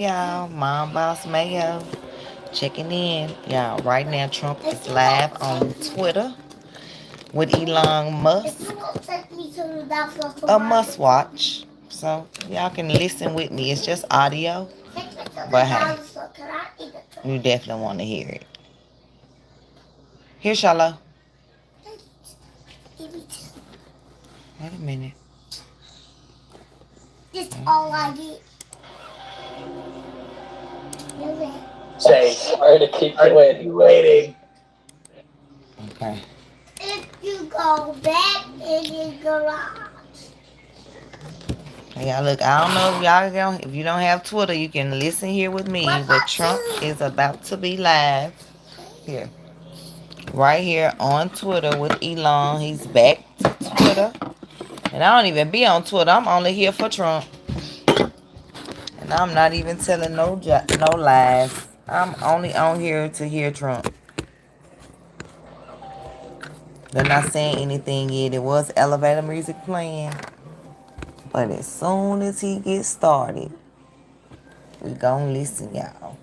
Y'all, MomBossMayo checking in. Y'all, right now Trump is live on Twitter with Elon Musk. A must watch. So y'all can listen with me. It's just audio. But hey, you definitely want to hear it. Here, Shallow. Wait a minute. That's all I get. Say, sorry to keep you waiting. Okay. If you go back in the garage. Yeah, look, I don't know if you don't have Twitter, you can listen here with me. But Trump is about to be live here, right here on Twitter with Elon. He's back to Twitter, and I don't even be on Twitter. I'm only here for Trump, and I'm not even telling no lies. I'm only on here to hear Trump. They're not saying anything yet. It was elevator music playing, but as soon as he gets started, we gonna listen, y'all.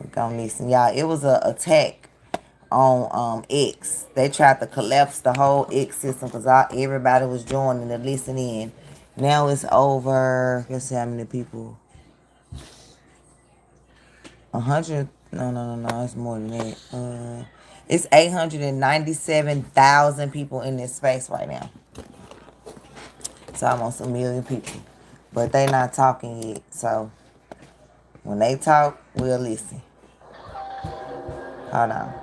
We gonna listen, y'all. It was a attack on X. They tried to collapse the whole X system because everybody was joining to listen in. Now it's over. Let's see how many people. 100. No. It's more than that. It's 897,000 people in this space right now. It's almost 1 million people, but they not talking yet. So when they talk, we'll listen. Hold on.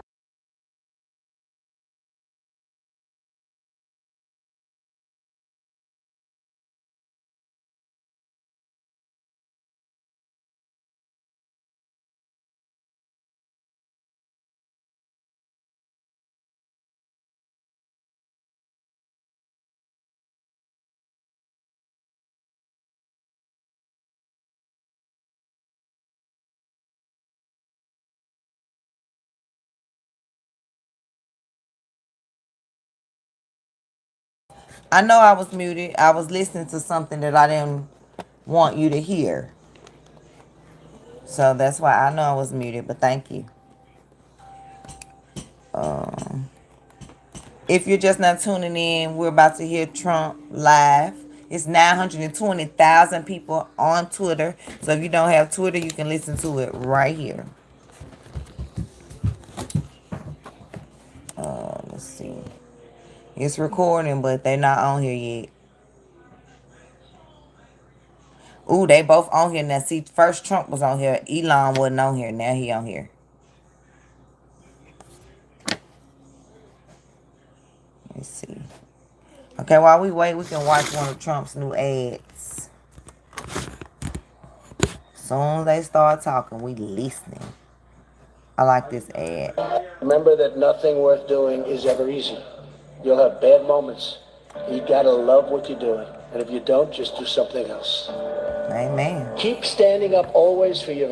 I know I was muted. I was listening to something that I didn't want you to hear. So that's why I know I was muted, but thank you. If you're just not tuning in, we're about to hear Trump live. It's 920,000 people on Twitter. So if you don't have Twitter, you can listen to it right here. Let's see. It's recording, but they're not on here yet. Ooh, they both on here now. See, first Trump was on here. Elon wasn't on here. Now he on here. Let's see. Okay, while we wait, we can watch one of Trump's new ads. Soon as they start talking, we listening. I like this ad. Remember that nothing worth doing is ever easy. You'll have bad moments. You gotta love what you're doing. And if you don't, just do something else. Amen. Keep standing up always for your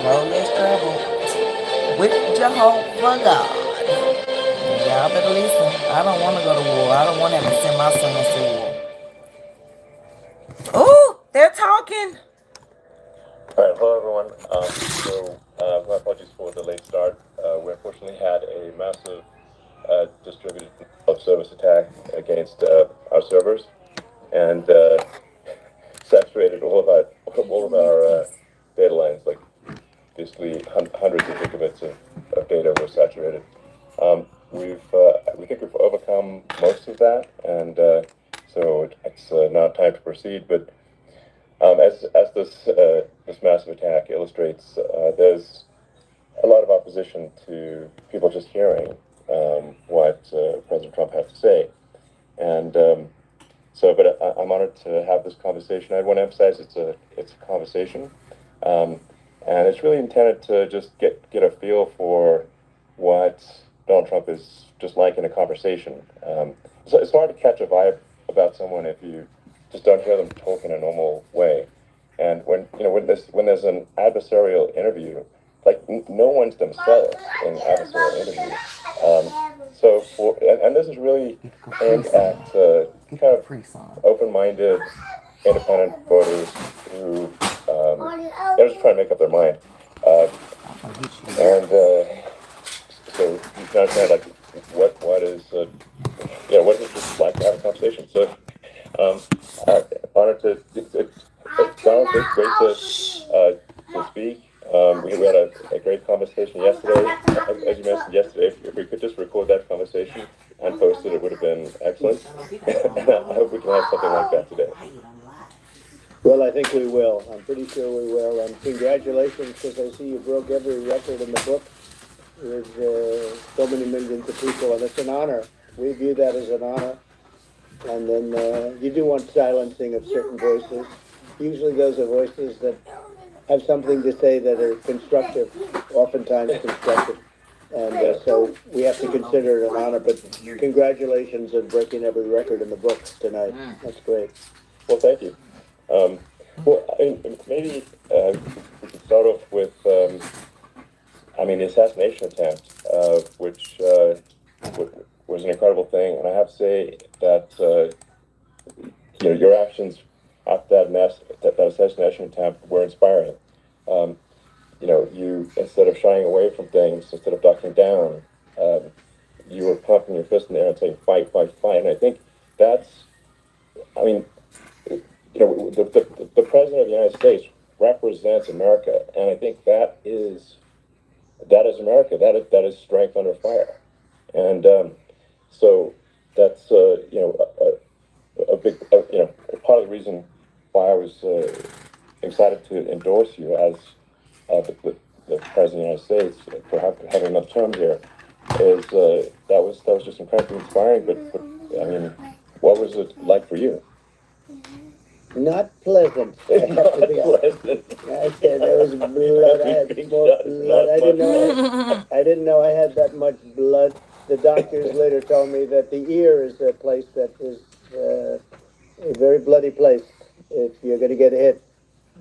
road less traveled with Jehovah God. And y'all better listen. I don't want to go to war. I don't want to have to send my sons to war. Oh, they're talking. All right, hello everyone. My apologies for the late start. We unfortunately had a massive distributed service attack against our servers, and saturated all of our data lines. Like basically hundreds of gigabits of data were saturated. We think we've overcome most of that, and so it's now time to proceed. But as this massive attack illustrates, there's a lot of opposition to people just hearing what President Trump has to say, and I'm honored to have this conversation. I want to emphasize it's a conversation, and it's really intended to just get a feel for what Donald Trump is just like in a conversation. It's hard to catch a vibe about someone if you just don't hear them talk in a normal way. And when there's an adversarial interview, like no one's themselves in an adversarial interview. And this is really aimed at kind of open-minded, independent voters who they're just trying to make up their mind. So you can understand like what is what is it just like to have a conversation. So honored to Donald, it's great to speak. We had a great conversation yesterday. As you mentioned yesterday, if we could just record that conversation and post it, it would have been excellent. And I hope we can have something like that today. Well, I think we will. I'm pretty sure we will. And congratulations, because I see you broke every record in the book with so many millions of people, and it's an honor. We view that as an honor. And then you do want silencing of certain voices. Usually those are voices that have something to say that are constructive, oftentimes constructive. And so we have to consider it an honor. But congratulations on breaking every record in the book tonight. That's great. Well, thank you. Maybe we could start off with, the assassination attempt, which was an incredible thing. And I have to say that, your actions after that assassination attempt were inspiring. You, instead of shying away from things, instead of ducking down, you were pumping your fist in the air and saying, fight, fight, fight. And I think that's, the President of the United States represents America, and I think that is America. That is strength under fire, and so that's a big part of the reason why I was excited to endorse you as the President of the United States for having another term here. Is that was just incredibly inspiring. But what was it like for you? Not pleasant. Not pleasant. I said there was blood. I had more blood. I didn't know I had that much blood. The doctors later told me that the ear is a place that is a very bloody place if you're going to get hit.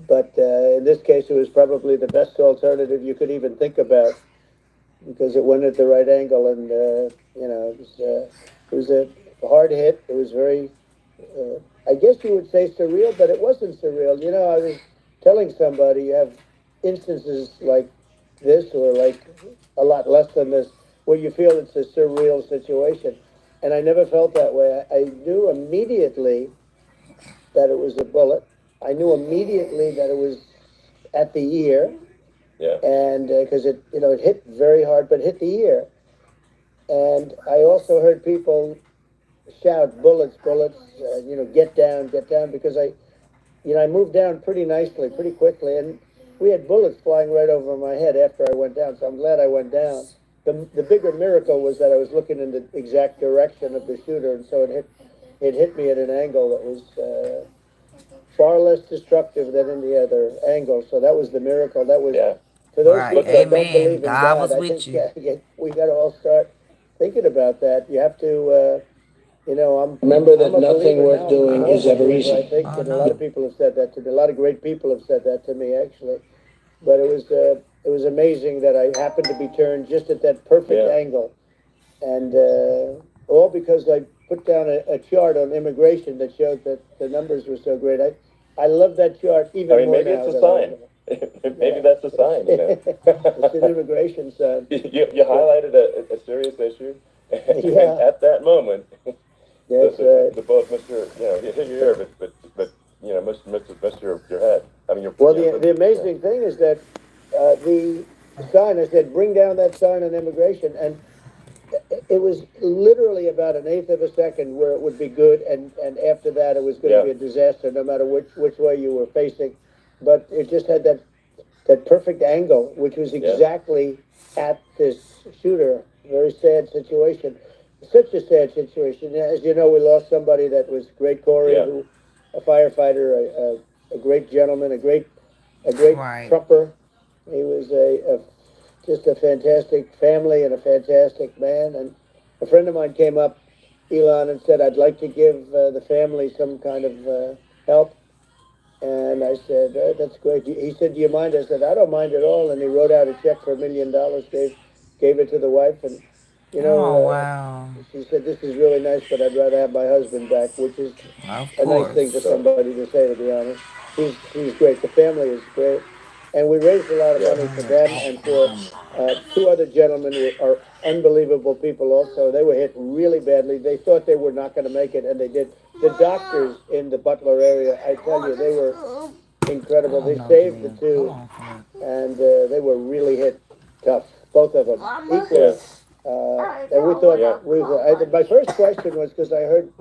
But in this case, it was probably the best alternative you could even think about, because it went at the right angle, and it was a hard hit. It was very. I guess you would say surreal, but it wasn't surreal. I was telling somebody, you have instances like this, or like a lot less than this, where you feel it's a surreal situation. And I never felt that way. I knew immediately that it was a bullet. I knew immediately that it was at the ear. Yeah. And because it hit very hard, but hit the ear. And I also heard people shout, bullets, bullets, get down, because I moved down pretty nicely, pretty quickly, and we had bullets flying right over my head after I went down, so I'm glad I went down. The bigger miracle was that I was looking in the exact direction of the shooter, and so it hit me at an angle that was far less destructive than any other angle, so that was the miracle. That was, for those Right. people that don't Amen. believe in God was I with think you. we got to all start thinking about that. You have to... Remember that nothing worth doing is ever easy. I think, and a lot of people have said that to me. A lot of great people have said that to me, actually. But it was it was amazing that I happened to be turned just at that perfect angle. And all because I put down a chart on immigration that showed that the numbers were so great. I love that chart even more maybe now. it's a sign. Maybe that's a sign, you know. It's an immigration sign. You highlighted a serious issue, and Yeah. at that moment, That's right. the bullet missed your, hit your ear, but missed your head. I mean, Well, the amazing thing is that the sign, I said, bring down that sign on immigration, and it was literally about an eighth of a second where it would be good, and after that it was going to be a disaster, no matter which way you were facing. But it just had that perfect angle, which was exactly at this shooter. Very sad situation. Such a sad situation. As you know, we lost somebody that was great, Corey, who, a firefighter, a great gentleman, a great trumper. He was just a fantastic family and a fantastic man. And a friend of mine came up, Elon, and said, I'd like to give the family some kind of help. And I said, that's great. He said, do you mind? I said, I don't mind at all. And he wrote out a check for $1 million, gave it to the wife. And, wow. she said, this is really nice, but I'd rather have my husband back, which is a nice thing for somebody to say, to be honest. He's great. The family is great. And we raised a lot of money for them and for two other gentlemen who are unbelievable people also. They were hit really badly. They thought they were not going to make it, and they did. The doctors in the Butler area, I tell you, they were incredible. They saved the two, and they were really hit tough, both of them, equally. And we thought, my first question was, because I heard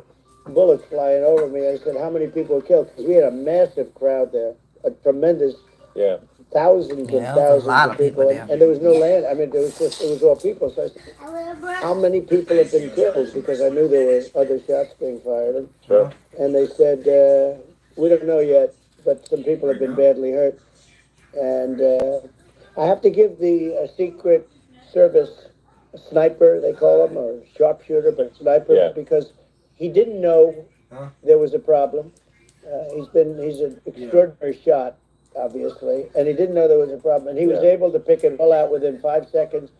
bullets flying over me, I said, how many people were killed? Because we had a massive crowd there, a tremendous, thousands and thousands of people, and there was no land. I mean, it was all people. So I said, how many people have been killed? Because I knew there were other shots being fired. And they said, we don't know yet, but some people have been badly hurt. And I have to give the Secret Service sniper, they call him, or sharpshooter, but sniper, because he didn't know there was a problem. He's an extraordinary shot, obviously, and he didn't know there was a problem, and he was able to pick it all out within 5 seconds,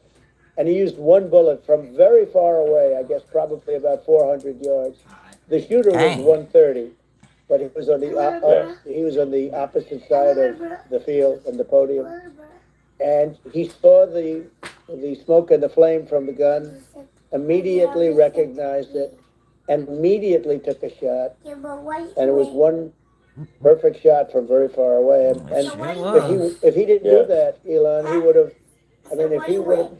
and he used one bullet from very far away, I guess probably about 400 yards. The shooter was 130, but he was on the opposite side of the field and the podium, and he saw the smoke and the flame from the gun, immediately recognized it, and immediately took a shot, and it was one perfect shot from very far away. And if he didn't do that, Elon, he would have. I mean, if he would have,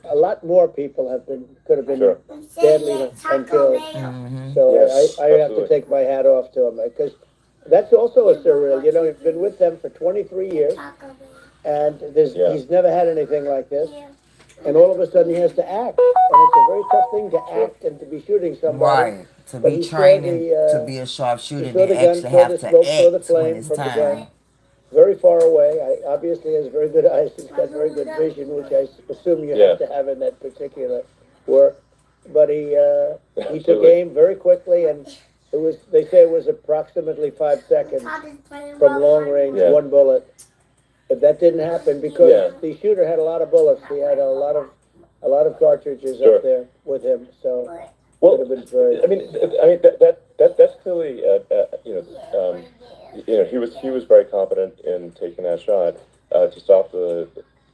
a lot more people could have been badly and killed. So I have to take my hat off to him, because that's also a surreal. You know, he's been with them for 23 years, and he's never had anything like this. And all of a sudden he has to act, and it's a very tough thing to act and to be shooting somebody. Right. To be training to be a sharpshooter, they actually have to act when it's time. Very far away. Obviously has very good eyes. He's got very good vision, which I assume you have to have in that particular work. But he took aim very quickly, and they say it was approximately 5 seconds from long range, one bullet. If that didn't happen, because the shooter had a lot of bullets, he had a lot of cartridges up there with him. So would have been very. I mean that's clearly he was very competent in taking that shot to stop the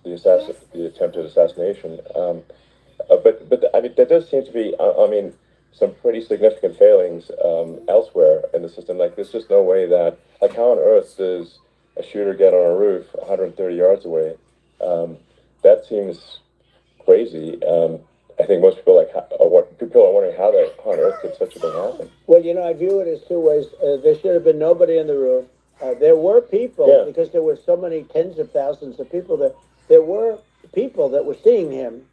attempted assassination. But I mean, there does seem to be some pretty significant failings elsewhere in the system. Like, there's just no way that, like, how on earth does a shooter get on a roof 130 yards away? That seems crazy. I think most people people are wondering how on earth did such a thing happen. Well, I view it as two ways. There should have been nobody in the roof. There were people, because there were so many tens of thousands of people there. There were people that were seeing him,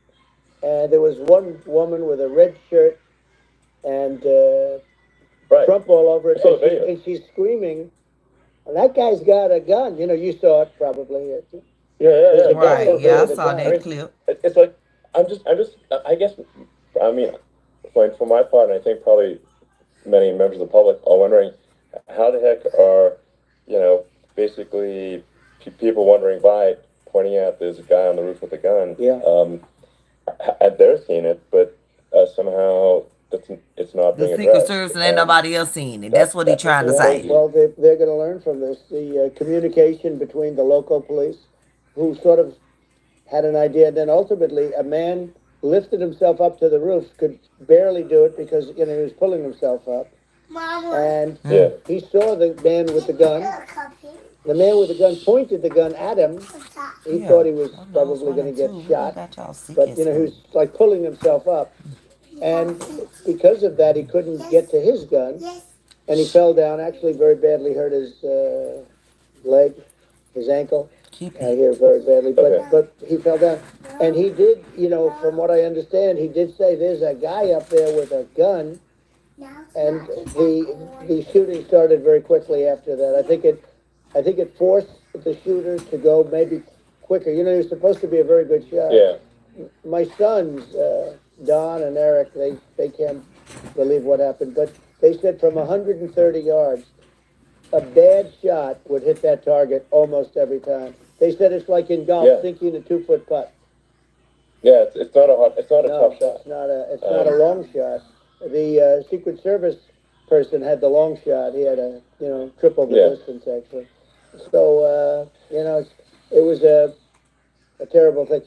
and there was one woman with a red shirt and Trump all over it, and she's screaming. And that guy's got a gun. You saw it probably. Right. Yeah, I saw that clip. It's like I guess. I mean, for my part, and I think probably many members of the public are wondering, how the heck are basically people wondering why pointing out there's a guy on the roof with a gun. Yeah. They're seeing it, but somehow it's not The being Secret addressed. Service and ain't nobody else seeing it. That's what he trying to say. Well, they're going to learn from this. The communication between the local police, who sort of had an idea, and then ultimately a man lifted himself up to the roof, could barely do it because he was pulling himself up, and he saw the man with the gun. The man with the gun pointed the gun at him. He thought he was probably going to get shot, but he was like pulling himself up, and because of that, he couldn't get to his gun, and he fell down. Actually, very badly hurt his leg, his ankle. I hear very badly, but he fell down, and he did. From what I understand, he did say there's a guy up there with a gun, and the shooting started very quickly after that. I think it forced the shooters to go maybe quicker. He was supposed to be a very good shot. Yeah. My sons, Don and Eric, they can't believe what happened, but they said from 130 yards, a bad shot would hit that target almost every time. They said it's like in golf, sinking a 2-foot putt. Yeah, it's not a tough shot. It's not a long shot. The Secret Service person had the long shot. He had triple the distance actually. So it was a terrible thing.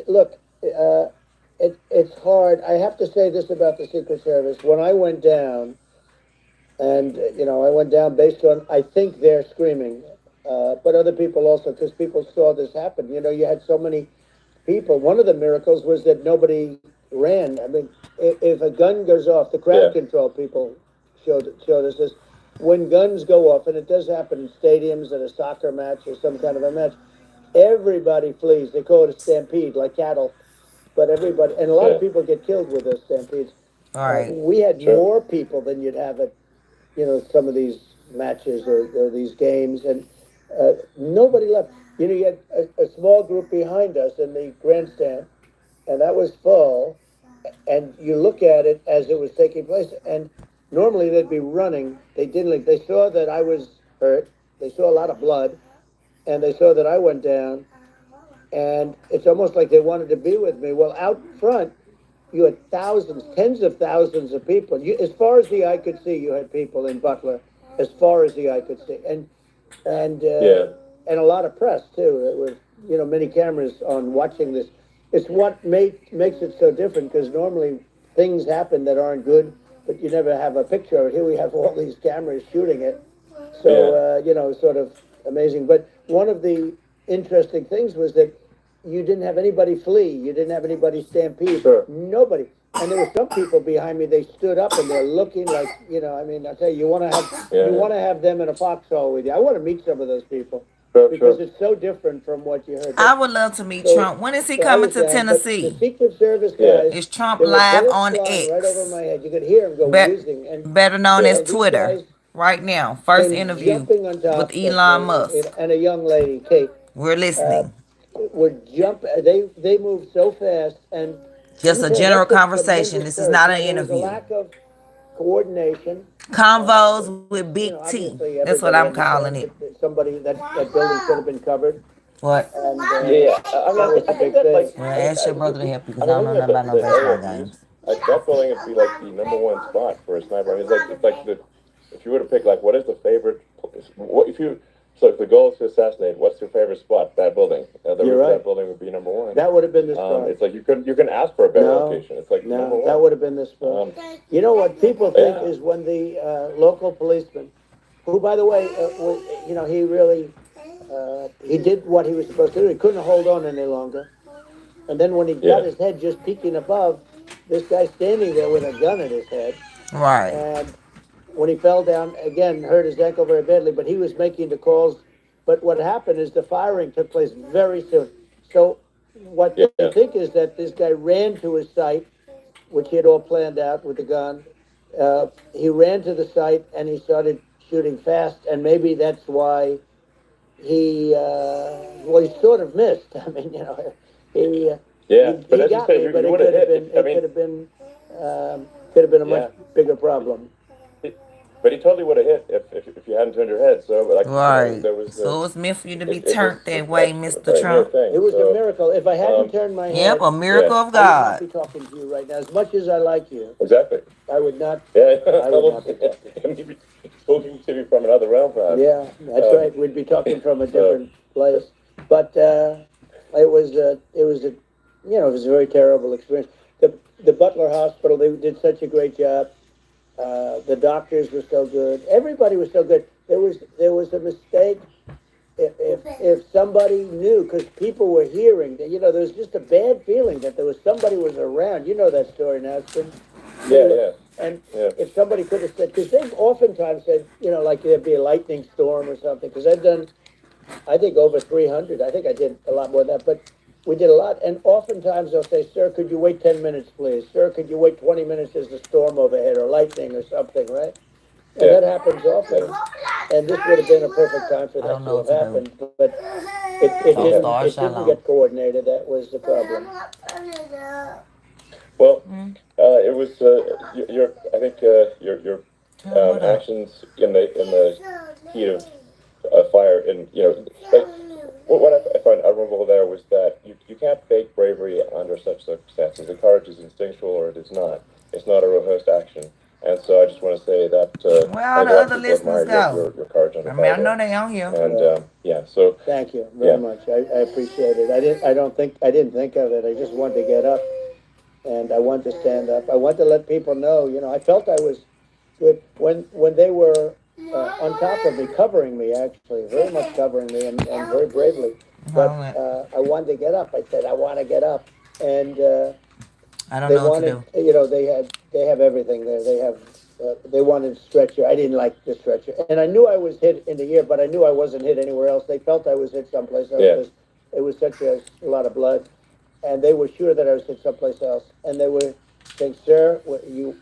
Look, it's hard. I have to say this about the Secret Service. When I went down, and I went down based on I think they're screaming, but other people also, because people saw this happen. You had so many people. One of the miracles was that nobody ran. I mean, if a gun goes off, the crowd control people showed us this. When guns go off, and it does happen in stadiums at a soccer match or some kind of a match, everybody flees. They call it a stampede, like cattle. But everybody, and a lot of people get killed with those stampedes. All right. We had more people than you'd have at, some of these matches or these games, and nobody left. You had a small group behind us in the grandstand, and that was full. And you look at it as it was taking place, and normally they'd be running. They didn't. They saw that I was hurt. They saw a lot of blood, and they saw that I went down. And it's almost like they wanted to be with me. Well, out front, you had thousands, tens of thousands of people. As far as the eye could see, you had people in Butler, as far as the eye could see, and a lot of press too. There were many cameras on watching this. It's what makes it so different, because normally things happen that aren't good, but you never have a picture of it. Here we have all these cameras shooting it, so sort of amazing. But one of the interesting things was that you didn't have anybody flee. You didn't have anybody stampede. Sure. Nobody. And there were some people behind me. They stood up and they're looking like, I mean, I tell you, you want to have them in a foxhole with you. I want to meet some of those people because it's so different from what you heard. I would love to meet Trump. When is he coming to Tennessee? The Secret Service guys. Is Trump live on X? Right over my X? head. You could hear him go whizzing. And Better known as Twitter. Right now, first interview with Elon Musk. And a young lady, Kate. We're listening. Would jump. They moved so fast, and just a general conversation. This is not an interview. Lack of coordination. Convos with Big T. That's what I'm calling it. Somebody that building should have been covered. What? And, I think that, like, ask your brother to help you, because I don't know nothing about no baseball games. That building would be like the #1 spot for a sniper. I mean, it's like if you were to pick, like, what is the favorite? So if the goal is to assassinate, what's your favorite spot? That building. That building would be #1. That would have been the spot. It's like you can ask for a better location. It's like #1. That would have been the spot. You know what people think is when the local policeman, who, by the way, he really he did what he was supposed to do. He couldn't hold on any longer. And then when he got his head just peeking above, this guy standing there with a gun at his head. Right. And when he fell down, again, hurt his ankle very badly, but he was making the calls. But what happened is the firing took place very soon. So what they think is that this guy ran to his site, which he had all planned out with the gun. He ran to the site and he started shooting fast, and maybe that's why he sort of missed. I mean, he got me, but it could have been a much bigger problem. but he totally would have hit if you hadn't turned your head. So, like, Right. there was So it was meant for you to be it was turned that way, a Mr. very near Trump. thing. It was a So, miracle. If I hadn't turned my head, Yep, a miracle of I would not God. be talking to you right now. As much as I like you, exactly. I would not. Yeah. I would not be talking. He'd be talking to me from another realm, perhaps. Yeah, that's right. We'd be talking from a different place. But it was a it was a very terrible experience. The Butler Hospital, they did such a great job. The doctors were so good. Everybody was so good. There was a mistake. If somebody knew, because people were hearing, there was just a bad feeling that there was somebody was around. You know that story, Nastin. Yeah. And if somebody could have said, because they've oftentimes said, like there'd be a lightning storm or something, because I've done, I think, over 300. I think I did a lot more than that, but we did a lot. And oftentimes they'll say, sir, could you wait 10 minutes, please? Sir, could you wait 20 minutes? There's a storm overhead or lightning or something, right? And that happens often. And this would have been a perfect time for that to have happened, but it didn't get coordinated. That was the problem. Well, it was I think your actions in the heat of fire, and like, what I find admirable there was that you can't fake bravery under such circumstances. The courage is instinctual, or it is not. It's not a rehearsed action. And so I just want to say that where all the other listeners go? Your courage under fire. I know they on here. And so thank you very much. I appreciate it. I didn't think of it. I just wanted to get up, and I wanted to stand up. I wanted to let people know. I felt I was good when they were on top of me, covering me, actually, very much covering me, and very bravely. But I wanted to get up. I said, I want to get up, and I don't know what to do. They have everything there. They wanted a stretcher. I didn't like the stretcher, and I knew I was hit in the ear, but I knew I wasn't hit anywhere else. They felt I was hit someplace else because it was such a lot of blood, and they were sure that I was hit someplace else. And they were saying, "Sir, you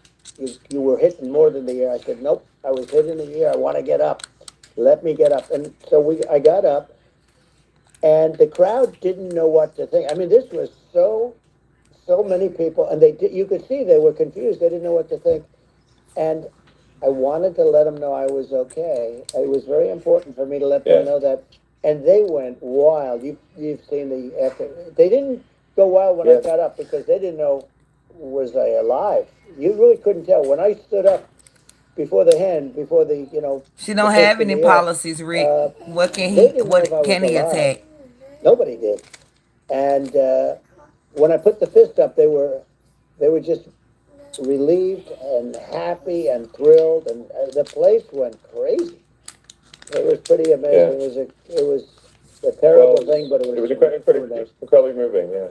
were hit in more than the ear." I said, "Nope, I was hit in the ear. I want to get up. Let me get up." And so I got up, and the crowd didn't know what to think. I mean, this was so many people, and you could see they were confused. They didn't know what to think. And I wanted to let them know I was okay. It was very important for me to let them know that. And they went wild. You've seen they didn't go wild when I got up, because they didn't know, was I alive? You really couldn't tell. When I stood up before the She don't have any policies, Rick. What can he attack? Nobody did. And when I put the fist up, they were just relieved and happy and thrilled, and the place went crazy. It was pretty amazing. It was a terrible thing, but it was incredibly moving. Yeah.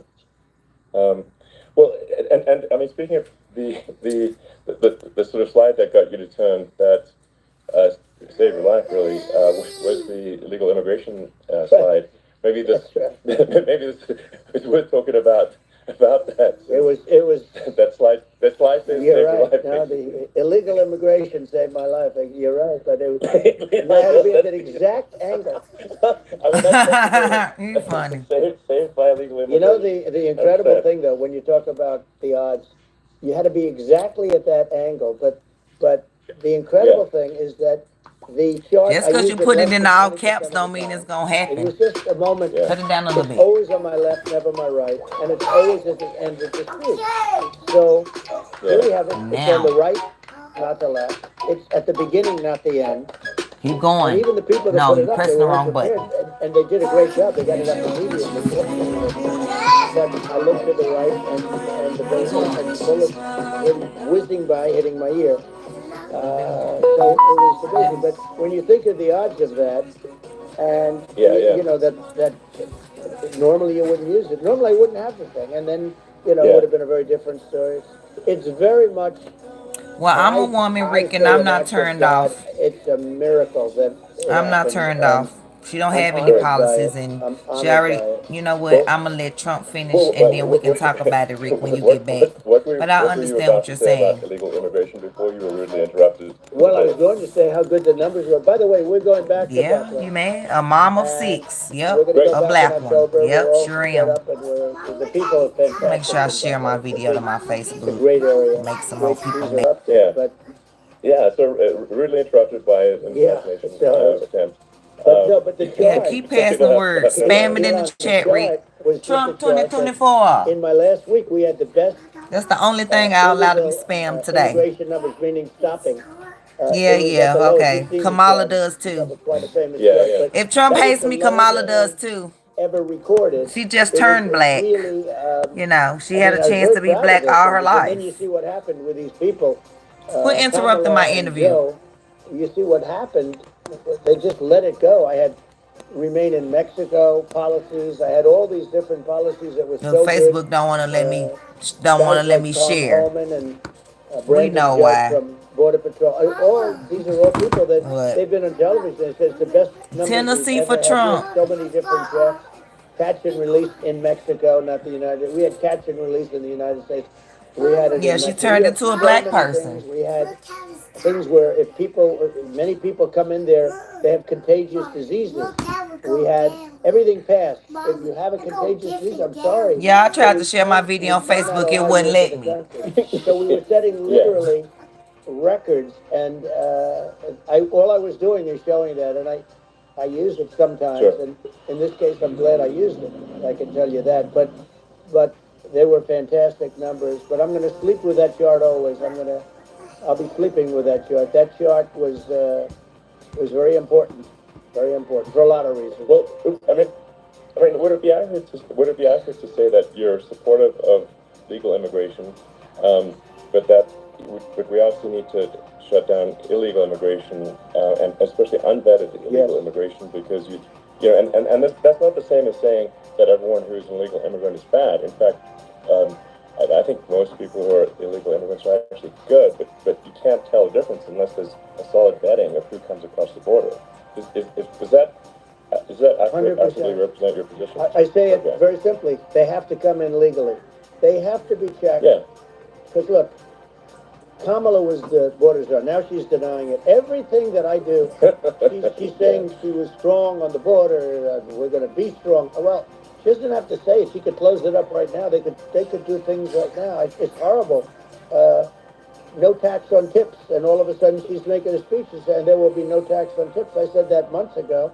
Well, and I mean, speaking of the sort of slide that got you to turn, that saved your life, really, was the illegal immigration slide. Maybe this is worth talking about that. It was that slide saved your life. No, the illegal immigration saved my life. You're right, but it had to be at that exact angle. You're funny. Saved by illegal immigration. The incredible thing, though, when you talk about the odds, you had to be exactly at that angle. But the incredible thing is that the chart. Just because you put it in all caps don't mean it's gonna happen. It was just a moment. Cut it down a little bit. It's always on my left, never my right, and it's always at the end of the speech. So here we have it. It's on the right, not the left. It's at the beginning, not the end. Keep going. And even the people that No, put it you're up, pressing they the were wrong button. and they did a great job. They got it up immediately. But I looked to the right, and the bullets whizzing by, hitting my ear. So it was amazing. But when you think of the odds of that, and you know that normally you wouldn't use it. Normally I wouldn't have the thing, and then it would have been a very different story. It's very much. Well, I'm a woman, Rick, and I'm not turned off. It's a miracle that I'm not turned off. She don't have any policies, and she already. You know what? I'm gonna let Trump finish, and then we can talk about it, Rick, when you get back. But I understand what you're saying. Illegal immigration before you were rudely interrupted. Well, I was going to say how good the numbers were. By the way, we're going back to Buffalo. You man, a mom of 6. Yep, a black one. Yep, sure am. The people are fantastic. Make sure I share my video to my Facebook. It's a great area. Make some more people up there, but Yeah, so rudely interrupted by an Yeah, assassination so, attempt. but no, but the Yeah, chart, keep passing the word. Spam it in the Elon, the chat, Rick. chart was just a Trump chart that 2024. in my last week we had the best That's the only thing I allowed to be illegal spammed today. immigration numbers, meaning stopping. Yeah, It was at yeah, the lowest. okay. You've seen the Kamala chart. does That too. was quite a famous Yeah, chart. yeah. But If Trump that was hates the me, lowest Kamala does too. ever recorded. She just It was turned black. really. You know, she I had mean, a I was chance very to be proud of black this, all her and then life. you see what happened with these people, Quit interrupting Kamala my and interview. Joe. You see what happened. They just let it go. I had remain in Mexico policies. I had all these different policies that were so good. Facebook don't want to let me Guys like Tom share. Holman and We Brandon know Judd why. from Border Patrol. All these are all people that What? they've been on television. It says the best numbers we've Tennessee for ever had. We had Trump. so many different catch and release in Mexico, not the United. We had catch and release in the United States. We had it Yeah, in she Mexico. We turned had into a so black many person. things. We had things where if people, many people come in there, they have contagious diseases. We had everything passed. If you have a contagious disease, I'm sorry. Yeah, I tried to we share my can't video on we cannot Facebook. It allow you wouldn't into let the me. country. So we were setting literally records, and all I was doing is showing that, and I use it sometimes, Sure. and in this case, I'm glad I used it. I can tell you that, but they were fantastic numbers. But I'm going to sleep with that chart always. I'll be sleeping with that chart. That chart was very important for a lot of reasons. Well, I mean, would it be accurate to say that you're supportive of legal immigration, but but we also need to shut down illegal immigration, and especially unvetted illegal immigration, because and that's not the same as saying that everyone who's an illegal immigrant is bad. In fact, I think most people who are illegal immigrants are actually good, but you can't tell the difference unless there's a solid vetting of who comes across the border. Does that actually represent your position? I say it very simply. They have to come in legally. They have to be checked. Yeah. Because look, Kamala was the border czar. Now she's denying it. Everything that I do, she's saying she was strong on the border. We're going to be strong. Well, she doesn't have to say it. She could close it up right now. They could do things right now. It's horrible. No tax on tips, and all of a sudden she's making a speech and saying there will be no tax on tips. I said that months ago.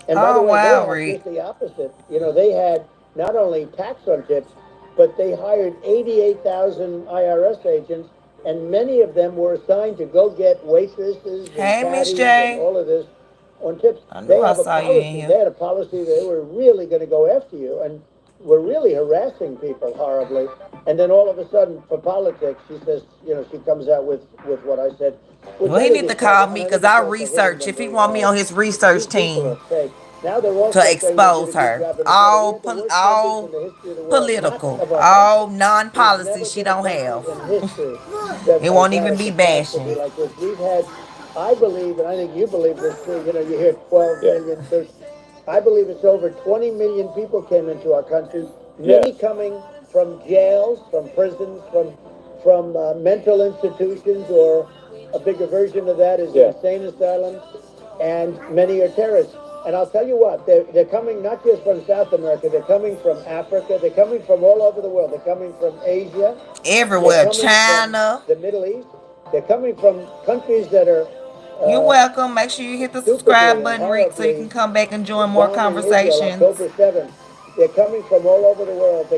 And by the way, wow, they had Rick. just the opposite. They had not only tax on tips, but they hired 88,000 IRS agents, and many of them were assigned to go get waitresses and Hey, Miss caddies J. and all of this on tips. I knew They I have a saw you in policy. here. They had a policy. They were really going to go after you, and were really harassing people horribly. And then all of a sudden, for politics, she says, she comes out with what I said. Well, he need to call me because I research if he want me on his research team Now they're also to saying they did expose a good her. job in the border. We All had the worst numbers in the history of the world. political, Not of our all country. non-policy There's she never don't been a have. country in history that It won't has had even a be catastrophe bashing. like this. We've had, I believe, and I think you believe this too. You hear 12 million. I believe it's over 20 million people came into our country. Many coming from jails, from prisons, from mental institutions, or a bigger version of that is insane asylums, and many are terrorists. And I'll tell you what, they're coming not just from South America, they're coming from Africa, they're coming from all over the world. They're coming from Asia. Everywhere. They're coming China. from the Middle East. They're coming from countries that are You're welcome. Make sure you hit the subscribe button, Rick, so you can come back and join more bombing Israel conversations. October 7th. They're coming from all over the world.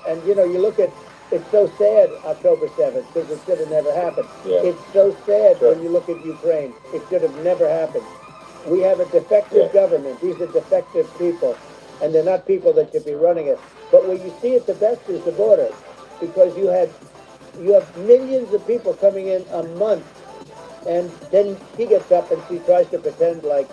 And you look at, it's so sad, October 7th, because it should have never happened. It's so sad when you look at Ukraine. It should have never happened. We have a defective government. These are defective people, and they're not people that should be running it. But where you see it the best is the border, because you have millions of people coming in a month, and then she gets up and she tries to pretend like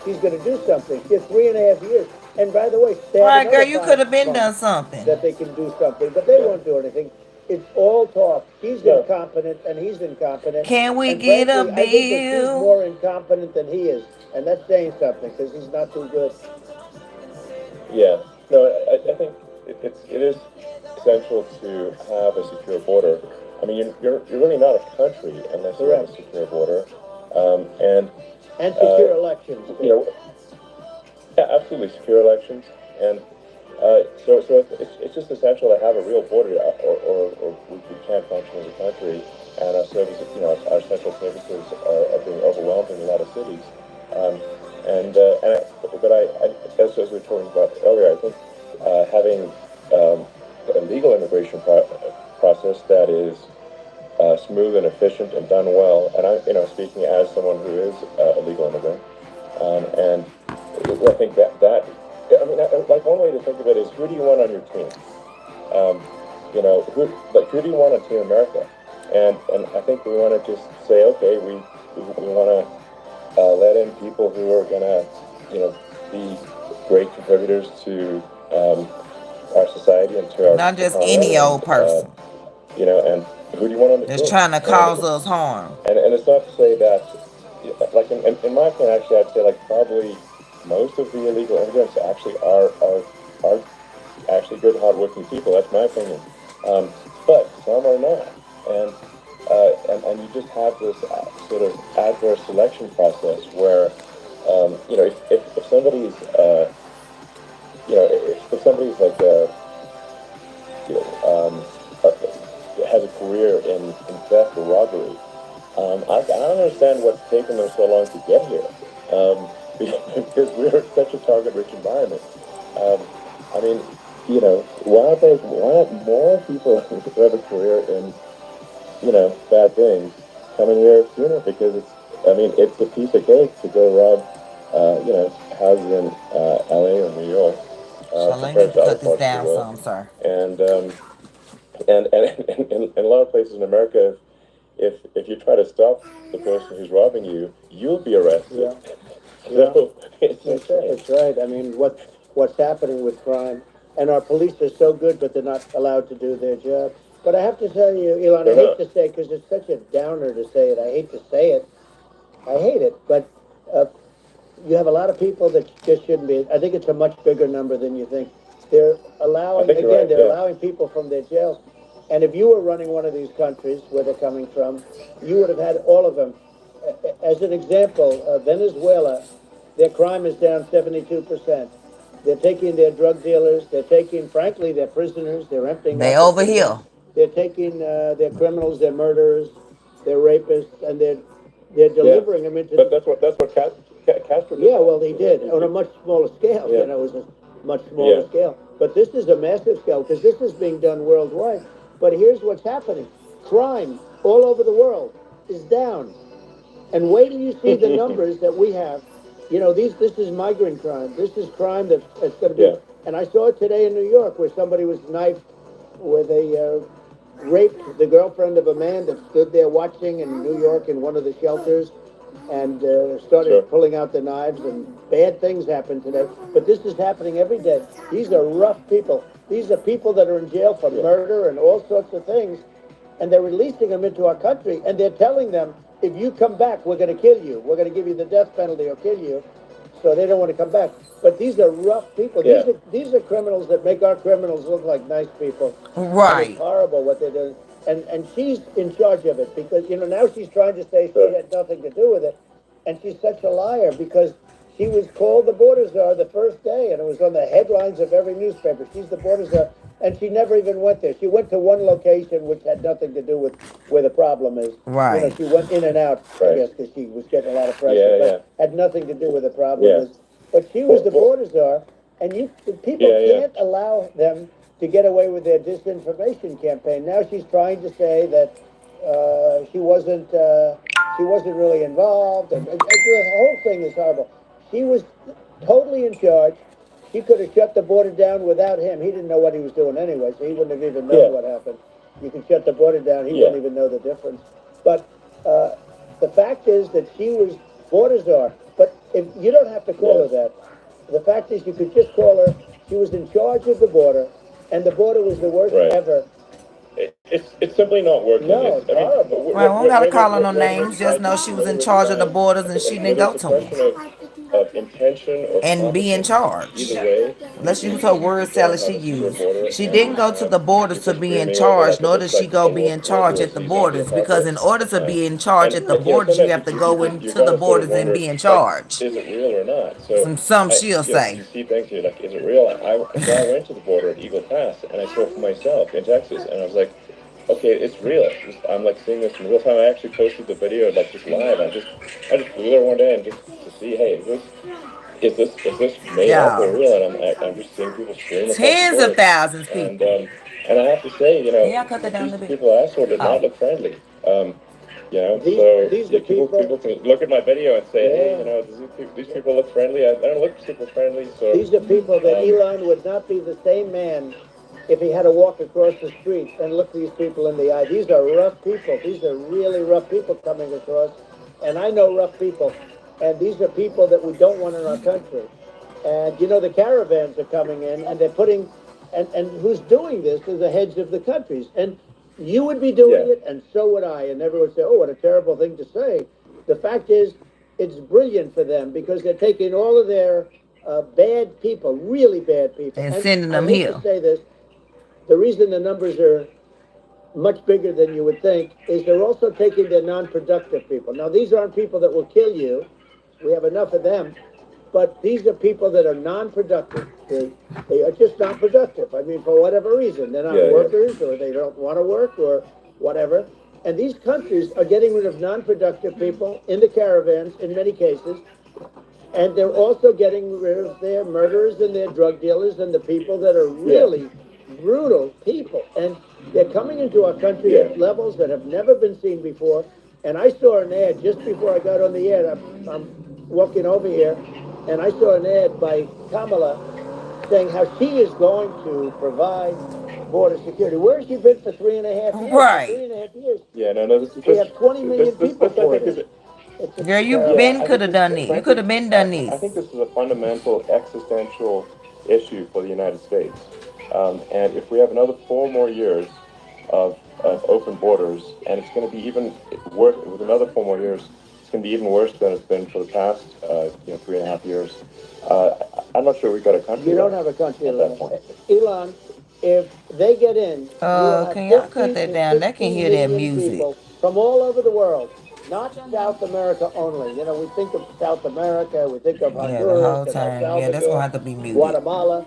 she's going to do something. She has 3.5 years. And by the way, they have All right, girl, another you 5 could have been done months something. that they can do something, but they won't do anything. It's all talk. She's incompetent, and he's incompetent. Can we and get a frankly, I think that she's bill? more incompetent than he is, and that's saying something because he's not too good. Yeah. No, I think it is essential to have a secure border. I mean, you're really not a country unless you have a secure border, and secure elections. Yeah, absolutely secure elections, and so it's just essential to have a real border, or we can't function as a country. and our services, our central services are being overwhelmed in a lot of cities. Um, as we were talking about earlier, I think having a legal immigration process that is smooth and efficient and done well, and speaking as someone who is a legal immigrant, and I think I mean, like one way to think of it is, who do you want on your team? Um, who do you want on Team America? And I think we want to just say, okay, we want to let in people who are going to, be great contributors to our society and to our Not just economy, any old person and who do you want on the that's team? trying to cause us harm. And it's not to say that, like in my opinion, actually, I'd say like probably most of the illegal immigrants actually are actually good, hardworking people. That's my opinion. But some are not, and and you just have this sort of adverse selection process where, if somebody's, if somebody's like you know, has a career in theft or robbery, I don't understand what's taken them so long to get here. Because we're such a target-rich environment. Um, I mean, why aren't more people who have a career in, bad things coming here sooner? Because it's a piece of cake to go rob, houses in LA or New York, Charlene need compared to to other cut this parts of the down world. some, sir. And in a lot of places in America, if you try to stop the person who's robbing you, you'll be arrested. Yeah. So it's That's, insane. that's right. I mean, what's happening with crime, and our police are so good, but they're not allowed to do their job. But I have to tell you, Elon, I They're hate not. to say, because it's such a downer to say it. I hate to say it. I hate it, but uh, you have a lot of people that just shouldn't be. I think it's a much bigger number than you think. They're I allowing, think you're again, right. they're Yeah. allowing people from their jails. And if you were running one of these countries where they're coming from, you would have had all of them. As an example, Venezuela, their crime is down 72%. They're taking their drug dealers. They're taking, frankly, their prisoners. They're emptying They out the over prisons. here. They're taking their criminals, their murderers, their rapists, and they're Yeah. delivering them into But the. that's what Castro did. Yeah, That. well, they did on a much smaller scale. Yeah. It was a much smaller Yeah. scale. But this is a massive scale because this is being done worldwide. But here's what's happening: crime all over the world is down. And wait till you see the numbers that we have. This is migrant crime. This is crime that's going to be. Yeah. And I saw it today in New York where somebody was knifed, where they raped the girlfriend of a man that stood there watching in New York in one of the shelters, and started Sure. pulling out the knives, and bad things happen today. But this is happening every day. These are rough people. These are people that are in jail for Yeah. murder and all sorts of things, and they're releasing them into our country, and they're telling them, if you come back, we're going to kill you. We're going to give you the death penalty or kill you. So they don't want to come back. But these are rough people. Yeah. These are criminals that make our criminals look like nice people. And it's Right. horrible what they're doing. And she's in charge of it because, now she's trying to say she Sure. had nothing to do with it. And she's such a liar because she was called the border czar the first day, and it was on the headlines of every newspaper. She's the border czar, and she never even went there. She went to one location which had nothing to do with where the problem is. Right. She went in and out, I Right. guess, because she was getting a lot of pressure, Yeah, but yeah. had nothing to do with the problem Yeah. is. But she was the Well, border czar, and people Yeah, yeah. can't allow them to get away with their disinformation campaign. Now she's trying to say that she wasn't really involved, and the whole thing is horrible. She was totally in charge. She could have shut the border down without him. He didn't know what he was doing anyway, so he wouldn't have even known Yeah. what happened. You could shut the border down; he Yeah. wouldn't even know the difference. But uh, the fact is that she was border czar. But if you don't have to call Yeah. her that, the fact is you could just call her. She was in charge of the border, and the border was the worst Right. ever. It's simply not working. No, it's horrible. Right, we don't gotta call her no Whether names. it's Just tied know to she was in whether it's charge of the crime, borders and she didn't whether go it's a to them. question of intention or And be in competence. charge. Either way, Let's we use her need to words learn salad how she to secure used. border She and didn't go to the borders keep to her be in screaming over charge, like it nor did looks she like go be World in World charge War at the C zombie borders. Because in order apocalypse. to be in charge at the borders, you Sometimes have to go you into the gotta sort of borders and wonder, be in like, charge. is it real or not? So Some she'll you say. see things, you're like, is it real? So I went to the border at Eagle Pass and I saw for myself in Texas, and I was like, okay, it's real. I'm like seeing this in real time. I actually posted the video like just live. I just flew there one day and just to see, hey, is this made up or Yeah. real? And I'm just seeing people stream across the Tens of border, thousands of and people. I have to say, Can y'all cut that down a these little bit? people I saw did not Oh. look friendly. So These are people people. can look at my video and say, hey, Yeah. these people look friendly. I don't look super friendly. So These are people that Elon would not be the same man if he had to walk across the street and look these people in the eye. These are rough people. These are really rough people coming across. And I know rough people. And these are people that we don't want in our country. And the caravans are coming in and they're putting, and who's doing this are the heads of the countries. And you would be doing yeah, it, and so would I. And everyone would say, oh, what a terrible thing to say. The fact is, it's brilliant for them because they're taking all of their bad people, really bad people. And And sending I them hate to here. say this, the reason the numbers are much bigger than you would think is they're also taking their non-productive people. Now, these aren't people that will kill you. We have enough of them. But these are people that are non-productive. They are just not productive. I mean, for whatever reason. They're not yeah, yeah. workers or they don't want to work or whatever. And these countries are getting rid of non-productive people in the caravans in many cases. And they're also getting rid of their murderers and their drug dealers and the people that are really brutal people. And they're coming into our country at levels that have never been seen before. And I saw an ad just before I got on the air. I'm walking over here, and I saw an ad by Kamala saying how she is going to provide border security. Where has she been for 3.5 years? For Right. 3.5 years, Yeah, no, this is we this have 20 million people I coming think in. is It's just Girl, you terrible. been I could think have this, done it. You could frankly, have been done I this. think this is a fundamental existential issue for the United States. And if we have another 4 more years of open borders, and it's going to be even worse with another 4 more years, it's going to be even worse than it's been for the past, 3.5 years. I'm not sure we've got a country You don't left have a country at that left. point. Elon, if they get in, you will have Can y'all cut 50 that to down? They can 60 hear that million music. people from all over the world, not South America only. We think of South America, we think of Yeah, the Honduras whole and El time. Yeah, that's gonna Salvador, have to be muted. Guatemala,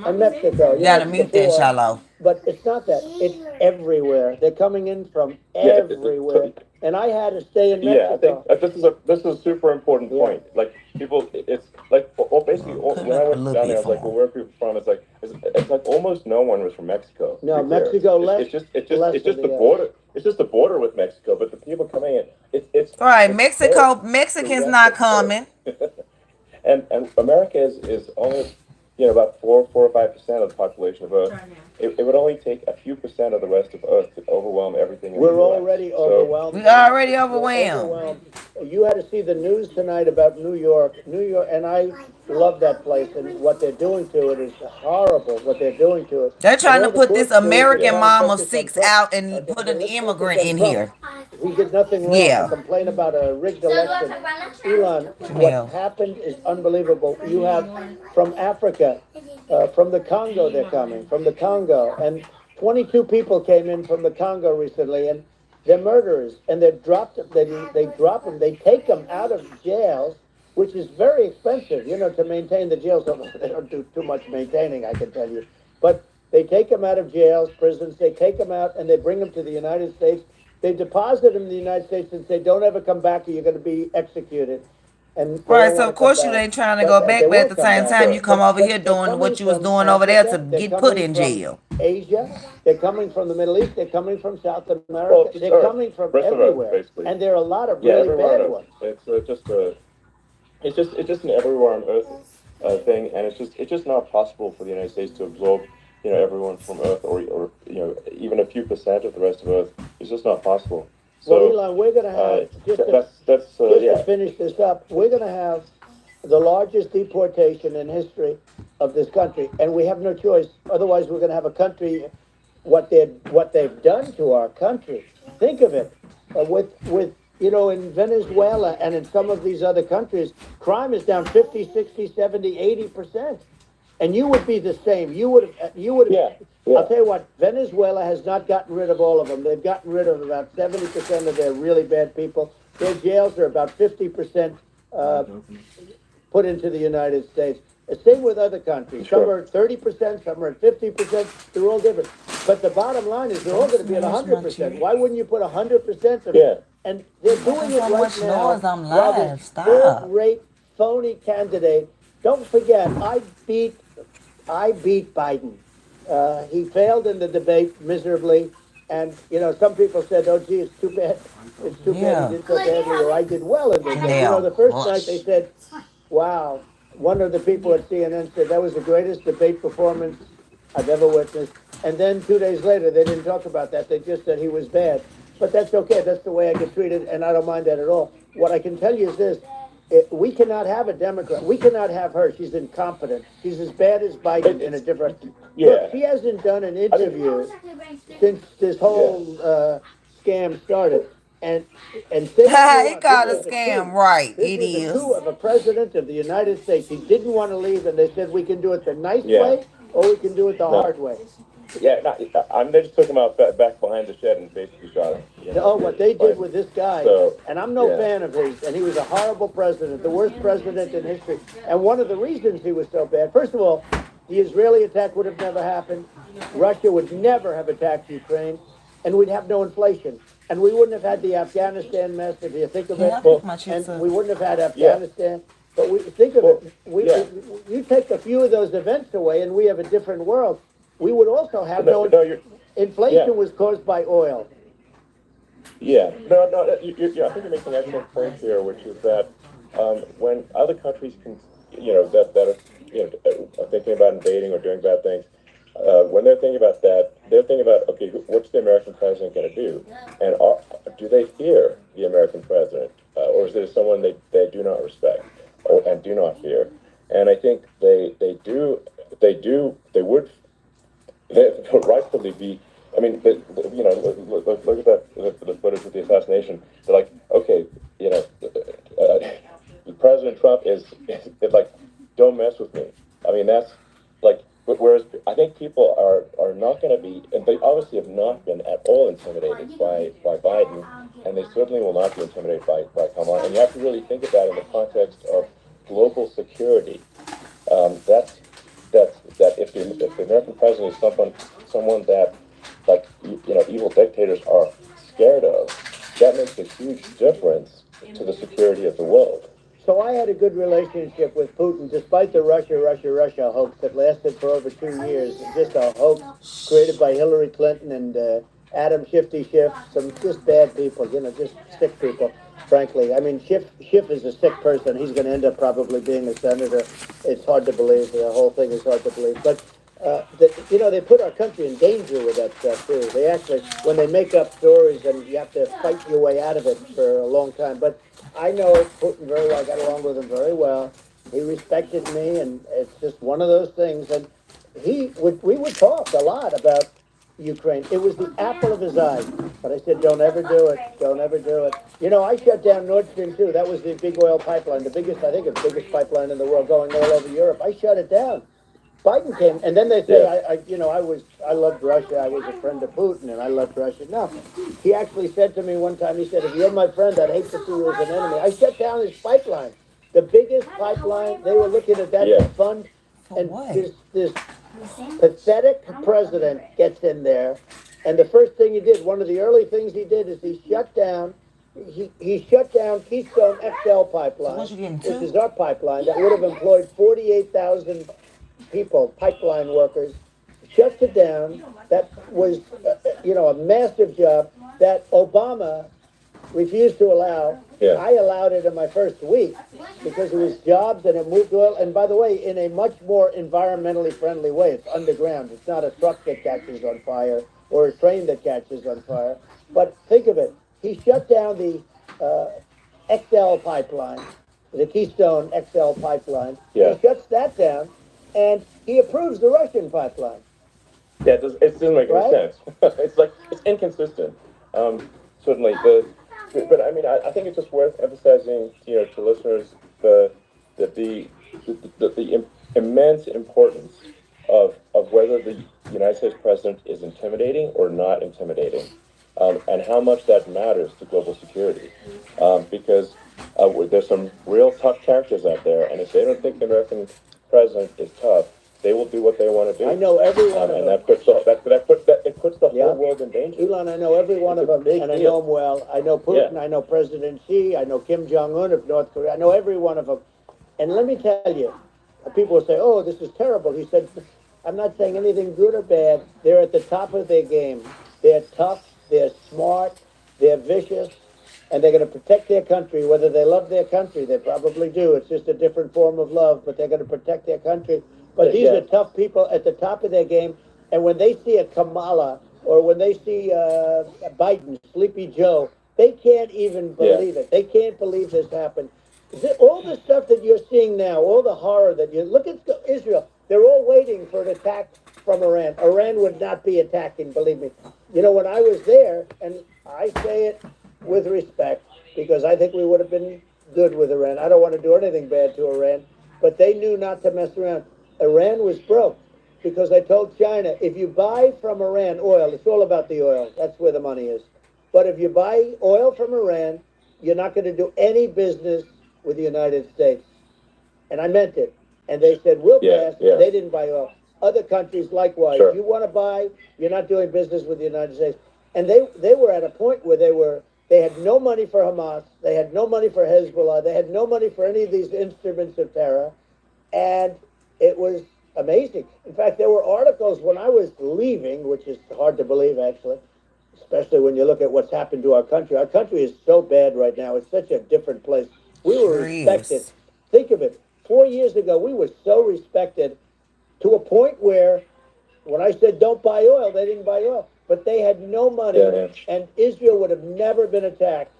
and Mexico, You gotta mute that, before. Shallow. But it's not that. It's everywhere. They're coming in from Yeah, everywhere. And I had to stay in yeah, I think Mexico. this is a super important Yeah. point. Like people, it's like basically Cut it when I up a went little down there, bit I was like, for well, him. where are people from? It's like almost no one was from Mexico. To No, be clear. Mexico It's less just of the the. border. It's just the border with Mexico, but the people coming in, All right, it's so Mexicans not directed. coming. And America is only about 4 or 5% of the population of Earth. It would only take a few percent of the rest of Earth to overwhelm everything in We're the US. already So overwhelmed. We already We're overwhelmed. overwhelmed. You had to see the news tonight about New York. New York, and I love that place. And what they're doing to it is horrible. What they're doing to it. They're And trying to all the put this courts move to American try and mom of focus on six Trump. out and put an Let's focus immigrant on in Trump. here. He did nothing wrong. Yeah. To complain about a rigged election. Elon, Yeah. what happened is unbelievable. You have from Africa, from the Congo, they're coming from the Congo, and 22 people came in from the Congo recently, and they're murderers, and they're dropped. They drop them. They take them out of jails, which is very expensive, to maintain the jails. Although they don't do too much maintaining, I can tell you. But they take them out of jails, prisons. They take them out, and they bring them to the United States. They deposit them in the United States and say, "Don't ever come back, or you're going to be executed." And they Right, don't so want of to come course you back, ain't trying to go they back, but at will the come same back. time you come over here They're doing coming what you was from doing over there Africa. to They're get put coming in from jail. Asia. They're coming from the Middle East. They're coming from South America. Well, just They're Earth, coming from rest of Earth, everywhere. basically. And there are a lot of Yeah, really everywhere on bad Earth. ones. It's just an everywhere on Earth thing, and it's just not possible for the United States to absorb everyone from Earth, or even a few percent of the rest of Earth. It's just not possible. Well, So Elon, we're going to have, that's to finish this up, we're going to have the largest deportation in history of this country. And we have no choice. Otherwise, we're going to have a country, what they've done to our country. Think of it. With in Venezuela and in some of these other countries, crime is down 50, 60, 70, 80%. And you would be the same. You would have. Yeah. I'll tell you what. Venezuela has not gotten rid of all of them. They've gotten rid of about 70% of their really bad people. Their jails are about 50% put into the United States. Same with other countries. Some Sure. are at 30%, some are at 50%. They're all different. But the bottom line is they're all going to be at 100%. Why wouldn't you put 100% of it? Yeah. And they're doing it so right much now. noise, I'm While live. this Stop. third-rate phony candidate. Don't forget, I beat Biden. He failed in the debate miserably. And, you know, some people said, oh, gee, it's too bad. It's too bad he did so badly, or I did well in this. You know, the first night they said, wow. One of the people at CNN said that was the greatest debate performance I've ever witnessed. And then 2 days later, they didn't talk about that. They just said he was bad. But that's okay. That's the way I get treated, and I don't mind that at all. What I can tell you is this. We cannot have a Democrat. We cannot have her. She's incompetent. She's as bad as Biden in a different... Yeah. Look, she hasn't done an interview since this whole scam started. And He called a scam, right? this It was a is. coup of a president of the United States. He didn't want to leave, and they said we can do it the nice Yeah. way or we can do it the hard way. Yeah, they just took him out back behind the shed and basically shot him. You know? Oh, what they did with this guy, So, and I'm no yeah. fan of his, and he was a horrible president, the worst president in history. And one of the reasons he was so bad, first of all, the Israeli attack would have never happened. Russia would never have attacked Ukraine, and we'd have no inflation. And we wouldn't have had the Afghanistan mess, if you think of it. And we wouldn't have had Afghanistan. But we think of it. You take a few of those events away, and we have a different world. We would also have inflation was caused by oil. Yeah, no, I think you're making an excellent point here, which is that when other countries can, that are thinking about invading or doing bad things, when they're thinking about that, they're thinking about, okay, what's the American president going to do? And do they fear the American president? Or is there someone they do not respect and do not fear? And I think they would rightfully be, I mean, look at the footage of the assassination. They're like, okay, President Trump is like, don't mess with me. I mean, that's like, whereas I think people are not going to be, and they obviously have not been at all intimidated by Biden, and they certainly will not be intimidated by Kamala. And you have to really think of that in the context of global security. That if the American president is someone that, like, evil dictators are scared of, that makes a huge difference to the security of the world. So I had a good relationship with Putin, despite the Russia hoax that lasted for over 2 years. Just a hoax created by Hillary Clinton and Adam Shifty Schiff, some just bad people, just sick people, frankly. I mean, Schiff is a sick person. He's going to end up probably being a senator. It's hard to believe. The whole thing is hard to believe. But, they put our country in danger with that stuff, too. They actually, when they make up stories, and you have to fight your way out of it for a long time. But I know Putin very well. I got along with him very well. He respected me, and it's just one of those things. And we would talk a lot about Ukraine. It was the apple of his eye. But I said, don't ever do it. Don't ever do it. I shut down Nord Stream 2. That was the big oil pipeline, the biggest pipeline in the world going all over Europe. I shut it down. Biden came, and then they say, I loved Russia. I was a friend of Putin, and I loved Russia. No, he actually said to me one time, he said, if you're my friend, I'd hate to see you as an enemy. I shut down his pipeline, the biggest pipeline. They were looking at that fund, and this pathetic president gets in there, and the first thing he did, one of the early things he did, is he shut down Keystone XL pipeline, which is our pipeline, that would have employed 48,000 people, pipeline workers, shuts it down. That was, a massive job that Obama refused to allow. Yeah. I allowed it in my first week because it was jobs and it moved oil. And by the way, in a much more environmentally friendly way. It's underground. It's not a truck that catches on fire or a train that catches on fire. But think of it. He shut down the XL pipeline, the Keystone XL pipeline. Yeah. He shuts that down. And he approves the Russian pipeline. Yeah, it doesn't make any sense. It's inconsistent. Certainly, but I mean, I think it's just worth emphasizing, to listeners, the immense importance of whether the United States president is intimidating or not intimidating, and how much that matters to global security. Because there's some real tough characters out there, and if they don't think the American president is tough, they will do what they want to do. I know every one of and them. that puts it puts the Yeah. whole world in danger. Elon, I know every one of them, big and I deal. know them well. I know Putin, Yeah. I know President Xi, I know Kim Jong-un of North Korea. I know every one of them. And let me tell you, people will say, oh, this is terrible. He said, I'm not saying anything good or bad. They're at the top of their game. They're tough, they're smart, they're vicious, and they're going to protect their country. Whether they love their country, they probably do. It's just a different form of love, but they're going to protect their country. But these are tough people at the top of their game. And when they see a Kamala or when they see Biden, Sleepy Joe, they can't even believe it. They can't believe this happened. All the stuff that you're seeing now, all the horror that you look at Israel, they're all waiting for an attack from Iran. Iran would not be attacking, believe me. You know, when I was there, and I say it with respect because I think we would have been good with Iran. I don't want to do anything bad to Iran, but they knew not to mess around. Iran was broke because I told China, if you buy from Iran oil, it's all about the oil. That's where the money is. But if you buy oil from Iran, you're not going to do any business with the United States. And I meant it. And they said, we'll pass. They didn't buy oil. Other countries likewise. Sure. You want to buy, you're not doing business with the United States. And they were at a point where they had no money for Hamas, they had no money for Hezbollah, they had no money for any of these instruments of terror. And it was amazing. In fact, there were articles when I was leaving, which is hard to believe actually, especially when you look at what's happened to our country. Our country is so bad right now. It's such a different place. We were respected. Think of it. 4 years ago, we were so respected to a point where when I said don't buy oil, they didn't buy oil. But they had no money, and Israel would have never been attacked.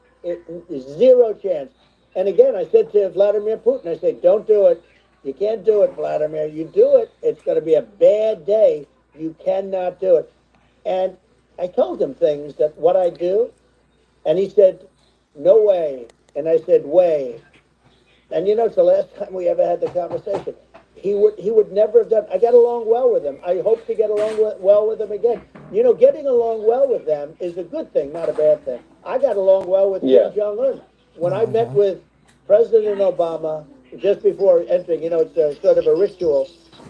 Zero chance. And again, I said to Vladimir Putin, I said, don't do it. You can't do it, Vladimir. You do it, it's going to be a bad day. You cannot do it. And I told him things that what I do, and he said, no way. And I said, way. And you know, it's the last time we ever had the conversation. He would never have done. I got along well with him. I hope to get along well with him again. You know, getting along well with them is a good thing, not a bad thing. I got along well with Kim Jong-un. When I met with President Obama just before entering, you know, it's a sort of a ritual.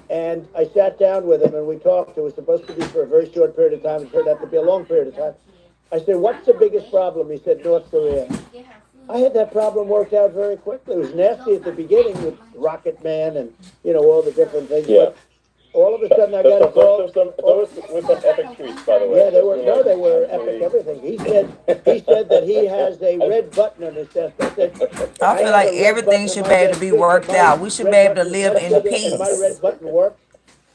And I sat down with him and we talked. It was supposed to be for a very short period of time. It turned out to be a long period of time. I said, what's the biggest problem? He said, North Korea. I had that problem worked out very quickly. It was nasty at the beginning with Rocket Man and, you know, all the different things. Yeah. But all of a sudden I got a call. Those were some epic tweets, by the way. Yeah, they were epic everything. He said that he has a red button on his chest. I said, I feel like everything should be able to be worked out. We should be able to live in and my red peace. button works.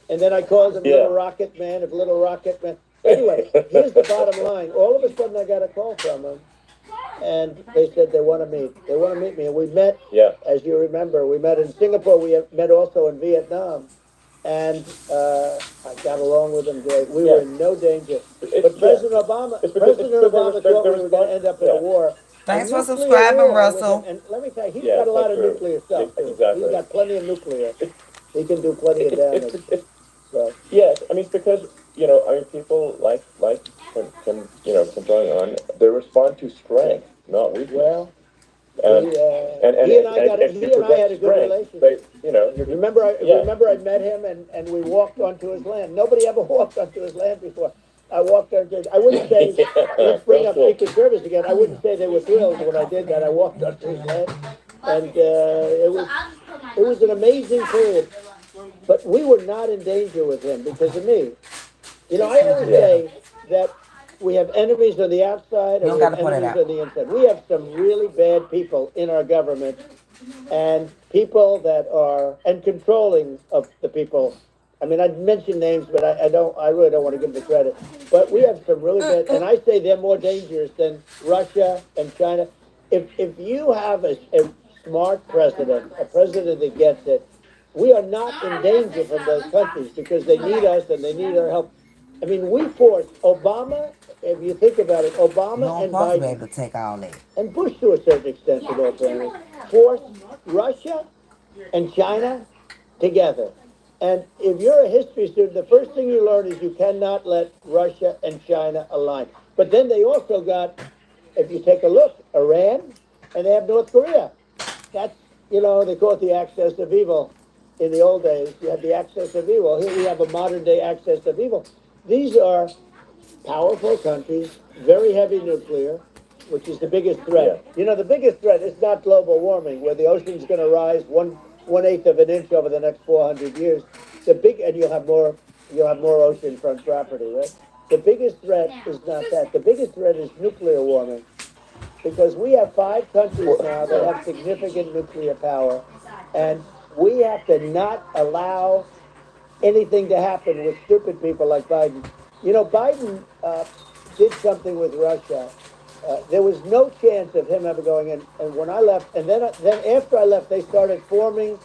And then I called him Little Rocket Man, if Little Rocket Man. Anyway, here's the bottom line. All of a sudden I got a call from him. And they said they want to meet. They want to meet me. And we met, as you remember, we met in Singapore. We met also in Vietnam. And I got along with them great. We were in no danger. But President Obama thought we were going to end up in a war. Thanks for subscribing, Russell. And let me tell you, he's got a lot of nuclear stuff, too. Exactly. He's got plenty of nuclear. He can do plenty of damage. So. Yes, I mean, it's because, you know, I mean, people like Kim Jong-un, they respond to strength, not weakness. Well, and he and I had a good relationship. You know, remember I met him and we walked onto his land. Nobody ever walked onto his land before. I walked onto. I wouldn't say let's bring up Secret Service again. I wouldn't say they were thrilled when I did that. I walked onto his land, and it was an amazing period. But we were not in danger with him because of me. You know, I always say that we have enemies on the outside and we have enemies on the inside. We have some really bad people in our government and people that are, and controlling of the people. I mean, I'd mention names, but I really don't want to give them the credit. But we have some really bad, and I say they're more dangerous than Russia and China. If you have a smart president, a president that gets it, we are not in danger from those countries because they need us and they need our help. I mean, we forced Obama, if you think about it, Obama and Biden, To take all that. and Bush to a certain extent, in all fairness, forced Russia and China together. And if you're a history student, the first thing you learn is you cannot let Russia and China align. But then they also got, if you take a look, Iran, and they have North Korea. That's, you know, they call it the axis of evil. in the old days, you had the axis of evil. Here we have a modern day axis of evil. These are powerful countries, very heavy nuclear, which is the biggest threat. You know, the biggest threat is not global warming, where the ocean's going to rise one eighth of an inch over the next 400 years. And you'll have more oceanfront property, right? The biggest threat is not that. The biggest threat is nuclear warming, because we have 5 countries now that have significant nuclear power, and we have to not allow anything to happen with stupid people like Biden. You know, Biden did something with Russia. There was no chance of him ever going in. And when I left, and then after I left, they started forming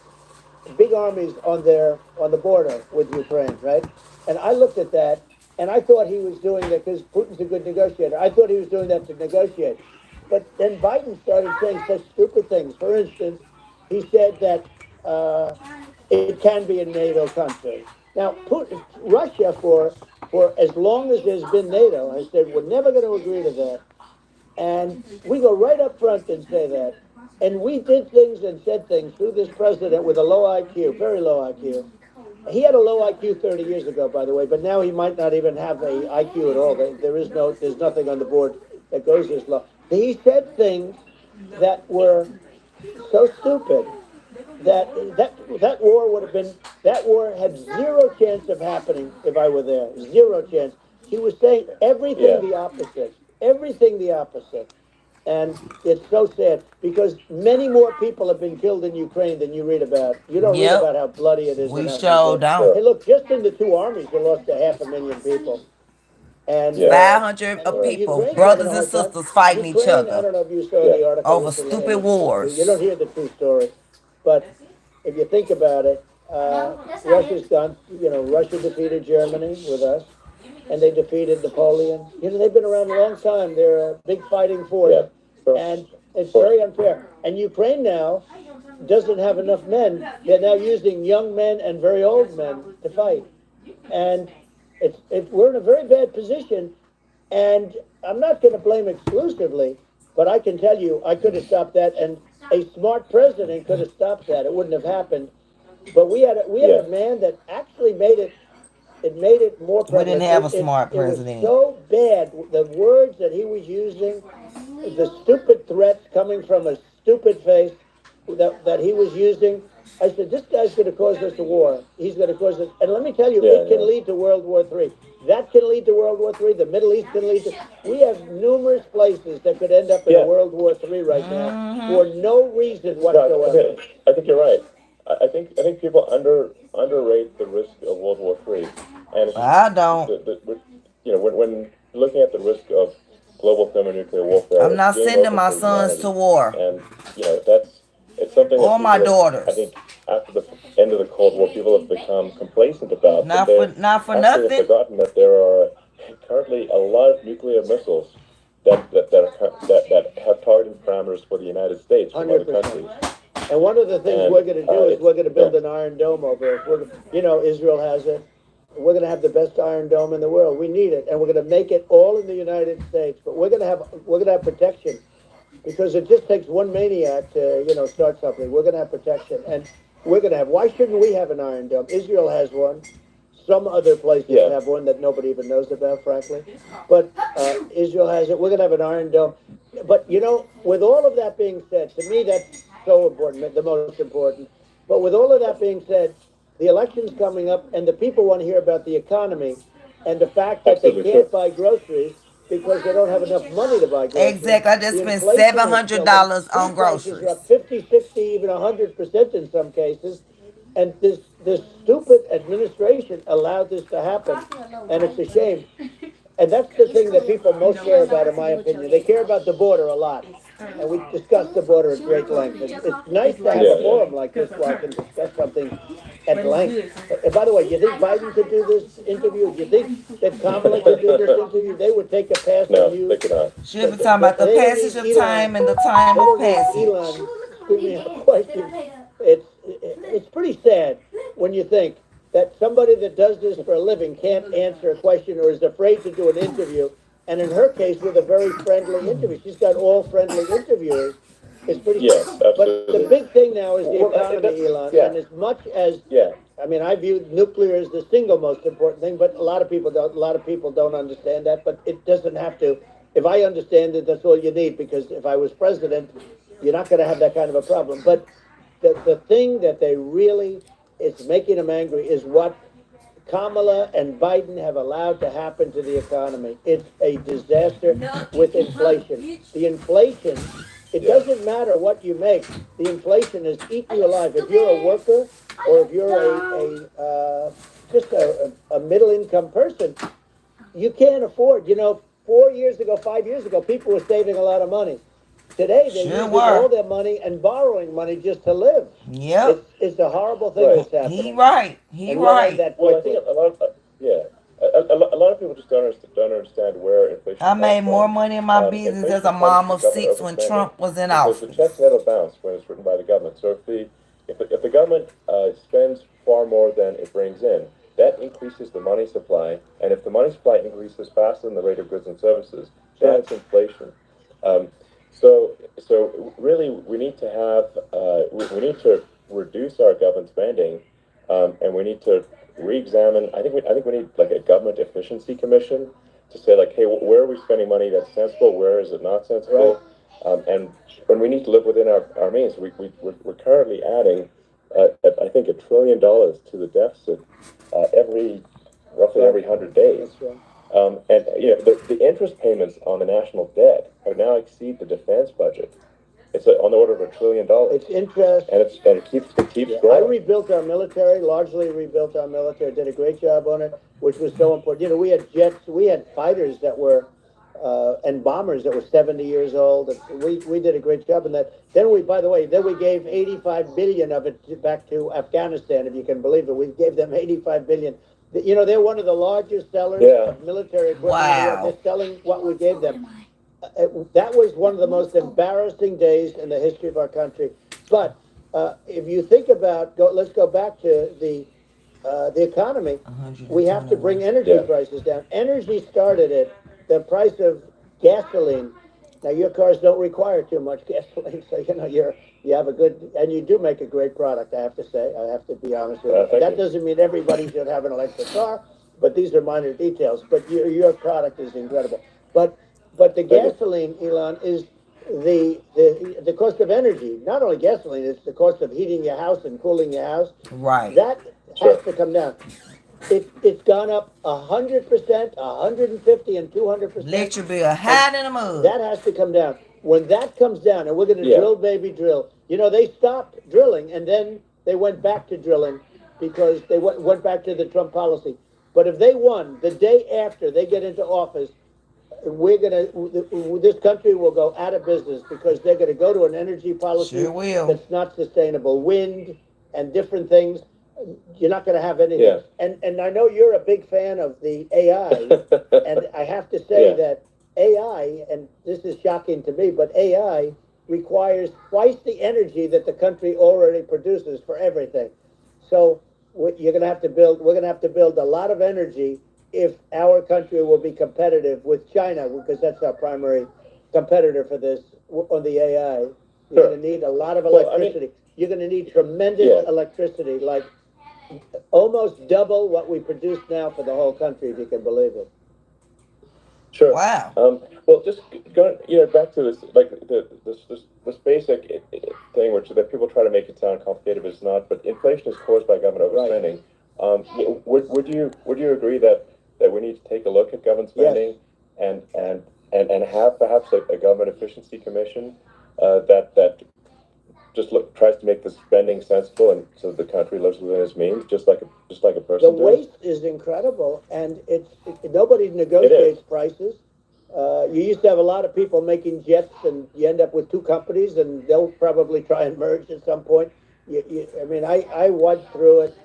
big armies on the border with Ukraine, right? And I looked at that, and I thought he was doing that because Putin's a good negotiator. I thought he was doing that to negotiate. But then Biden started saying such stupid things. For instance, he said that it can be a NATO country. Now, Russia, for as long as there's been NATO, has said we're never going to agree to that. And we go right up front and say that. And we did things and said things through this president with a low IQ, very low IQ. He had a low IQ 30 years ago, by the way, but now he might not even have a IQ at all. There's nothing on the board that goes this low. He said things that were so stupid that war had zero chance of happening if I were there. Zero chance. He was saying everything the opposite. And it's so sad because many more people have been killed in Ukraine than you read about. You don't read about how bloody it is. We sure don't. Hey, look, just in the 2 armies, they lost 500,000 people. And 500 of people, brothers and sisters fighting each other. I don't know if you saw the article over stupid wars. You don't hear the true story, but if you think about it, Russia's gone. You know, Russia defeated Germany with us, and they defeated Napoleon. You know, they've been around a long time. They're a big fighting force, and it's very unfair. And Ukraine now doesn't have enough men. They're now using young men and very old men to fight, and we're in a very bad position. And I'm not going to blame exclusively, but I can tell you I could have stopped that, and a smart president could have stopped that. It wouldn't have happened. But we had a man that actually made it more prevalent. We didn't have a smart president. It was so bad, the words that he was using, the stupid threats coming from a stupid face that he was using. I said, this guy's going to cause us a war. He's going to cause us. And let me tell you, it can lead to World War III. That can lead to World War III. The Middle East can lead to. We have numerous places that could end up in World War III right now for no reason whatsoever. I think you're right. I think people underrate the risk of World War III. And I don't. When looking at the risk of global thermonuclear warfare, I'm not sending my sons to war. And it's something. Or my daughters. I think after the end of the Cold War, people have become complacent about. Not for nothing. They've forgotten that there are currently a lot of nuclear missiles that have targeting parameters for the United States from other 100%. countries. And one of the things we're going to do is we're going to build an Iron Dome over it. Israel has it. We're going to have the best Iron Dome in the world. We need it, and we're going to make it all in the United States. But we're going to have protection, because it just takes one maniac to start something. We're going to have protection, and we're going to have. Why shouldn't we have an Iron Dome? Israel has one. Some other places have one that nobody even knows about, frankly. But Israel has it. We're going to have an Iron Dome. But with all of that being said, to me that's so important, the most important. But with all of that being said, the election's coming up, and the people want to hear about the economy and the fact that they can't buy groceries because they don't have enough money to buy groceries. Exactly. I just spent $700 on groceries. Are up 50, 60, even 100% in some cases. And this stupid administration allowed this to happen, and it's a shame. And that's the thing that people most care about, in my opinion. They care about the border a lot. And we discussed the border at great length. It's nice to have a forum like this where I can discuss something at length. And by the way, you think Biden could do this interview? Do you think that Kamala could do this interview? They would take a pass on you. They could not. She'll be talking about the passage of time and the time of passage. Elon, give me a question. It's pretty sad when you think that somebody that does this for a living can't answer a question or is afraid to do an interview. And in her case, with a very friendly interview, she's got all friendly interviewers. It's pretty Yes, simple. But the absolutely. big thing now is the Well, economy, Elon. yeah. And as much as Yeah. I mean, I view nuclear as the single most important thing, but a lot of people don't. A lot of people don't understand that. But it doesn't have to. If I understand it, that's all you need. Because if I was president, you're not going to have that kind of a problem. But the thing that they really is making them angry is what Kamala and Biden have allowed to happen to the economy. It's a disaster with inflation. The inflation, it Yeah. doesn't matter what you make. The inflation is eating you alive. If you're a worker or if you're just a middle income person, you can't afford. 4 years ago, 5 years ago, people were saving a lot of money. Today, they're Sure using all were. their money and borrowing money just to live. Yep. It's a horrible thing Right. that's He happening. right. He And we'll end right. that Well, I quickly. think a lot of yeah, a lot of people just don't understand where inflation I comes made more from. money in my business as a Inflation comes mom from of government 6 when overspending Trump was in because the office. checks never bounce when it's written by the government. So if the government spends far more than it brings in, that increases the money supply, and if the money supply increases faster than the rate of goods and services, that's inflation. Um, so really, we need to have we need to reduce our government spending, and we need to re-examine. I think we need like a government efficiency commission to say like, hey, where are we spending money that's sensible? Where is it not sensible? And when we need to live within our means, we're currently adding, I think, $1 trillion to the deficit roughly every 100 days. That's right. And the interest payments on the national debt have now exceed the defense budget. It's on the order of $1 trillion. It's interest. And it keeps I growing. rebuilt our military, largely rebuilt our military, did a great job on it, which was so important. We had jets, we had fighters that were, and bombers that were 70 years old. We did a great job in that. Then we gave 85 billion of it back to Afghanistan, if you can believe it. We gave them 85 billion. They're one of the largest sellers of military equipment in the world. Wow. They're selling what we gave them. That was one of the most embarrassing days in the history of our country. But if you think about, let's go back to the economy. We have to bring energy prices down. Energy started at the price of gasoline. Now your cars don't require too much gasoline, so you have a good, and you do make a great product. I have to say, I have to be honest with you. That doesn't mean everybody should have an electric car, but these are minor details. But your product is incredible. But the gasoline, Elon, is the cost of energy. Not only gasoline, it's the cost of heating your house and cooling your house. Right. That has to come down. It's gone up 100%, 150, and 200%. Electric bill higher than the mud. That has to come down. When that comes down, and we're going to drill, baby, drill. They stopped drilling, and then they went back to drilling because they went back to the Trump policy. But if they won, the day after they get into office, this country will go out of business because they're going to go to an energy policy that's not sustainable. Wind and different things. You're not going to have anything. Yeah. And I know you're a big fan of the AI, and I have to say that AI, and this is shocking to me, but AI requires twice the energy that the country already produces for everything. So we're going to have to build a lot of energy if our country will be competitive with China, because that's our primary competitor for this on the AI. You're going to need a lot of electricity. You're going to need tremendous electricity, like almost double what we produce now for the whole country, if you can believe it. Sure. Wow. Well, just going, back to this, like this basic thing, which that people try to make it sound complicated, but it's not. But inflation is caused by government overspending. Right. Would you agree that we need to take a look at government spending and have perhaps a government efficiency commission that just tries to make the spending sensible, and so the country lives within its means, just like a person. The waste is incredible, and nobody negotiates prices. You used to have a lot of people making jets, and you end up with two companies, and they'll probably try and merge at some point. I went through it,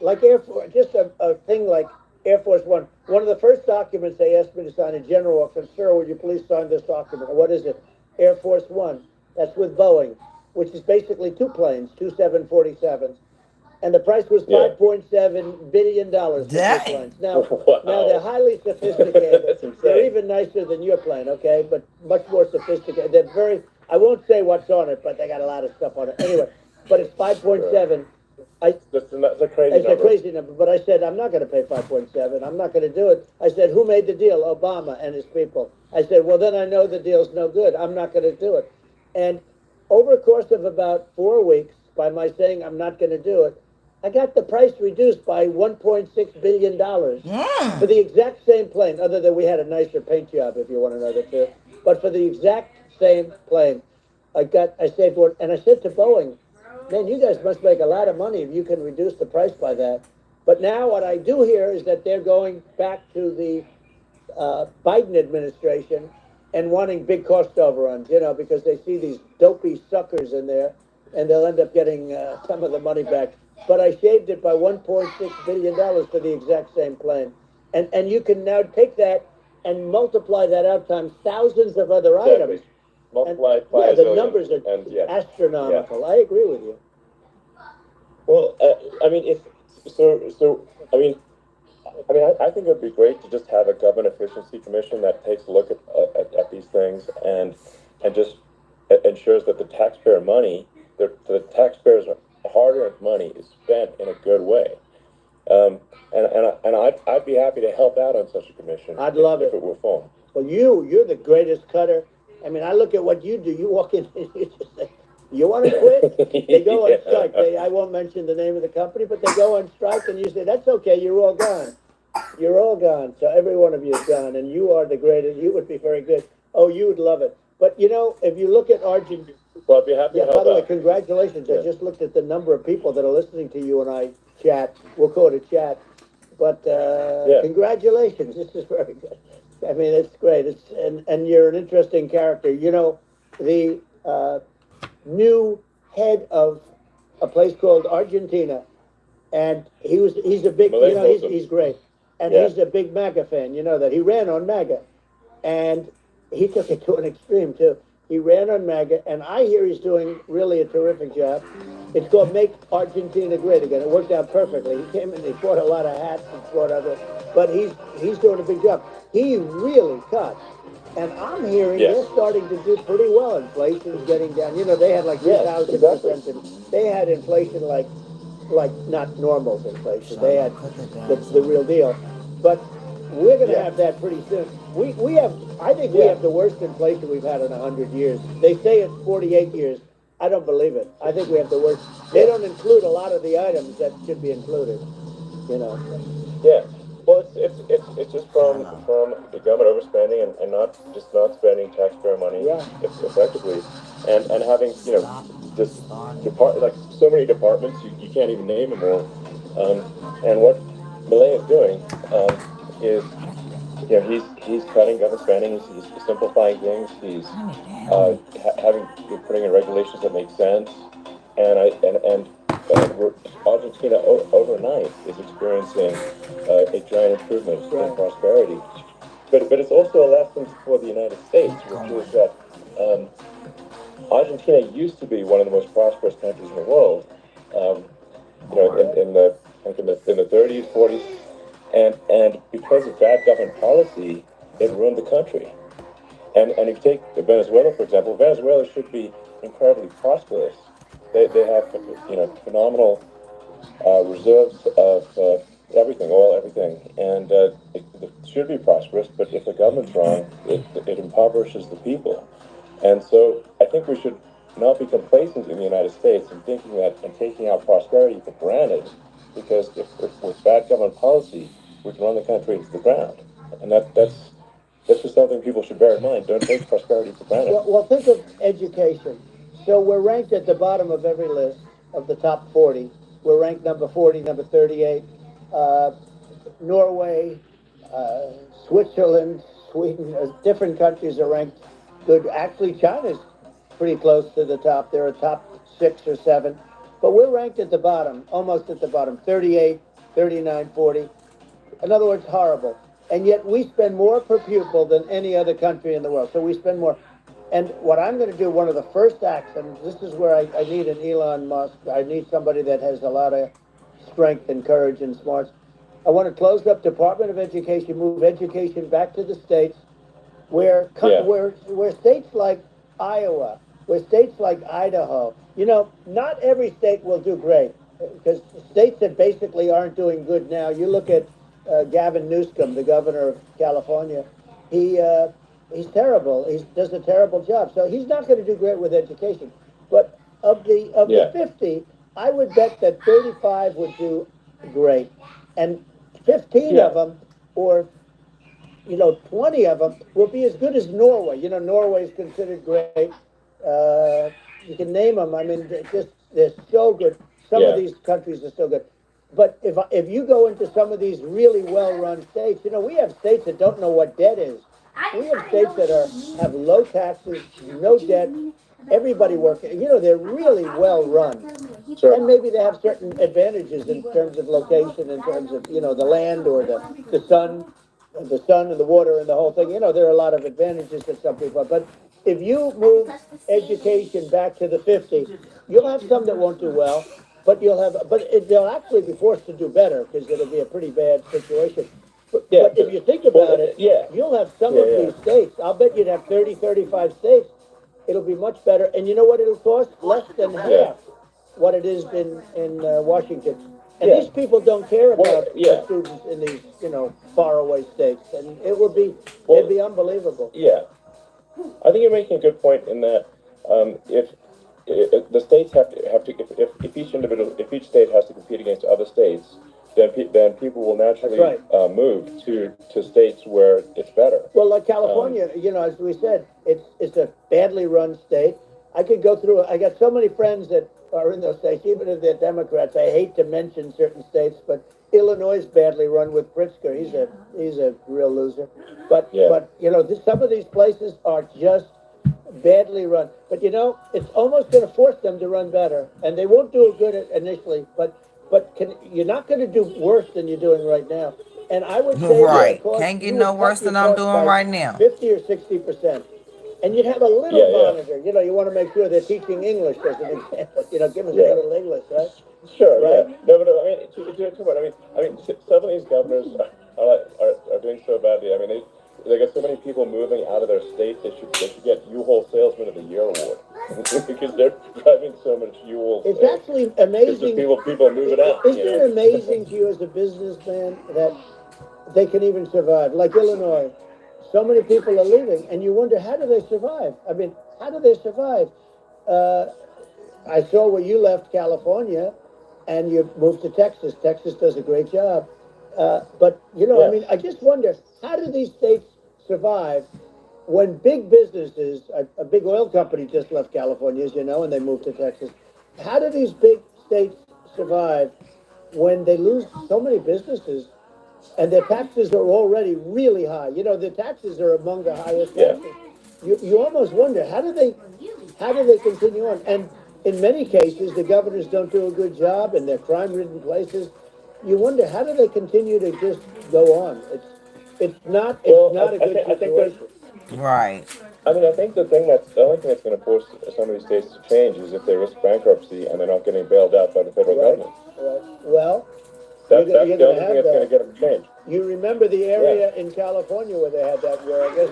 like Air Force, just a thing like Air Force One. One of the first documents they asked me to sign in General Office, sir, would you please sign this document? What is it? Air Force One. That's with Boeing, which is basically two planes, two 747s. And the price was $5.7 billion for two planes. Now they're highly sophisticated. They're even nicer than your plane, okay? But much more sophisticated. I won't say what's on it, but they got a lot of stuff on it. Anyway, but it's 5.7. That's a crazy It's number. a crazy number, but I said, I'm not going to pay 5.7. I'm not going to do it. I said, who made the deal? Obama and his people. I said, well, then I know the deal's no good. I'm not going to do it. And over a course of about 4 weeks, by my saying I'm not going to do it, I got the price reduced by $1.6 billion for the exact same plane, other than we had a nicer paint job, if you want to know the truth. But for the exact same plane, I saved one. And I said to Boeing, man, you guys must make a lot of money if you can reduce the price by that. But now what I do hear is that they're going back to the Biden administration and wanting big cost overruns, because they see these dopey suckers in there, and they'll end up getting some of the money back. But I shaved it by $1.6 billion for the exact same plane. And you can now take that and multiply that out times thousands of other items. Multiply by yeah, a the zillion, numbers are astronomical. Yeah. I agree with you. Well, I mean, I think it would be great to just have a government efficiency commission that takes a look at these things and just ensures that the taxpayer money, the taxpayers' hard-earned money, is spent in a good way. And I'd be happy to help out on such a commission. I'd love if it were formed. Well, you're the greatest cutter. I mean, I look at what you do. You walk in and you just say, you want to quit? They go on strike. I won't mention the name of the company, but they go on strike, and you say, that's okay, you're all gone. You're all gone. So every one of you is gone, and you are the greatest. You would be very good. Oh, you would love it. But, if you look at Argentina... Well, I'd be happy to help by the way, out. congratulations. Yeah. I just looked at the number of people that are listening to you and I chat. We'll call it a chat. But congratulations. This is very good. I mean, it's great. And you're an interesting character. The new head of a place called Argentina, and he's a big, he's great. And he's a big MAGA fan, that. He ran on MAGA. And he took it to an extreme, too. He ran on MAGA, and I hear he's doing really a terrific job. It's called Make Argentina Great Again. It worked out perfectly. He came in, he bought a lot of hats and bought other, but he's doing a big job. He really cut. And I'm hearing they're starting to do pretty well. Inflation's getting down. They had like 2,000%. And they had inflation like not normal inflation. They had the real deal. But we're going to have that pretty soon. I think we have the worst inflation we've had in 100 years. They say it's 48 years. I don't believe it. I think we have the worst. They don't include a lot of the items that should be included. Yeah. Well, it's just from the government overspending and not spending taxpayer money effectively, and having just like so many departments you can't even name them all. And what Milei is doing is he's cutting government spending. He's simplifying things. He's putting in regulations that make sense, and Argentina overnight is experiencing a giant improvement in prosperity. But it's also a lesson for the United States, which is that Argentina used to be one of the most prosperous countries in the world. In the 30s, 40s, and because of bad government policy, it ruined the country. And if you take Venezuela, for example, Venezuela should be incredibly prosperous. They have phenomenal reserves of everything, oil, everything, and it should be prosperous. But if the government's wrong, it impoverishes the people. And so I think we should not be complacent in the United States and thinking that and taking our prosperity for granted, because if with bad government policy, we can run the country into the ground, and that's just something people should bear in mind. Don't take prosperity for granted. Well, think of education. So we're ranked at the bottom of every list of the top 40. We're ranked number 40, number 38. Norway, Switzerland, Sweden, different countries are ranked good. Actually, China's pretty close to the top. They're a top 6 or 7. But we're ranked at the bottom, almost at the bottom, 38, 39, 40. In other words, horrible. And yet we spend more per pupil than any other country in the world. So we spend more. And what I'm going to do, one of the first acts, and this is where I need an Elon Musk. I need somebody that has a lot of strength and courage and smarts. I want to close up Department of Education, move education back to the states, where states like Iowa with states like Idaho, not every state will do great because states that basically aren't doing good now. You look at Gavin Newsom, the governor of California. He's terrible. He does a terrible job. So he's not going to do great with education. But of the 50, I would bet that 35 would do great, and 15 of them, or 20 of them will be as good as Norway. Norway is considered great. You can name them. I mean, they're so good. Some of these countries are so good. But if you go into some of these really well-run states, we have states that don't know what debt is. We have states that have low taxes, no debt, everybody working. They're really well-run. Sure. And maybe they have certain advantages in terms of location, in terms of the land or the sun and the water and the whole thing. There are a lot of advantages that some people have. But if you move education back to the 50s, you'll have some that won't do well, but they'll actually be forced to do better because it'll be a pretty bad situation. But if you think about it, you'll have some of these states. I'll bet you'd have 30, 35 states. It'll be much better. And you know what it'll cost? Less than half what it is in Washington. And these people don't care about the students in these, faraway states. And it'd be unbelievable. Yeah. I think you're making a good point in that if the states have to if each state has to compete against other states, then people will naturally move to states where it's better. Well, like California, as we said, it's a badly run state. I could go through. I got so many friends that are in those states, even if they're Democrats. I hate to mention certain states, but Illinois is badly run with Pritzker. He's a real loser. But some of these places are just badly run. But it's almost going to force them to run better, and they won't do it good initially. But you're not going to do worse than you're doing right now. And I would say can't get no worse than I'm doing right now. 50 or 60%. And you'd have a little monitor. You want to make sure they're teaching English as an example. Give us a little English, right? Sure, right? No, but I mean, some of these governors are doing so badly. I mean, they got so many people moving out of their state. They should get U-Haul Salesman of the Year award because they're driving so much U-Haul. It's actually amazing. People moving out. Isn't it amazing to you as a businessman that they can even survive? Like Illinois, so many people are leaving, and you wonder, how do they survive? I mean, how do they survive? I saw where you left California, and you moved to Texas. Texas does a great job. But, I mean, I just wonder, how do these states survive when big businesses, a big oil company just left California, as you know, and they moved to Texas. How do these big states survive when they lose so many businesses and their taxes are already really high? The taxes are among the highest taxes. You almost wonder, how do they continue on? And in many cases, the governors don't do a good job, and they're crime-ridden places. You wonder, how do they continue to just go on? It's not a good situation. Right. I mean, I think the only thing that's going to force some of these states to change is if they risk bankruptcy and they're not getting bailed out by the federal government. Right. Well, that's the only thing that's going to get them to change. You remember the area in California where they had that, where I guess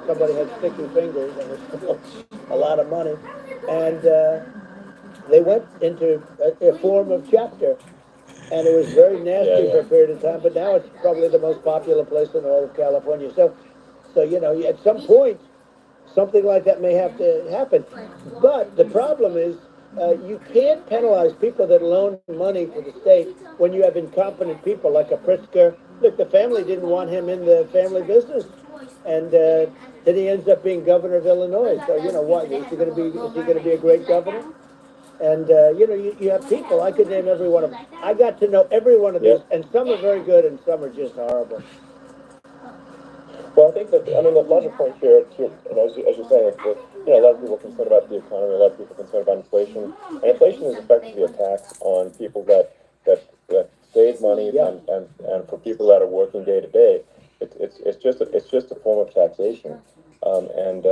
somebody had sticky fingers and it was a lot of money, and they went into a form of chapter. And it was very nasty for a period of time, but now it's probably the most popular place in all of California. So at some point, something like that may have to happen. But the problem is, you can't penalize people that loan money to the state when you have incompetent people like a Pritzker. Look, the family didn't want him in the family business, and then he ends up being governor of Illinois. So what? Is he going to be a great governor? And, you have people, I could name every one of them. I got to know every one of these, and some are very good and some are just horrible. Well, I think the larger point here, too, as you're saying, a lot of people are concerned about the economy, a lot of people are concerned about inflation. And inflation is effectively a tax on people that save money and for people that are working day to day. It's just a form of taxation. And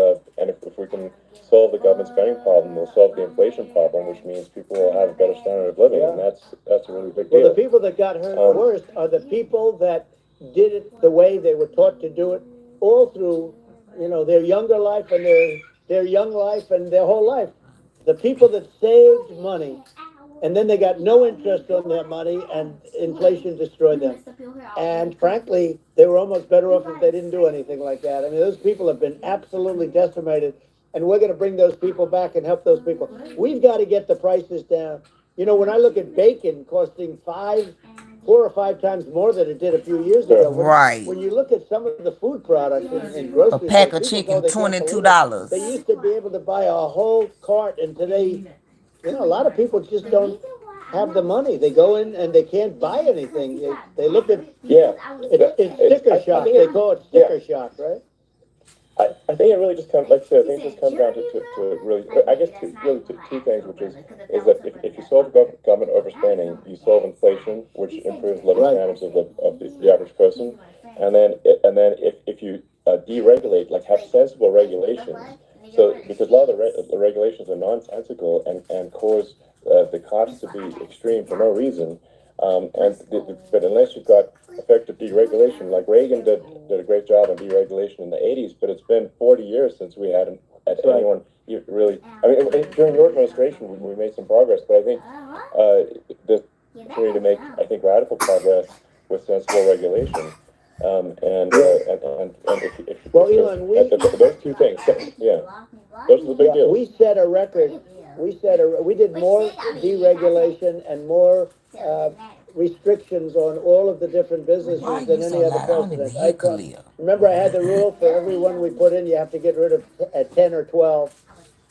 if we can solve the government spending problem, we'll solve the inflation problem, which means people will have a better standard of living, and that's a really big deal. Well, the people that got hurt worst are the people that did it the way they were taught to do it all through, their younger life and their their young life and their whole life. The people that saved money and then they got no interest on their money and inflation destroyed them. And frankly, they were almost better off if they didn't do anything like that. I mean, those people have been absolutely decimated, and we're going to bring those people back and help those people. We've got to get the prices down. You know, when I look at bacon costing 4 or 5 times more than it did a few years ago. Right. When you look at some of the food products in A grocery pack stores, of people chicken, go, they can't believe it. $22. They used to be able to buy a whole cart, and today, you know, a lot of people just don't have the money. They go in and they can't buy anything. They look at, it's sticker shock. They call it sticker shock, right? I think it really just comes, like I said, I think it just comes down to really, I guess, two things, which is that if you solve government overspending, you solve inflation, which improves living standards of the average person, and then if you deregulate, like have sensible regulations, so because a lot of the regulations are nonsensical and cause the costs to be extreme for no reason. But unless you've got effective deregulation, like Reagan did a great job on deregulation in the 80s, but it's been 40 years since we had anyone really. I mean, during your administration, we made some progress, but I think there's opportunity to make, I think, radical progress with sensible regulation. Well, Elon, those two things, yeah, those are the big deals. We set a record. We did more deregulation and more restrictions on all of the different businesses than any other president. Remember, I had the rule for everyone we put in, you have to get rid of 10 or 12.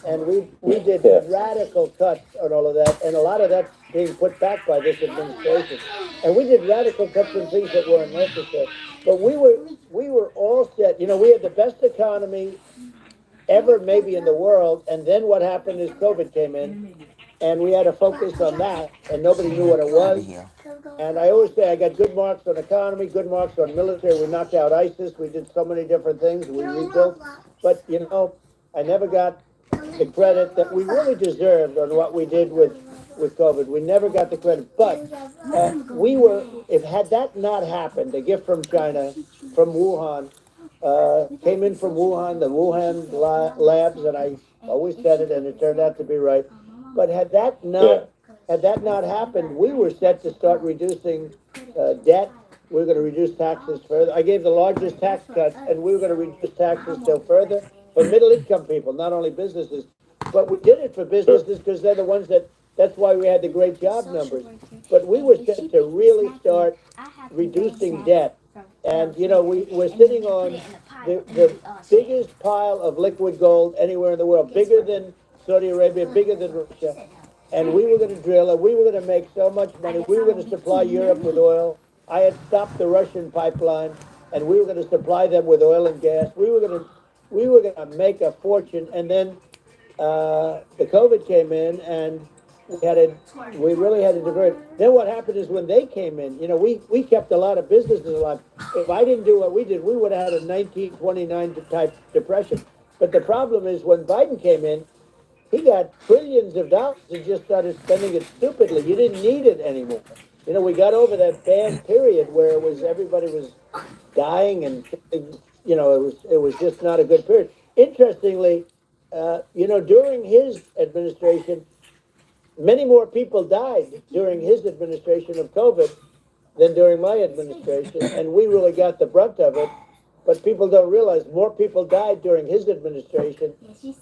And we did radical cuts on all of that, and a lot of that's being put back by this administration. And we did radical cuts on things that weren't necessary. But we were all set. You know, we had the best economy ever maybe in the world, and then what happened is COVID came in, and we had to focus on that, and nobody knew what it was. And I always say I got good marks on economy, good marks on military. We knocked out ISIS. We did so many different things. We rebuilt. But, you know, I never got the credit that we really deserved on what we did with COVID. We never got the credit. But had that not happened, a gift from China, from Wuhan, came in from Wuhan, the Wuhan labs, and I always said it, and it turned out to be right. But had that not happened, we were set to start reducing debt. We were going to reduce taxes further. I gave the largest tax cuts, and we were going to reduce taxes still further for middle-income people, not only businesses. But we did it for businesses because they're the ones that's why we had the great job numbers. But we were set to really start reducing debt. And, you know, we're sitting on the biggest pile of liquid gold anywhere in the world, bigger than Saudi Arabia, bigger than Russia. And we were going to drill, and we were going to make so much money. We were going to supply Europe with oil. I had stopped the Russian pipeline, and we were going to supply them with oil and gas. We were going to make a fortune. And then the COVID came in, and we really had to divert. Then what happened is when they came in, you know, we kept a lot of businesses alive. If I didn't do what we did, we would have had a 1929 type depression. But the problem is when Biden came in, he got trillions of dollars and just started spending it stupidly. You didn't need it anymore. You know, we got over that bad period where everybody was dying, and you know, it was just not a good period. Interestingly, you know, during his administration, many more people died during his administration of COVID than during my administration, and we really got the brunt of it. But people don't realize more people died during his administration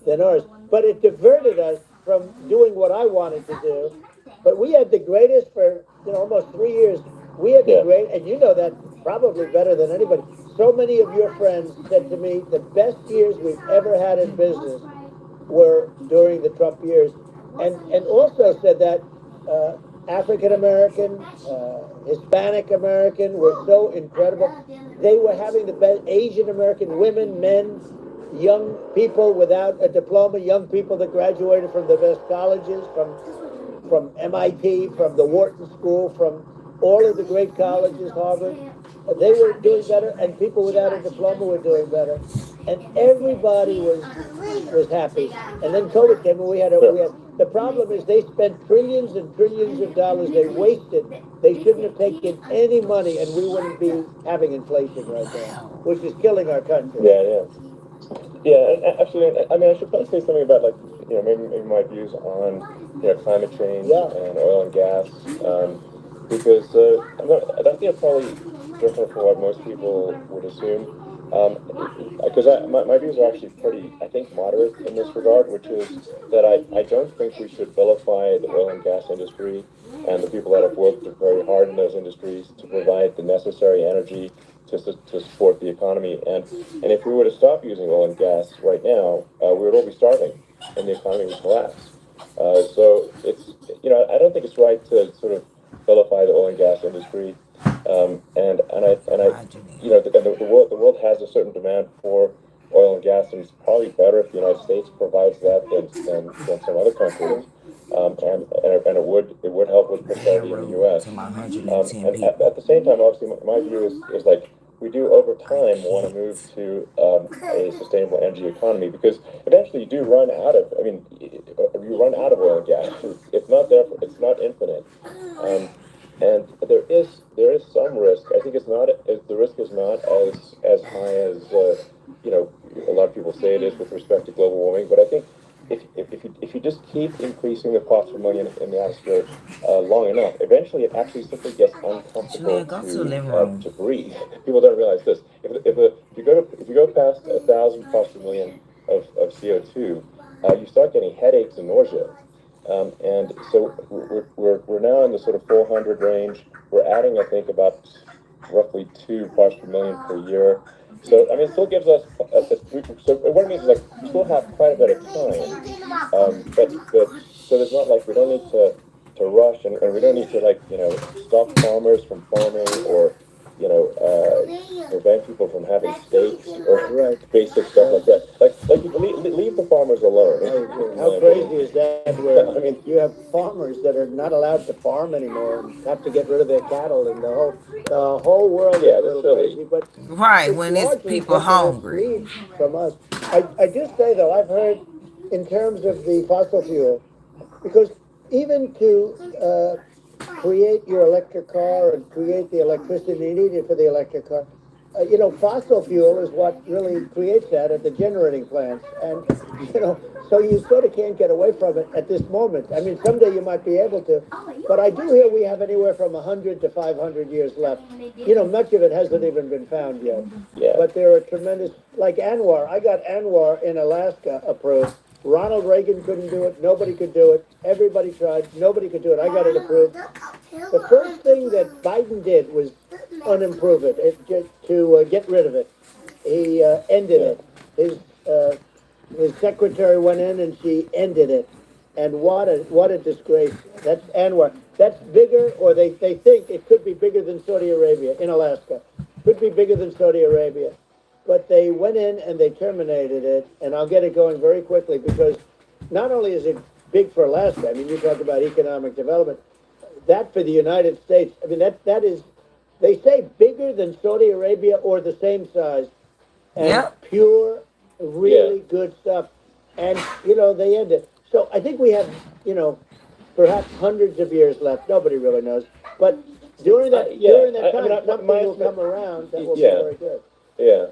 than ours. But it diverted us from doing what I wanted to do. But we had the greatest for, you know, almost 3 years. We had the great, and you know that probably better than anybody. So many of your friends said to me, the best years we've ever had in business were during the Trump years. And also said that African American, Hispanic American were so incredible. They were having the best. Asian American women, men, young people without a diploma, young people that graduated from the best colleges, from MIT, from the Wharton School, from all of the great colleges, Harvard. They were doing better, and people without a diploma were doing better. And everybody was happy. And then COVID came, and we had the problem is they spent trillions and trillions of dollars. They wasted. They shouldn't have taken any money, and we wouldn't be having inflation right now, which is killing our country. Yeah, yeah. Yeah, and absolutely. I mean, I should probably say something about like maybe my views on climate change Yeah. and oil and gas, because I think it's probably different from what most people would assume. Because my views are actually pretty, I think, moderate in this regard, which is that I don't think we should vilify the oil and gas industry and the people that have worked very hard in those industries to provide the necessary energy to support the economy. And if we were to stop using oil and gas right now, we would all be starving, and the economy would collapse. So it's I don't think it's right to sort of vilify the oil and gas industry, and I the world has a certain demand for oil and gas, and it's probably better if the United States provides that than some other countries. And it would help with prosperity in the Arrow U.S. to my 110 And people. at the same time, obviously, my view is like we do over time want to move to a sustainable energy economy, because eventually you do run out of. I mean, you run out of oil and gas. It's not there. It's not infinite. And there is some risk. I think the risk is not as high as a lot of people say it is with respect to global warming. But I think if you just keep increasing the parts per million in the atmosphere long enough, eventually it actually simply gets uncomfortable Julian, go to the living room. to breathe. People don't realize this. If you go past 1,000 parts per million of CO2, you start getting headaches and nausea. And so we're now in the sort of 400 range. We're adding, I think, about roughly 2 parts per million per year. So I mean, it still gives us so what it means is like we still have quite a bit of time, but so there's not like we don't need to rush, and we don't need to like stop farmers from farming, or prevent people from having steaks or Right. basic stuff like that. Like you leave the farmers alone. How crazy is that? Where I mean, you have farmers that are not allowed to farm anymore and have to get rid of their cattle, and the whole world yeah, is a that's little silly. crazy. But Right, it's when it's largely people taken its hungry. lead from us. I just say though, I've heard in terms of the fossil fuel, because even to create your electric car and create the electricity needed for the electric car, fossil fuel is what really creates that at the generating plants. And, so you sort of can't get away from it at this moment. I mean, someday you might be able to, but I do hear we have anywhere from 100 to 500 years left. Much of it hasn't even been found yet. Yeah. But there are tremendous, like Anwar. I got Anwar in Alaska approved. Ronald Reagan couldn't do it. Nobody could do it. Everybody tried. Nobody could do it. I got it approved. The first thing that Biden did was unimprove to get rid of it. He ended it. His secretary went in and she ended it. And what a disgrace. That's Anwar. That's bigger, or they think it could be bigger than Saudi Arabia in Alaska. Could be bigger than Saudi Arabia. But they went in and they terminated it, and I'll get it going very quickly, because not only is it big for Alaska, I mean, you talk about economic development, that for the United States, I mean, that is, they say bigger than Saudi Arabia or the same size, and Yep. pure, really good stuff. And, they end it. So I think we have, perhaps hundreds of years left. Nobody really knows. But during that time, something will come around that will be very good. Yeah.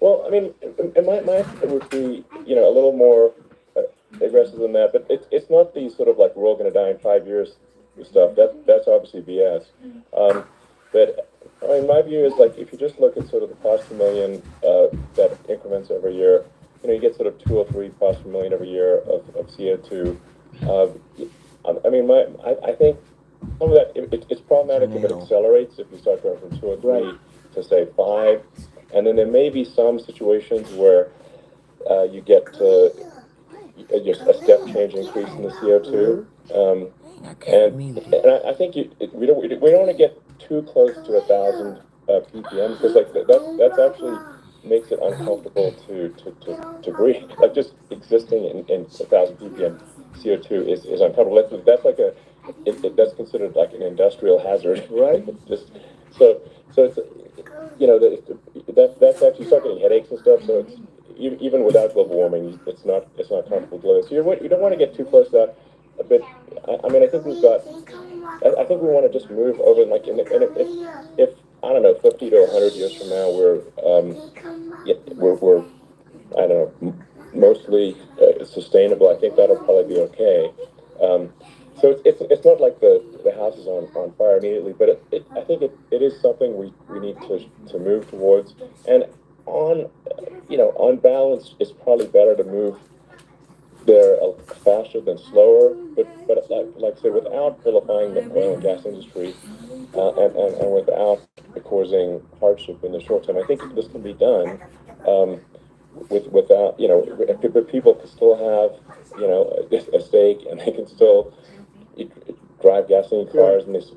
Well, I mean, and my estimate would be, a little more aggressive than that, but it's not the sort of like we're all going to die in 5 years stuff. That's obviously BS. But I mean, my view is like if you just look at sort of the parts per million that increments every year, you get sort of 2 or 3 parts per million every year of CO2. I mean, I think some of that it's problematic if it accelerates, if you start going from 2 or 3 to say 5. And then there may be some situations where you get just a step change increase in the CO2. And I think we don't want to get too close to 1,000 ppm, because like that's actually makes it uncomfortable to breathe. Like just existing in 1,000 ppm CO2 is uncomfortable. That's like that's considered like an industrial hazard, right? Just so it's that's actually start getting headaches and stuff. So it's even without global warming, it's not comfortable to live. So you don't want to get too close to that. But I mean, I think I think we want to just move over, like, and if I don't know, 50 to 100 years from now, we're I don't know, mostly sustainable, I think that'll probably be okay. So it's not like the house is on fire immediately, but I think it is something we need to move towards. And on on balance, it's probably better to move there faster than slower. But like I say, without vilifying the oil and gas industry, and without causing hardship in the short term, I think this can be done. Without but people can still have a stake, and they can still drive gasoline cars, and it's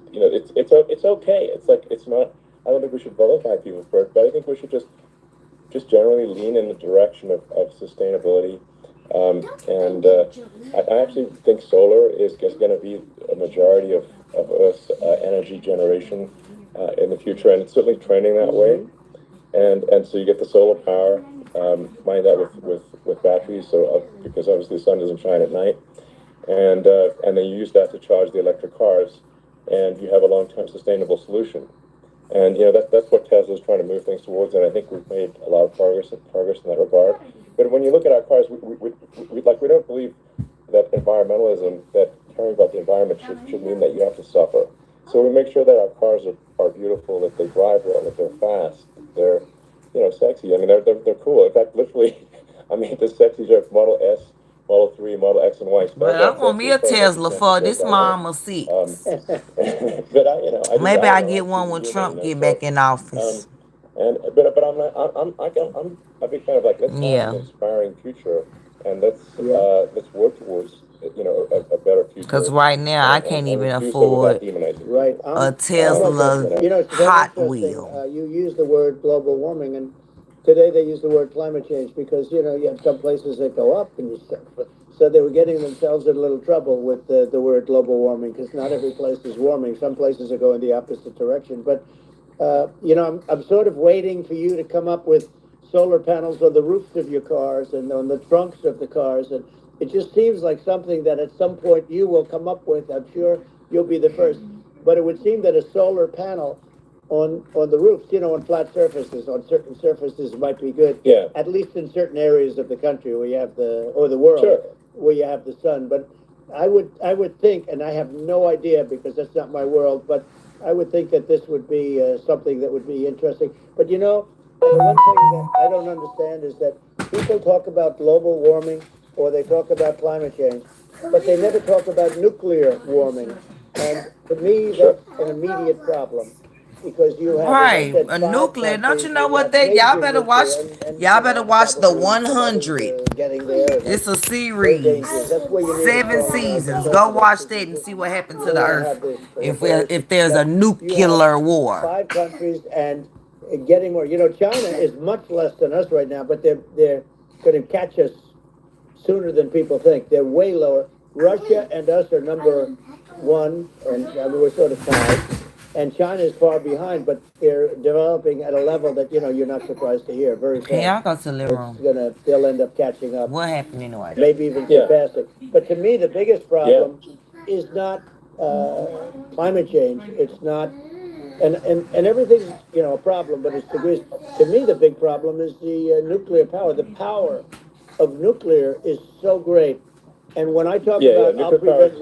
okay. It's like it's not. I don't think we should vilify people for it, but I think we should just generally lean in the direction of sustainability. And I actually think solar is going to be a majority of Earth's energy generation in the future, and it's certainly trending that way. And so you get the solar power, combine that with batteries, so because obviously the sun doesn't shine at night, and then you use that to charge the electric cars, and you have a long-term sustainable solution. And that's what Tesla's trying to move things towards, and I think we've made a lot of progress in that regard. But when you look at our cars, we don't believe that environmentalism, that caring about the environment should mean that you have to suffer. So we make sure that our cars are beautiful, that they drive well, that they're fast, they're sexy. I mean, they're cool. In fact, literally, I mean, the sexy joke Model S, Model 3, Model X, and Y. But I want me a Tesla for this Mama 6. But Maybe I get like one when human, Trump get back in office. But I'm not, I'm a big fan of like, let's have Yeah. an inspiring future, and let's work towards a better future. Because right now I can't even afford Right. a Tesla It's very Hot interesting. Wheel. You use the word global warming, and today they use the word climate change because you have some places that go up and so they were getting themselves in a little trouble with the word global warming because not every place is warming. Some places are going the opposite direction. But I'm sort of waiting for you to come up with solar panels on the roofs of your cars and on the trunks of the cars, and it just seems like something that at some point you will come up with. I'm sure you'll be the first. But it would seem that a solar panel on the roofs, on flat surfaces, on certain surfaces might be good. Yeah. At least in certain areas of the country where you have the world, Sure. where you have the sun. But I would think, and I have no idea because that's not my world, but I would think that this would be something that would be interesting. But the one thing that I don't understand is that people talk about global warming or they talk about climate change, but they never talk about nuclear warming. And to me, that's an immediate problem because you have Right, a nuclear. Don't you know what y'all better watch? Y'all better watch the 100. Getting there. It's a series, That's where you need 7 seasons. Go watch that and see what happened to the Earth if there's a nuclear war. 5 countries and getting more. China is much less than us right now, but they're going to catch us sooner than people think. They're way lower. Russia and us are number 1, and we're sort of tied. And China is far behind, but they're developing at a level that you're not surprised to hear. Very fast. Can y'all go to the living room? They'll end up catching up. What happened anyway? Maybe even surpassing. But to me, the biggest problem is not climate change. It's not, and everything's a problem, but it's degrees. To me, the big problem is the nuclear power. The power of nuclear is so great. And when I talk about I'll prevent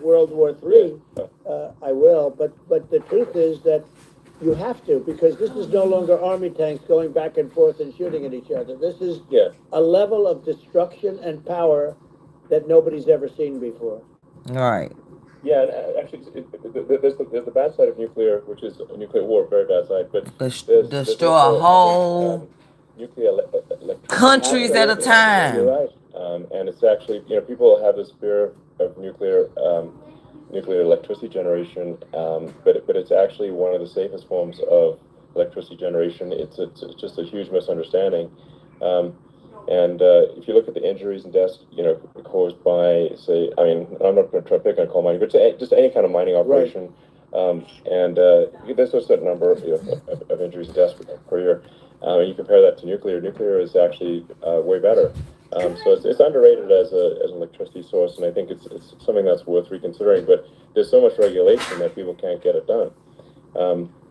World War III, I will. But the truth is that you have to, because this is no longer army tanks going back and forth and shooting at each other. This is a level of destruction and power that nobody's ever seen before. Right. Yeah, and actually, there's the bad side of nuclear, which is a nuclear war, very bad side. But destroy a whole nuclear countries at a time. You're right. And it's actually, people have this fear of nuclear electricity generation, but it's actually one of the safest forms of electricity generation. It's just a huge misunderstanding. And if you look at the injuries and deaths, caused by, say, I'm not going to try to pick on coal mining, but just any kind of mining operation. Right. And there's a certain number of injuries and deaths per year. And you compare that to nuclear. Nuclear is actually way better. So it's underrated as an electricity source, and I think it's something that's worth reconsidering. But there's so much regulation that people can't get it done.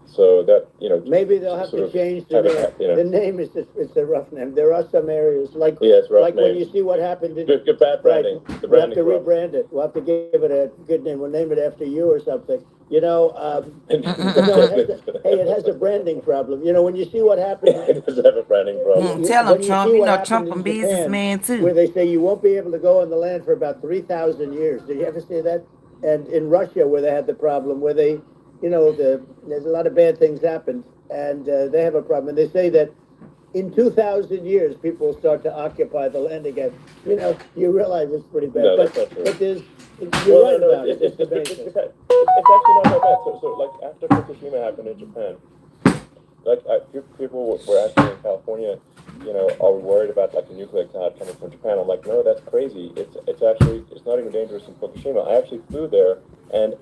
So that, Maybe they'll have sort to of change the have name. it, The name is just, it's a rough name. There are some areas like Yeah, it's rough like when name. you see what happened in Good bad branding. right. The We have branding's to rough. rebrand it. We'll have to give it a good name. We'll name it after you or something. You know, but no, it has a branding problem. You know, when you see what happened, It does have a branding problem. Tell him, when you Trump. see You what know happened Trump a in Japan, businessman where too. they say you won't be able to go on the land for about 3,000 years. Did you ever see that? And in Russia, where they had the problem, where they, there's a lot of bad things happened, and they have a problem. And they say that in 2,000 years, people will start to occupy the land again. You know, you realize it's pretty bad. No, but that's not true. but you're right about it. It's It's amazing. actually not that bad. So like after Fukushima happened in Japan, like people were asking in California, are we worried about like a nuclear cloud coming from Japan? I'm like, no, that's crazy. It's actually not even dangerous in Fukushima. I actually flew there and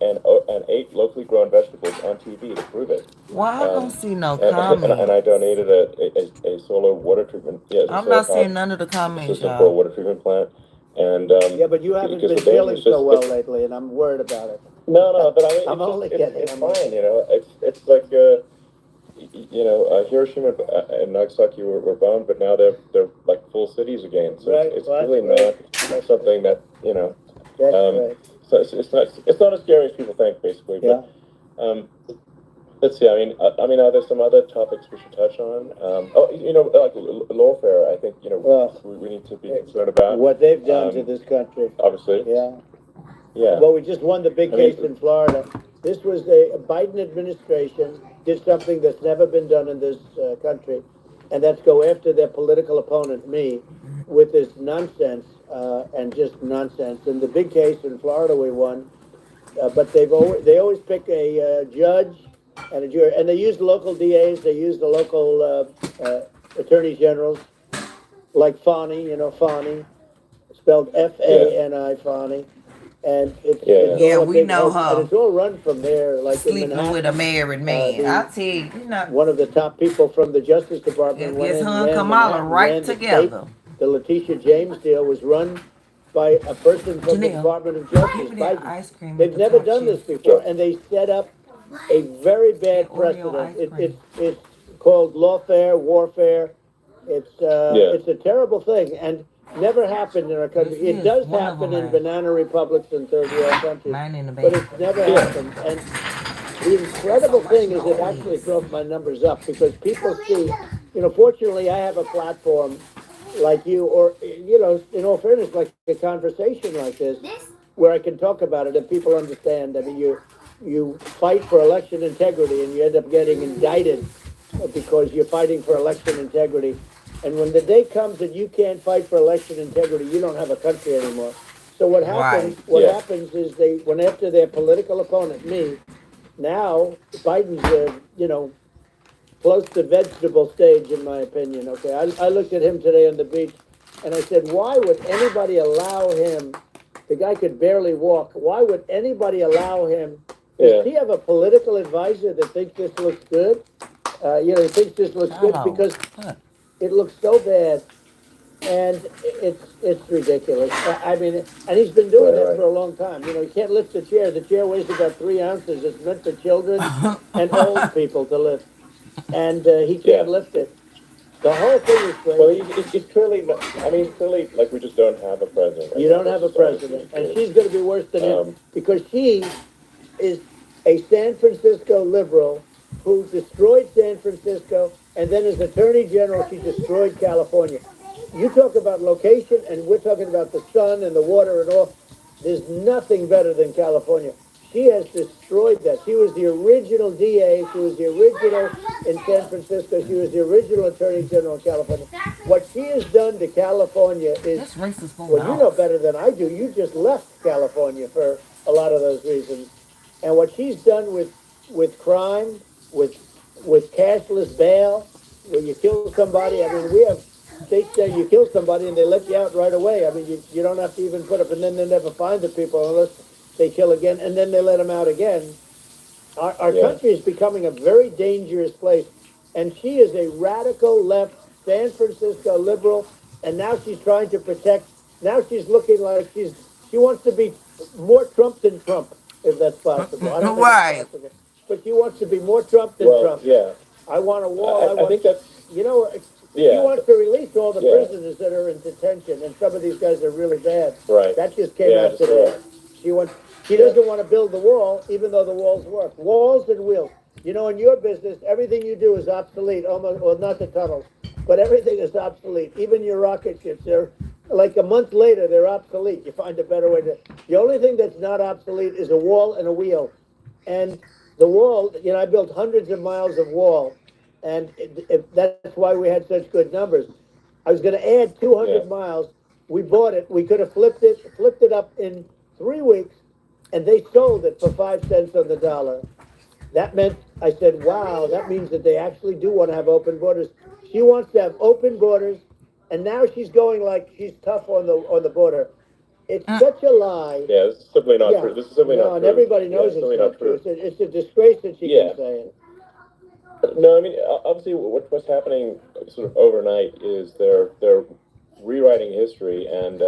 ate locally grown vegetables on TV to prove it. Well, I don't see no And I comments. donated a solar water treatment, I'm solar not seeing power none of the comments, system for a y'all. water treatment plant. And Yeah, but you haven't because been the danger feeling is so well it's, lately, and I'm worried about it. no, but I mean, I'm only it's kidding. it's I'm fine, only It's like Hiroshima and Nagasaki were bombed, but now they're like full cities again. So Right, it's well, really that's not something that That's Um, right. so it's not as scary as people think, basically. Yeah. But let's see. I mean, are there some other topics we should touch on? Like lawfare. I think Well, we need to be concerned about what they've done to this country. obviously. Yeah. Yeah. Well, we just won the big case in Florida. This was a Biden administration did something that's never been done in this country, and that's go after their political opponent, me, with this nonsense and just nonsense. In the big case in Florida, we won, but they always pick a judge and a jury, and they use the local DAs, they use the local attorney generals, like Fani, Fani, spelled Fani, Fani. And it's Yeah, all a we big know hoax, and her it's all run from there, like in sleeping with a Manhattan. married man. I tell you, One of the top people from the Justice Department went it's in, her and ran Kamala Manhattan, right ran the state. together. The Letitia James deal was run by a person from the Janelle, Department of give Justice, me that Biden. ice cream at They've the never top done shelf. this before, and they set up a very bad That Oreo precedent. ice cream. It's called lawfare, warfare. It's a terrible thing, and never happened in our country. This It is does one of happen them, in man. banana republics and third world countries, Mine in the but bag. it's never happened. And the incredible thing is it actually drove my numbers up because people see, fortunately I have a platform like you, or, in all fairness, like a conversation like this, where I can talk about it and people understand. I mean, you fight for election integrity and you end up getting indicted because you're fighting for election integrity. And when the day comes that you can't fight for election integrity, you don't have a country anymore. So what happens? Right. What happens is they went after their political opponent, me. Now Biden's, close to vegetable stage, in my opinion. Okay, I looked at him today on the beach, and I said, why would anybody allow him? The guy could barely walk. Why would anybody allow him? Does he have a political advisor that thinks this looks good? He thinks this looks good because it looks so bad, and it's ridiculous. I mean, and he's been doing that for a long time. He can't lift the chair. The chair weighs about 3 ounces. It's meant for children and old people to lift, and he can't lift it. The whole thing is crazy. Well, it's clearly. Clearly, like we just don't have a president. Right You now. don't have a That's just president, honestly and she's going to be worse than him because she is a San Francisco liberal who destroyed San Francisco, and then as Attorney General, she destroyed California. You talk about location, and we're talking about the sun and the water and all. There's nothing better than California. She has destroyed that. She was the original DA. She was the original in San Francisco. She was the original Attorney General in California. What she has done to California is, That's racist. well, you know better than I do. You just left California for a lot of those reasons. And what she's done with crime, with cashless bail, when you kill somebody, I mean, we have states that you kill somebody and they let you out right away. I mean, you don't have to even put up, and then they never find the people unless they kill again, and then they let them out again. Our country is becoming a very dangerous place, and she is a radical left San Francisco liberal, and now she's trying to protect. Now she's looking like she wants to be more Trump than Trump, if that's possible. I don't think it's possible. but she wants to be more Trump than Trump. Yeah. I want a wall. I think that's, You know, she wants to release all the prisoners that are in detention, and some of these guys are really bad. right. That just came out today. She doesn't want to build the wall, even though the walls work. Walls and wheels. You know, in your business, everything you do is obsolete, almost, well, not the tunnels, but everything is obsolete. Even your rocket ships, they're like a month later, they're obsolete. You find a better way to. The only thing that's not obsolete is a wall and a wheel. And the wall, you know, I built hundreds of miles of wall, and that's why we had such good numbers. I was going to add 200 miles. We bought it. We could have flipped it up in 3 weeks, and they sold it for 5 cents on the dollar. That meant, I said, wow, that means that they actually do want to have open borders. She wants to have open borders, and now she's going like she's tough on the border. It's such a lie. Yeah, this is simply not true. This is simply not true. And everybody knows it's not true. It's a disgrace that she can say it. No, I mean, obviously, what's happening sort of overnight is they're rewriting history and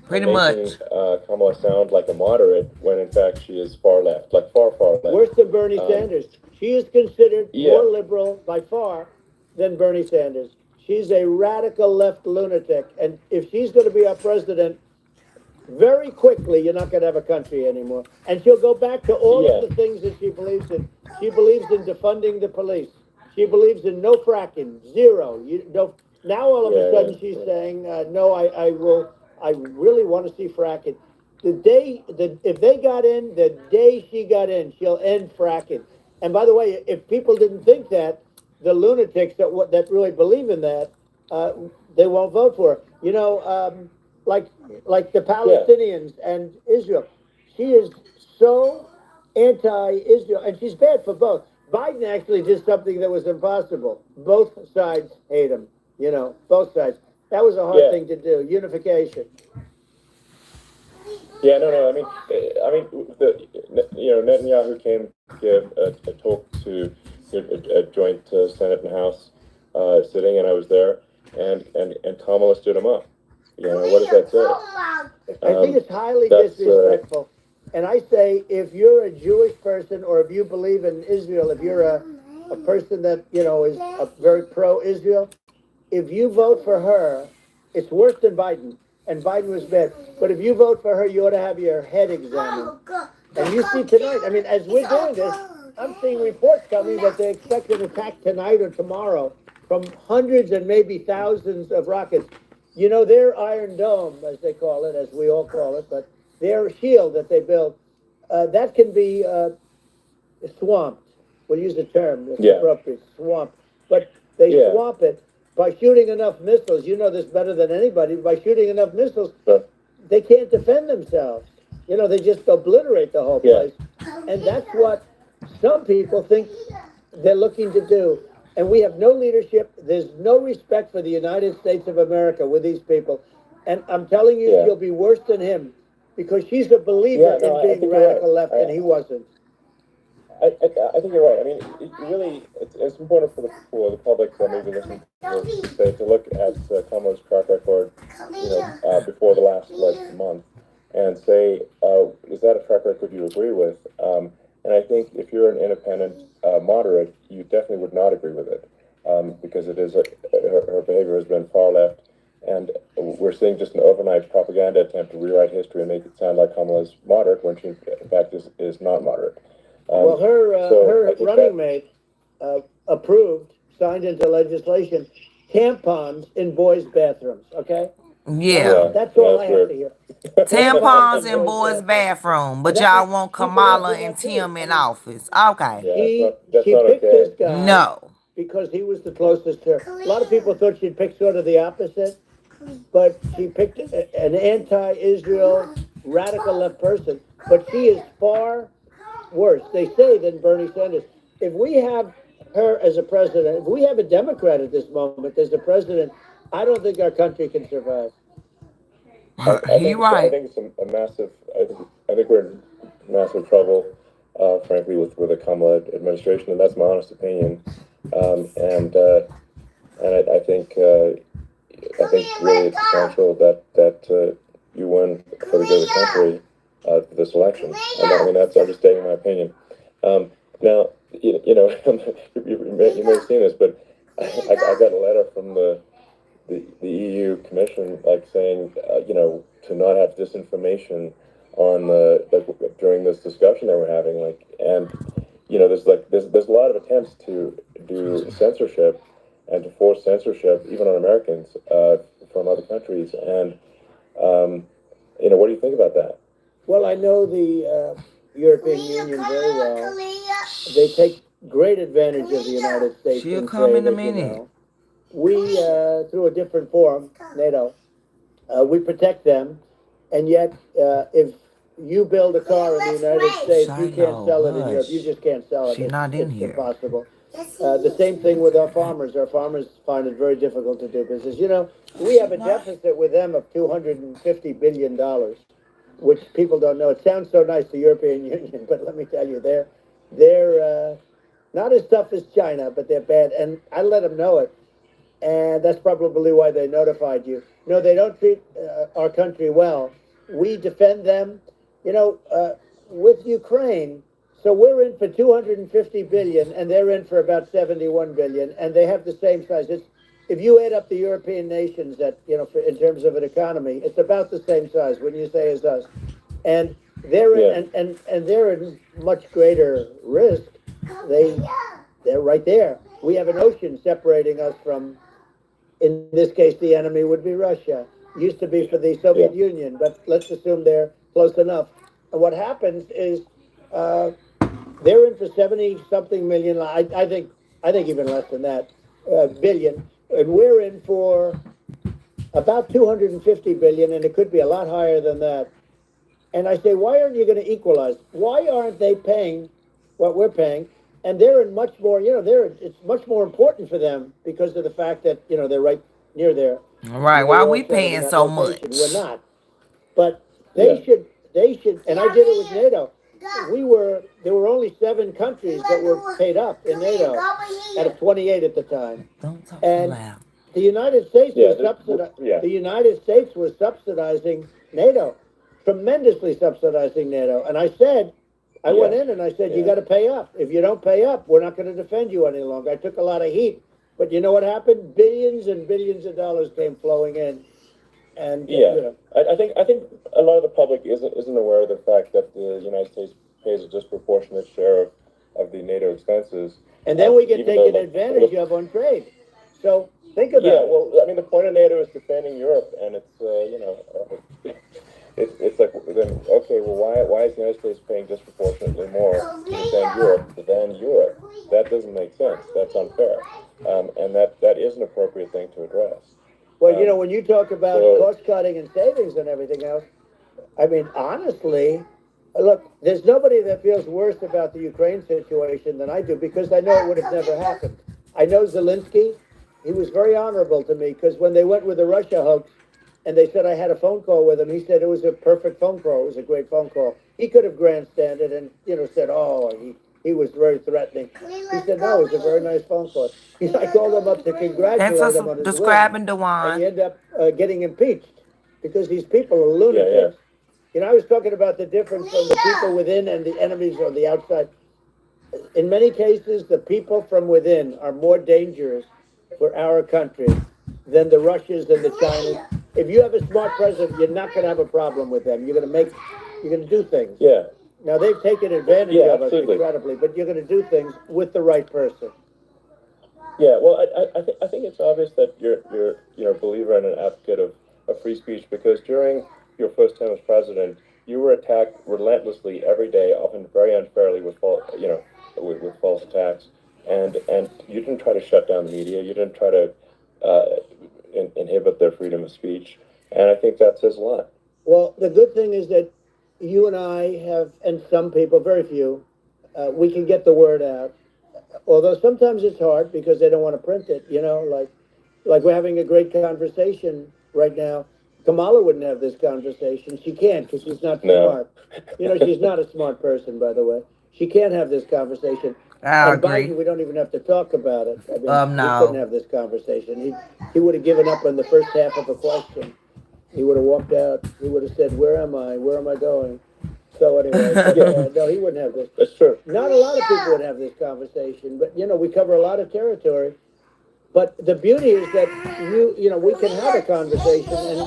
pretty making much Kamala sound like a moderate when in fact she is far left, like far left. Worse than Bernie Sanders. She is considered more liberal by far than Bernie Sanders. She's a radical left lunatic, and if she's going to be our president, very quickly you're not going to have a country anymore. And she'll go back to all of the things that she believes in. She believes in defunding the police. She believes in no fracking, zero. Now all of a sudden she's saying, no, I really want to see fracking. If they got in, the day she got in, she'll end fracking. And by the way, if people didn't think that, the lunatics that really believe in that, they won't vote for her. You know, like the Palestinians and Israel. She is so anti-Israel, and she's bad for both. Biden actually did something that was impossible. Both sides hate him, you know, both sides. That was a hard thing to do, unification. Yeah, no. I mean, Netanyahu came to give a talk to a joint Senate and House sitting, and I was there, and Kamala stood him up. You know, what does that say? I think it's highly disrespectful. And I say, if you're a Jewish person or if you believe in Israel, if you're a person that, you know, is very pro-Israel, if you vote for her, it's worse than Biden. And Biden was bad. But if you vote for her, you ought to have your head examined. And you see tonight, I mean, as we're doing this, I'm seeing reports coming that they expect an attack tonight or tomorrow from hundreds and maybe thousands of rockets. You know, their Iron Dome, as they call it, as we all call it, but their shield that they build, that can be swamped. We'll use the term that's appropriate, swamped. But they swamp it by shooting enough missiles. You know this better than anybody. By shooting enough missiles, they can't defend themselves. You know, they just obliterate the whole place. And that's what some people think they're looking to do. And we have no leadership. There's no respect for the United States of America with these people. And I'm telling you, she'll be worse than him because she's a believer in being radical left, and he wasn't. I think you're right. I mean, it's important for the public that maybe listen to look at Kamala's track record, you know, before the last month, and say, is that a track record you agree with? And I think if you're an independent moderate, you definitely would not agree with it, because it is her behavior has been far left, and we're seeing just an overnight propaganda attempt to rewrite history and make it sound like Kamala's moderate when she in fact is not moderate. Well, her running mate approved, signed into legislation, tampons in boys' bathrooms. Okay. Yeah. That's all I have to hear. Tampons in boys' bathroom, but y'all want Kamala and Tim in office. Okay. She picked this guy. No. Because he was the closest to her. A lot of people thought she'd pick sort of the opposite, but she picked an anti-Israel, radical left person. But she is far worse, they say, than Bernie Sanders. If we have her as a president, if we have a Democrat at this moment as the president, I don't think our country can survive. You're right. I think it's a massive. I think we're in massive trouble, frankly, with the Kamala administration, and that's my honest opinion. And I think really it's essential that you win for the good of the country this election. And I mean, I'm just stating my opinion. Now, you may have seen this, but I got a letter from the EU Commission, like saying, to not have disinformation on during this discussion that we're having, and there's a lot of attempts to do censorship and to force censorship even on Americans from other countries, and what do you think about that? Well, I know the European Union very well. They take great advantage of the United States She'll in come in trade, a as you minute. know. We, through a different forum, NATO, we protect them, and yet if you build a car in the United States, you can't Shiloh, sell it in Europe. You hush. just can't sell it. She's not in It's here. impossible. The same thing with our farmers. Our farmers find it very difficult to do business. We have a deficit with them of $250 billion, which people don't know. It sounds so nice, the European Union, but let me tell you, they're not as tough as China, but they're bad. And I let them know it. And that's probably why they notified you. No, they don't treat our country well. We defend them, with Ukraine. So we're in for 250 billion, and they're in for about 71 billion, and they have the same size. If you add up the European nations that in terms of an economy, it's about the same size. When you say as us, and they're in, and they're in much greater risk. They're right there. We have an ocean separating us from. In this case, the enemy would be Russia. Used to be for the Soviet Union, but let's assume they're close enough. And what happens is they're in for 70-something million. I think even less than that billion, and we're in for about 250 billion, and it could be a lot higher than that. And I say, why aren't you going to equalize? Why aren't they paying what we're paying? And they're in much more, it's much more important for them because of the fact that, they're right near there. Right. Why are we paying so much? We're not. But they should, and I did it with NATO. There were only 7 countries that were paid up in NATO out of 28 at the time. Don't talk And so loud. the United States the United States was subsidizing NATO, tremendously subsidizing NATO. And I said, I went in and I said, you got to pay up. If you don't pay up, we're not going to defend you any longer. I took a lot of heat, but you know what happened? Billions and billions of dollars came flowing in, and I think a lot of the public isn't aware of the fact that the United States pays a disproportionate share of the NATO expenses, and then we get taken advantage of on trade. So think about it. Yeah, well, I mean, the point of NATO is defending Europe, and it's it's like, then okay, well, why is the United States paying disproportionately more to defend Europe than Europe? That doesn't make sense. That's unfair, and that is an appropriate thing to address. Well, when you talk about cost cutting and savings and everything else, I mean, honestly, look, there's nobody that feels worse about the Ukraine situation than I do, because I know it would have never happened. I know Zelensky. He was very honorable to me, because when they went with the Russia hoax, and they said I had a phone call with him, he said it was a perfect phone call. It was a great phone call. He could have grandstanded and, said, he was very threatening. He said, no, it was a very nice phone call. I called him up to congratulate him on his describing win, Dewan. and you end up getting impeached, because these people are lunatics. I was talking about the difference from the people within and the enemies on the outside. In many cases, the people from within are more dangerous for our country than the Russians and the Chinese. If you have a smart president, you're not going to have a problem with them. You're going to do things. Yeah. Now, they've taken advantage of us incredibly, but you're going to do things with the right person. Yeah, well, I think it's obvious that you're a believer and an advocate of free speech, because during your first term as president, you were attacked relentlessly every day, often very unfairly with false attacks, and you didn't try to shut down the media. You didn't try to inhibit their freedom of speech, and I think that says a lot. Well, the good thing is that you and I have, and some people, very few, we can get the word out. Although sometimes it's hard because they don't want to print it, like we're having a great conversation right now. Kamala wouldn't have this conversation. She can't, because she's not smart. She's not a smart person, by the way. She can't have this conversation. I agree. Biden, we don't even have to talk about it. I mean, no. He couldn't have this conversation. He would have given up on the first half of a question. He would have walked out. He would have said, where am I? Where am I going? So anyway, but, no, he wouldn't have this. That's true. Not a lot of people would have this conversation, but we cover a lot of territory. But the beauty is that we can have a conversation, and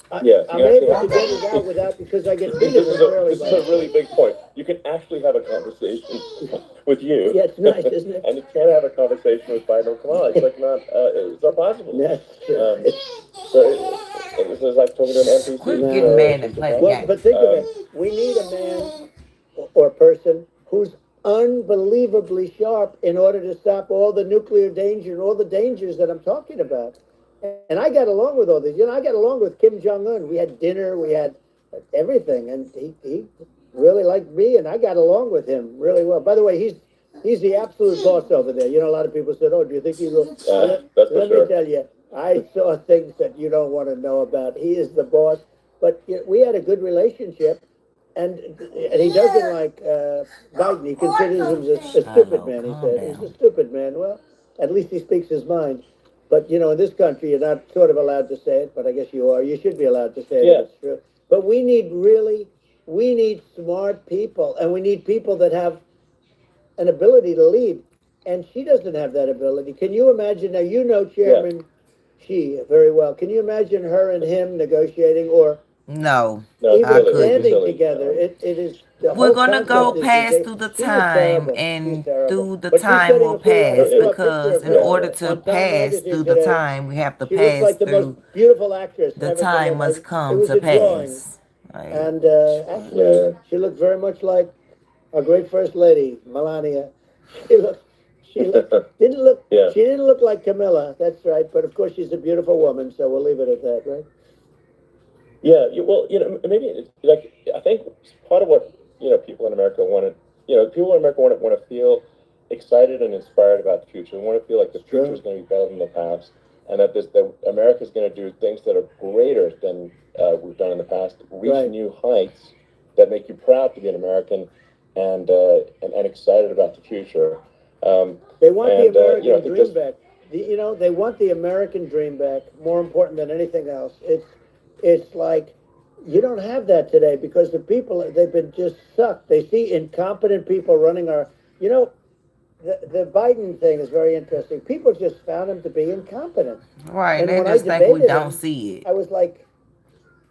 I'm able to get it out without because I get treated fairly. This is a really big point. You can actually have a conversation with you. Yeah, it's nice, isn't it? And you can't have a conversation with Biden or Kamala. It's like it's not possible. Yes. So it's like talking to an NPC. Quit getting mad and play the Well, game. but think of it. We need a man or person who's unbelievably sharp in order to stop all the nuclear danger and all the dangers that I'm talking about. And I got along with all these. I got along with Kim Jong-un. We had dinner, we had everything, and he really liked me, and I got along with him really well. By the way, he's the absolute boss over there. A lot of people said, "Oh, do you think he will?" Let me tell you, I saw things that you don't want to know about. He is the boss. But we had a good relationship. And he doesn't like Biden. He considers him a stupid man, he said. He's a stupid man. Well, at least he speaks his mind. But, in this country, you're not sort of allowed to say it, but I guess you are. You should be allowed to say it. Yeah. It's true. But we need smart people, and we need people that have an ability to lead. And she doesn't have that ability. Can you imagine? Now, Chairman Xi very well. Can you imagine her and him negotiating or No, even I couldn't. standing together? It is. We're gonna go past through the time, and through the time will pass because in order to pass through the time, we have to pass through. Beautiful actress. The time must come to pass. Right. And actually, she looked very much like our great first lady, Melania. She didn't look like Camilla. That's right. But of course, she's a beautiful woman, so we'll leave it at that, right? Yeah. Well, maybe it's like I think part of what people in America want to feel excited and inspired about the future. They want to feel like the future is going to be better than the past, and that America is going to do things that are greater than we've done in the past, reach new heights that make you proud to be an American, and excited about the future. They want the American dream back. They want the American dream back. More important than anything else. It's like you don't have that today because the people, they've been just sucked. They see incompetent people running our. The Biden thing is very interesting. People just found him to be incompetent. Right. They just think we don't see it. I was like,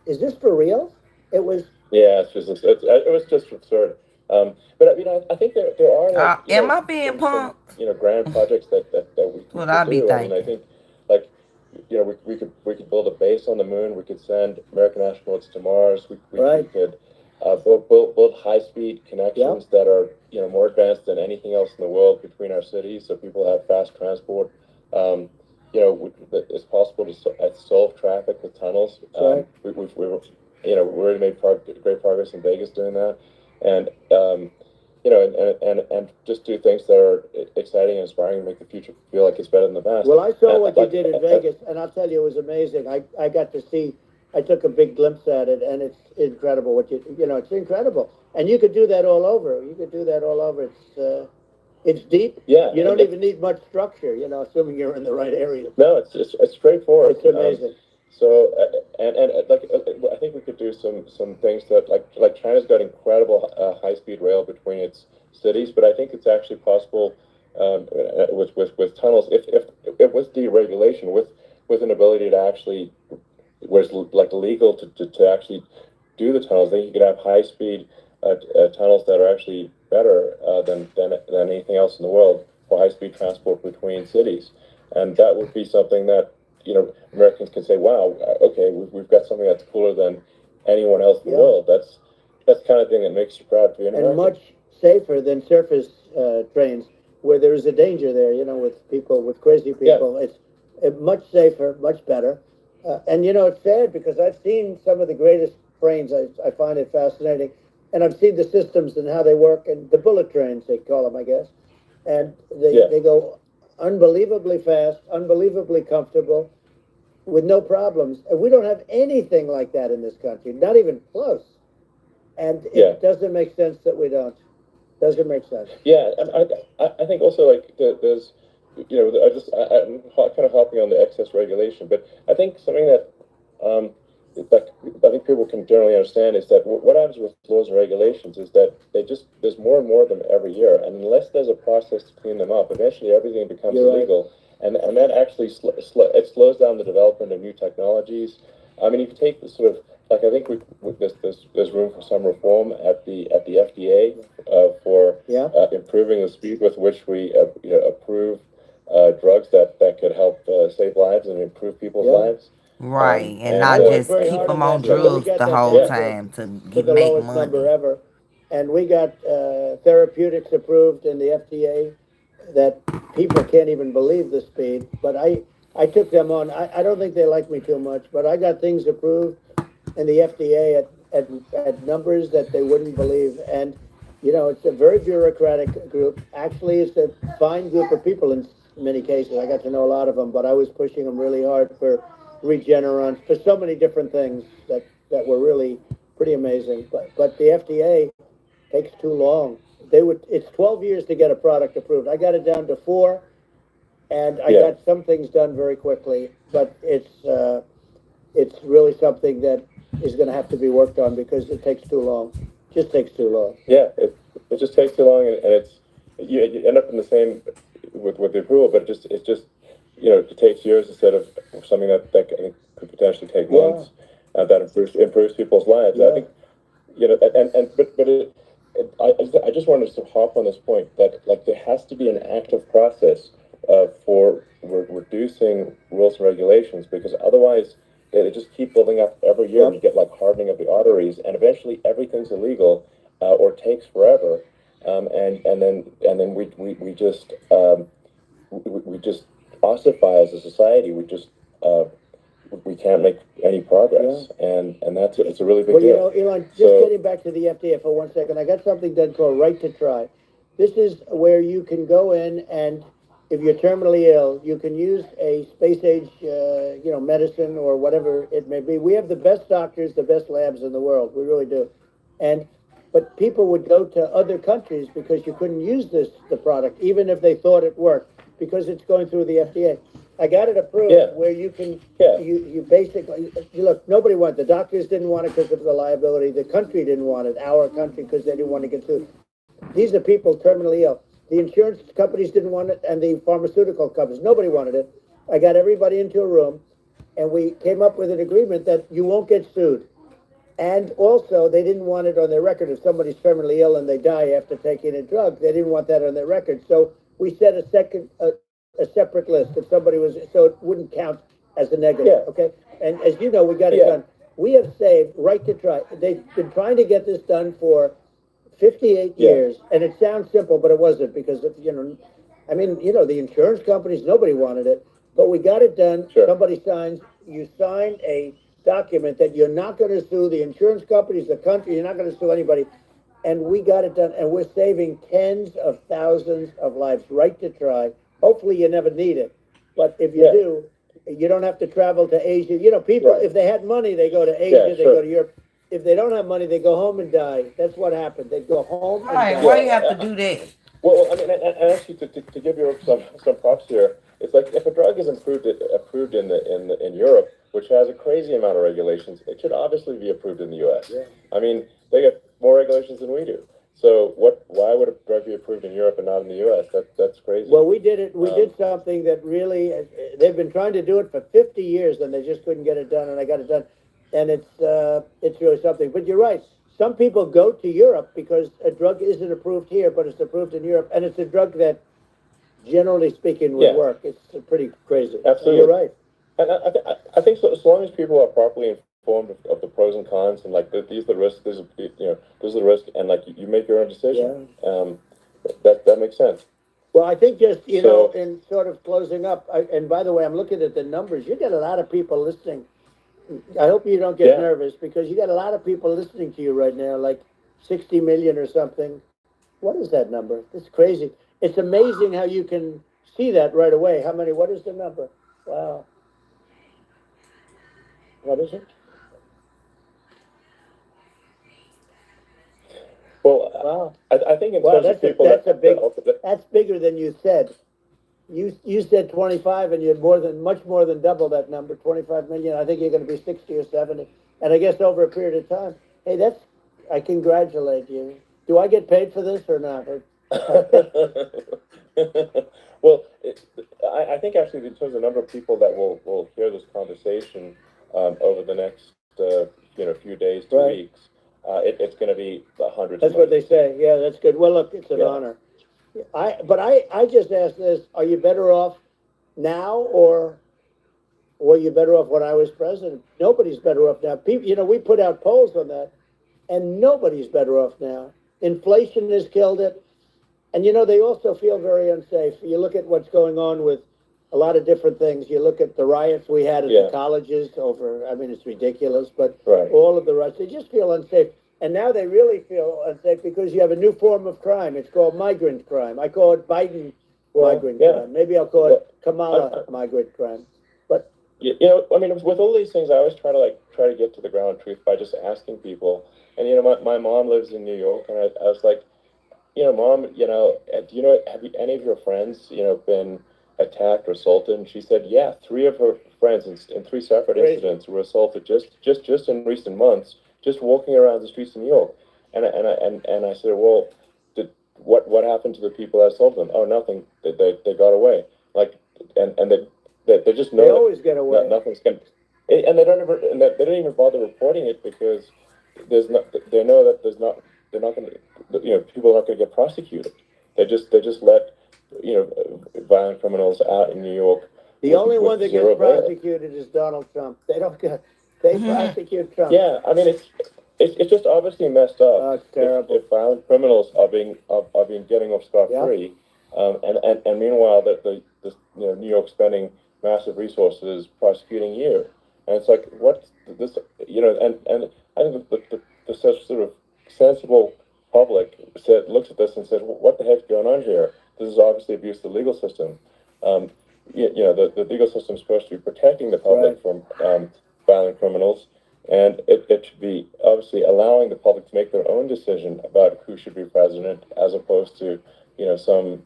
"Is this for real?" It was. Yeah, it was just absurd. But I think there are. Am I being punked? Grand projects that we could Well, I'll be do. thinking. I think we could build a base on the moon. We could send American astronauts to Mars. We could build high-speed connections that are more advanced than anything else in the world between our cities, so people have fast transport. It's possible to solve traffic with tunnels. We've already made great progress in Vegas doing that, and and just do things that are exciting and inspiring and make the future feel like it's better than the past. Well, I saw what you did in Vegas, and I'll tell you, it was amazing. I got to see. I took a big glimpse at it, and it's incredible. It's incredible, and you could do that all over. It's deep. Yeah, you don't even need much structure. Assuming you're in the right area. No, it's straightforward. It's amazing. So I think we could do some things that like China's got incredible high-speed rail between its cities, but I think it's actually possible with tunnels if with deregulation, with an ability to actually where it's like illegal to actually do the tunnels. I think you could have high-speed tunnels that are actually better than anything else in the world for high-speed transport between cities, and that would be something that Americans can say, "Wow, okay, we've got something that's cooler than anyone else in the world." That's the kind of thing that makes you proud to be an American. And much safer than surface trains, where there is a danger there. With crazy people, it's much safer, much better. And it's sad because I've seen some of the greatest trains. I find it fascinating, and I've seen the systems and how they work, and the bullet trains they call them, I guess, and they go unbelievably fast, unbelievably comfortable, with no problems. And we don't have anything like that in this country, not even close. And it doesn't make sense that we don't. Doesn't make sense. Yeah, and I think also there's, I'm kind of hopping on the excess regulation, but I think something that that I think people can generally understand is that what happens with laws and regulations is that there's more and more of them every year, and unless there's a process to clean them up, eventually everything becomes You're right. illegal, and that actually it slows down the development of new technologies. I mean, if you take the sort of like I think there's room for some reform at the FDA for Yeah. improving the speed with which we approve drugs that could help save lives and improve people's Yeah. lives. Right, and And not I worked just very keep hard them on on that so that we drugs got the that whole down time to to the make lowest number money. ever. And we got therapeutics approved in the FDA that people can't even believe the speed. But I took them on. I don't think they like me too much, but I got things approved in the FDA at numbers that they wouldn't believe. And, you know, it's a very bureaucratic group. Actually, it's a fine group of people in many cases. I got to know a lot of them, but I was pushing them really hard for Regeneron, for so many different things that were really pretty amazing. But the FDA takes too long. It's 12 years to get a product approved. I got it down to 4, and I got some things done very quickly, but it's really something that is going to have to be worked on because it takes too long. Just takes too long. Yeah, it just takes too long, and it's you end up in the same with the approval, but it just it takes years instead of something that I think could potentially take months. That improves people's lives. I think but I just wanted to hop on this point that like there has to be an active process for reducing rules and regulations because otherwise they just keep building up every year and you get like hardening of the arteries and eventually everything's illegal or takes forever and then we just ossify as a society. We can't make any progress, and that's it's a really big deal. Well, Elon, just getting back to the FDA for 1 second, I got something done called Right to Try. This is where you can go in and if you're terminally ill, you can use a space age, medicine or whatever it may be. We have the best doctors, the best labs in the world. We really do. But people would go to other countries because you couldn't use the product, even if they thought it worked, because it's going through the FDA. I got it approved where you can, you basically, look, nobody wanted, the doctors didn't want it because of the liability. The country didn't want it, our country, because they didn't want to get sued. These are people terminally ill. The insurance companies didn't want it and the pharmaceutical companies, nobody wanted it. I got everybody into a room and we came up with an agreement that you won't get sued. And also, they didn't want it on their record. If somebody's terminally ill and they die after taking a drug, they didn't want that on their record. So we set a separate list. If somebody was, so it wouldn't count as a negative. Okay. And as you know, we got it done. We have saved Right to Try. They've been trying to get this done for 58 years, and it sounds simple, but it wasn't because the insurance companies, nobody wanted it, but we got it done. Somebody signs. You sign a document that you're not going to sue the insurance companies, the country. You're not going to sue anybody, and we got it done. And we're saving tens of thousands of lives. Right to Try. Hopefully, you never need it, but if you do, you don't have to travel to Asia. People, if they had money, they go to Asia, they go to Europe. If they don't have money, they go home and die. That's what happened. They go home and die. Why you have to do that? Well, I mean, and actually, to give you some props here, it's like if a drug is approved in Europe, which has a crazy amount of regulations, it should obviously be approved in the U.S. Yeah. I mean, they get more regulations than we do. So why would a drug be approved in Europe and not in the U.S.? That's crazy. Well, we did it. We did something that really they've been trying to do it for 50 years, and they just couldn't get it done, and I got it done, and it's really something. But you're right. Some people go to Europe because a drug isn't approved here, but it's approved in Europe, and it's a drug that, generally speaking, would work. It's pretty crazy. Absolutely, you're right. And I think so, as long as people are properly informed of the pros and cons, and like these are the risks, this is the risk, and like you make your own decision. That makes sense. Well, I think just in sort of closing up, and by the way, I'm looking at the numbers. You get a lot of people listening. I hope you don't get nervous because you got a lot of people listening to you right now, like 60 million or something. What is that number? It's crazy. It's amazing how you can see that right away. How many? What is the number? Wow. What is it? Well, wow. I think in terms of people that's bigger than you said. You said 25, and you're much more than double that number, 25 million. I think you're going to be 60 or 70, and I guess over a period of time. Hey, I congratulate you. Do I get paid for this or not? Well, I think actually in terms of the number of people that will hear this conversation over the next few days to Right. weeks, it's going to be hundreds. That's what they say. Yeah, that's good. Well, look, it's an honor. I just ask this: are you better off now, or were you better off when I was president? Nobody's better off now. People, we put out polls on that, and nobody's better off now. Inflation has killed it. And they also feel very unsafe. You look at what's going on with a lot of different things. You look at the riots we had at the colleges it's ridiculous, but all of the riots, they just feel unsafe. And now they really feel unsafe because you have a new form of crime. It's called migrant crime. I call it Biden migrant crime. Maybe I'll call it Kamala migrant crime. But with all these things, I always try to get to the ground truth by just asking people. And my mom lives in New York, and I was like, Mom, have any of your friends, been attacked or assaulted? And she said, yeah, 3 of her friends in 3 separate incidents were assaulted just in recent months, just walking around the streets of New York. And I said, well, what happened to the people that assaulted them? Oh, nothing. They got away. And they just know they always get away. Nothing's going. And they don't even bother reporting it because they know that they're not going to. People are not going to get prosecuted. They just let violent criminals out in New York. The only one that gets prosecuted is Donald Trump. They prosecute Trump. Yeah, it's just obviously messed up. Oh, it's terrible. If violent criminals are being getting off scot-free, and meanwhile the New York spending massive resources prosecuting you, and it's like what this and I think the sort of sensible public looks at this and says, what the heck's going on here? This is obviously abuse of the legal system. The legal system is supposed to be protecting the public from violent criminals, and it should be obviously allowing the public to make their own decision about who should be president, as opposed to some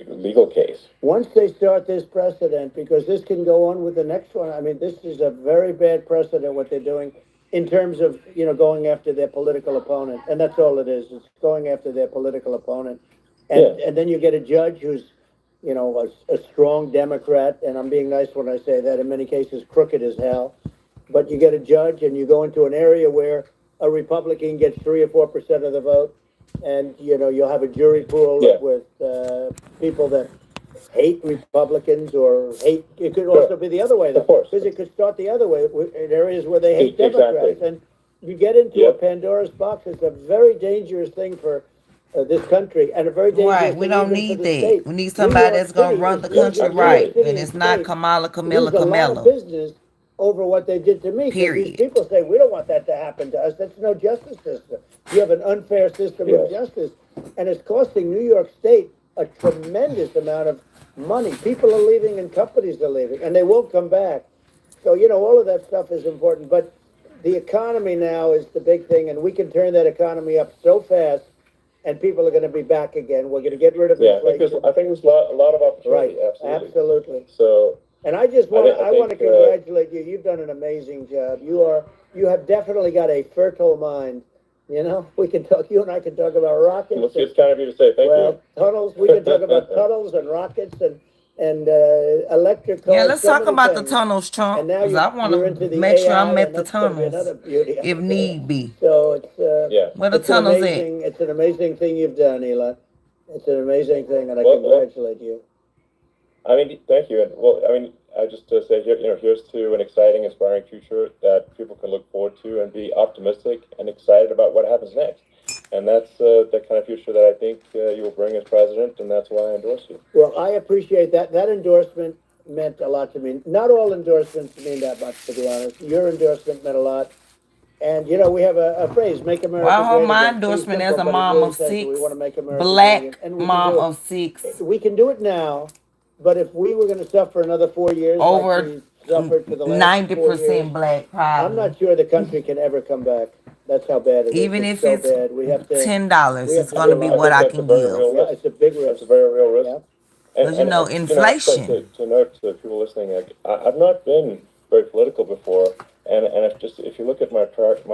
legal case. Once they start this precedent, because this can go on with the next one. This is a very bad precedent what they're doing. In terms of, going after their political opponent. And that's all it is. It's going after their political opponent. And then you get a judge who's, a strong Democrat. And I'm being nice when I say that. In many cases, crooked as hell. But you get a judge and you go into an area where a Republican gets 3 or 4% of the vote. And, you'll have a jury pool with people that hate Republicans or hate. It could also be the other way, though, because it could start the other way in areas where they hate Democrats, and you get into a Pandora's box. It's a very dangerous thing for this country, and a very dangerous thing. We don't need that. We need somebody that's going to run the country right, and it's not Kamala. A lot of business over what they did to me. Period. These people say we don't want that to happen to us. That's no justice system. You have an unfair system of justice, and it's costing New York State a tremendous amount of money. People are leaving and companies are leaving, and they won't come back. So, all of that stuff is important. But the economy now is the big thing, and we can turn that economy up so fast, and people are going to be back again. We're going to get rid of inflation. I think there's a lot of opportunity. Right, absolutely. So, and I just want to congratulate you. You've done an amazing job. You have definitely got a fertile mind. We can talk. You and I can talk about rockets. It's kind of you to say thank you. Tunnels. We can talk about tunnels and rockets and electric cars. Yeah, let's talk about the tunnels, Trump. And now I want to make sure I'm at the tunnels if need be. So it's where the tunnels at? It's an amazing thing you've done, Elon. It's an amazing thing, and I congratulate you. Thank you. And I just say here, here's to an exciting, inspiring future that people can look forward to and be optimistic and excited about what happens next. And that's the kind of future that I think you will bring as president, and that's why I endorse you. Well, I appreciate that. That endorsement meant a lot to me. Not all endorsements mean that much, to be honest. Your endorsement meant a lot. And, we have a phrase, make America great again. Well, my endorsement as a mom of 6, black mom of 6. We can do it now, but if we were going to suffer another 4 years, over like we suffered for the last 90% black, probably. I'm not sure the country can ever come back. That's how bad it is. Even if it's bad. We have to, $10, it's going to be what I can give. It's a big risk. It's a very real risk. Because, you know, inflation. To note to people listening, I've not been very political before, and if you look at my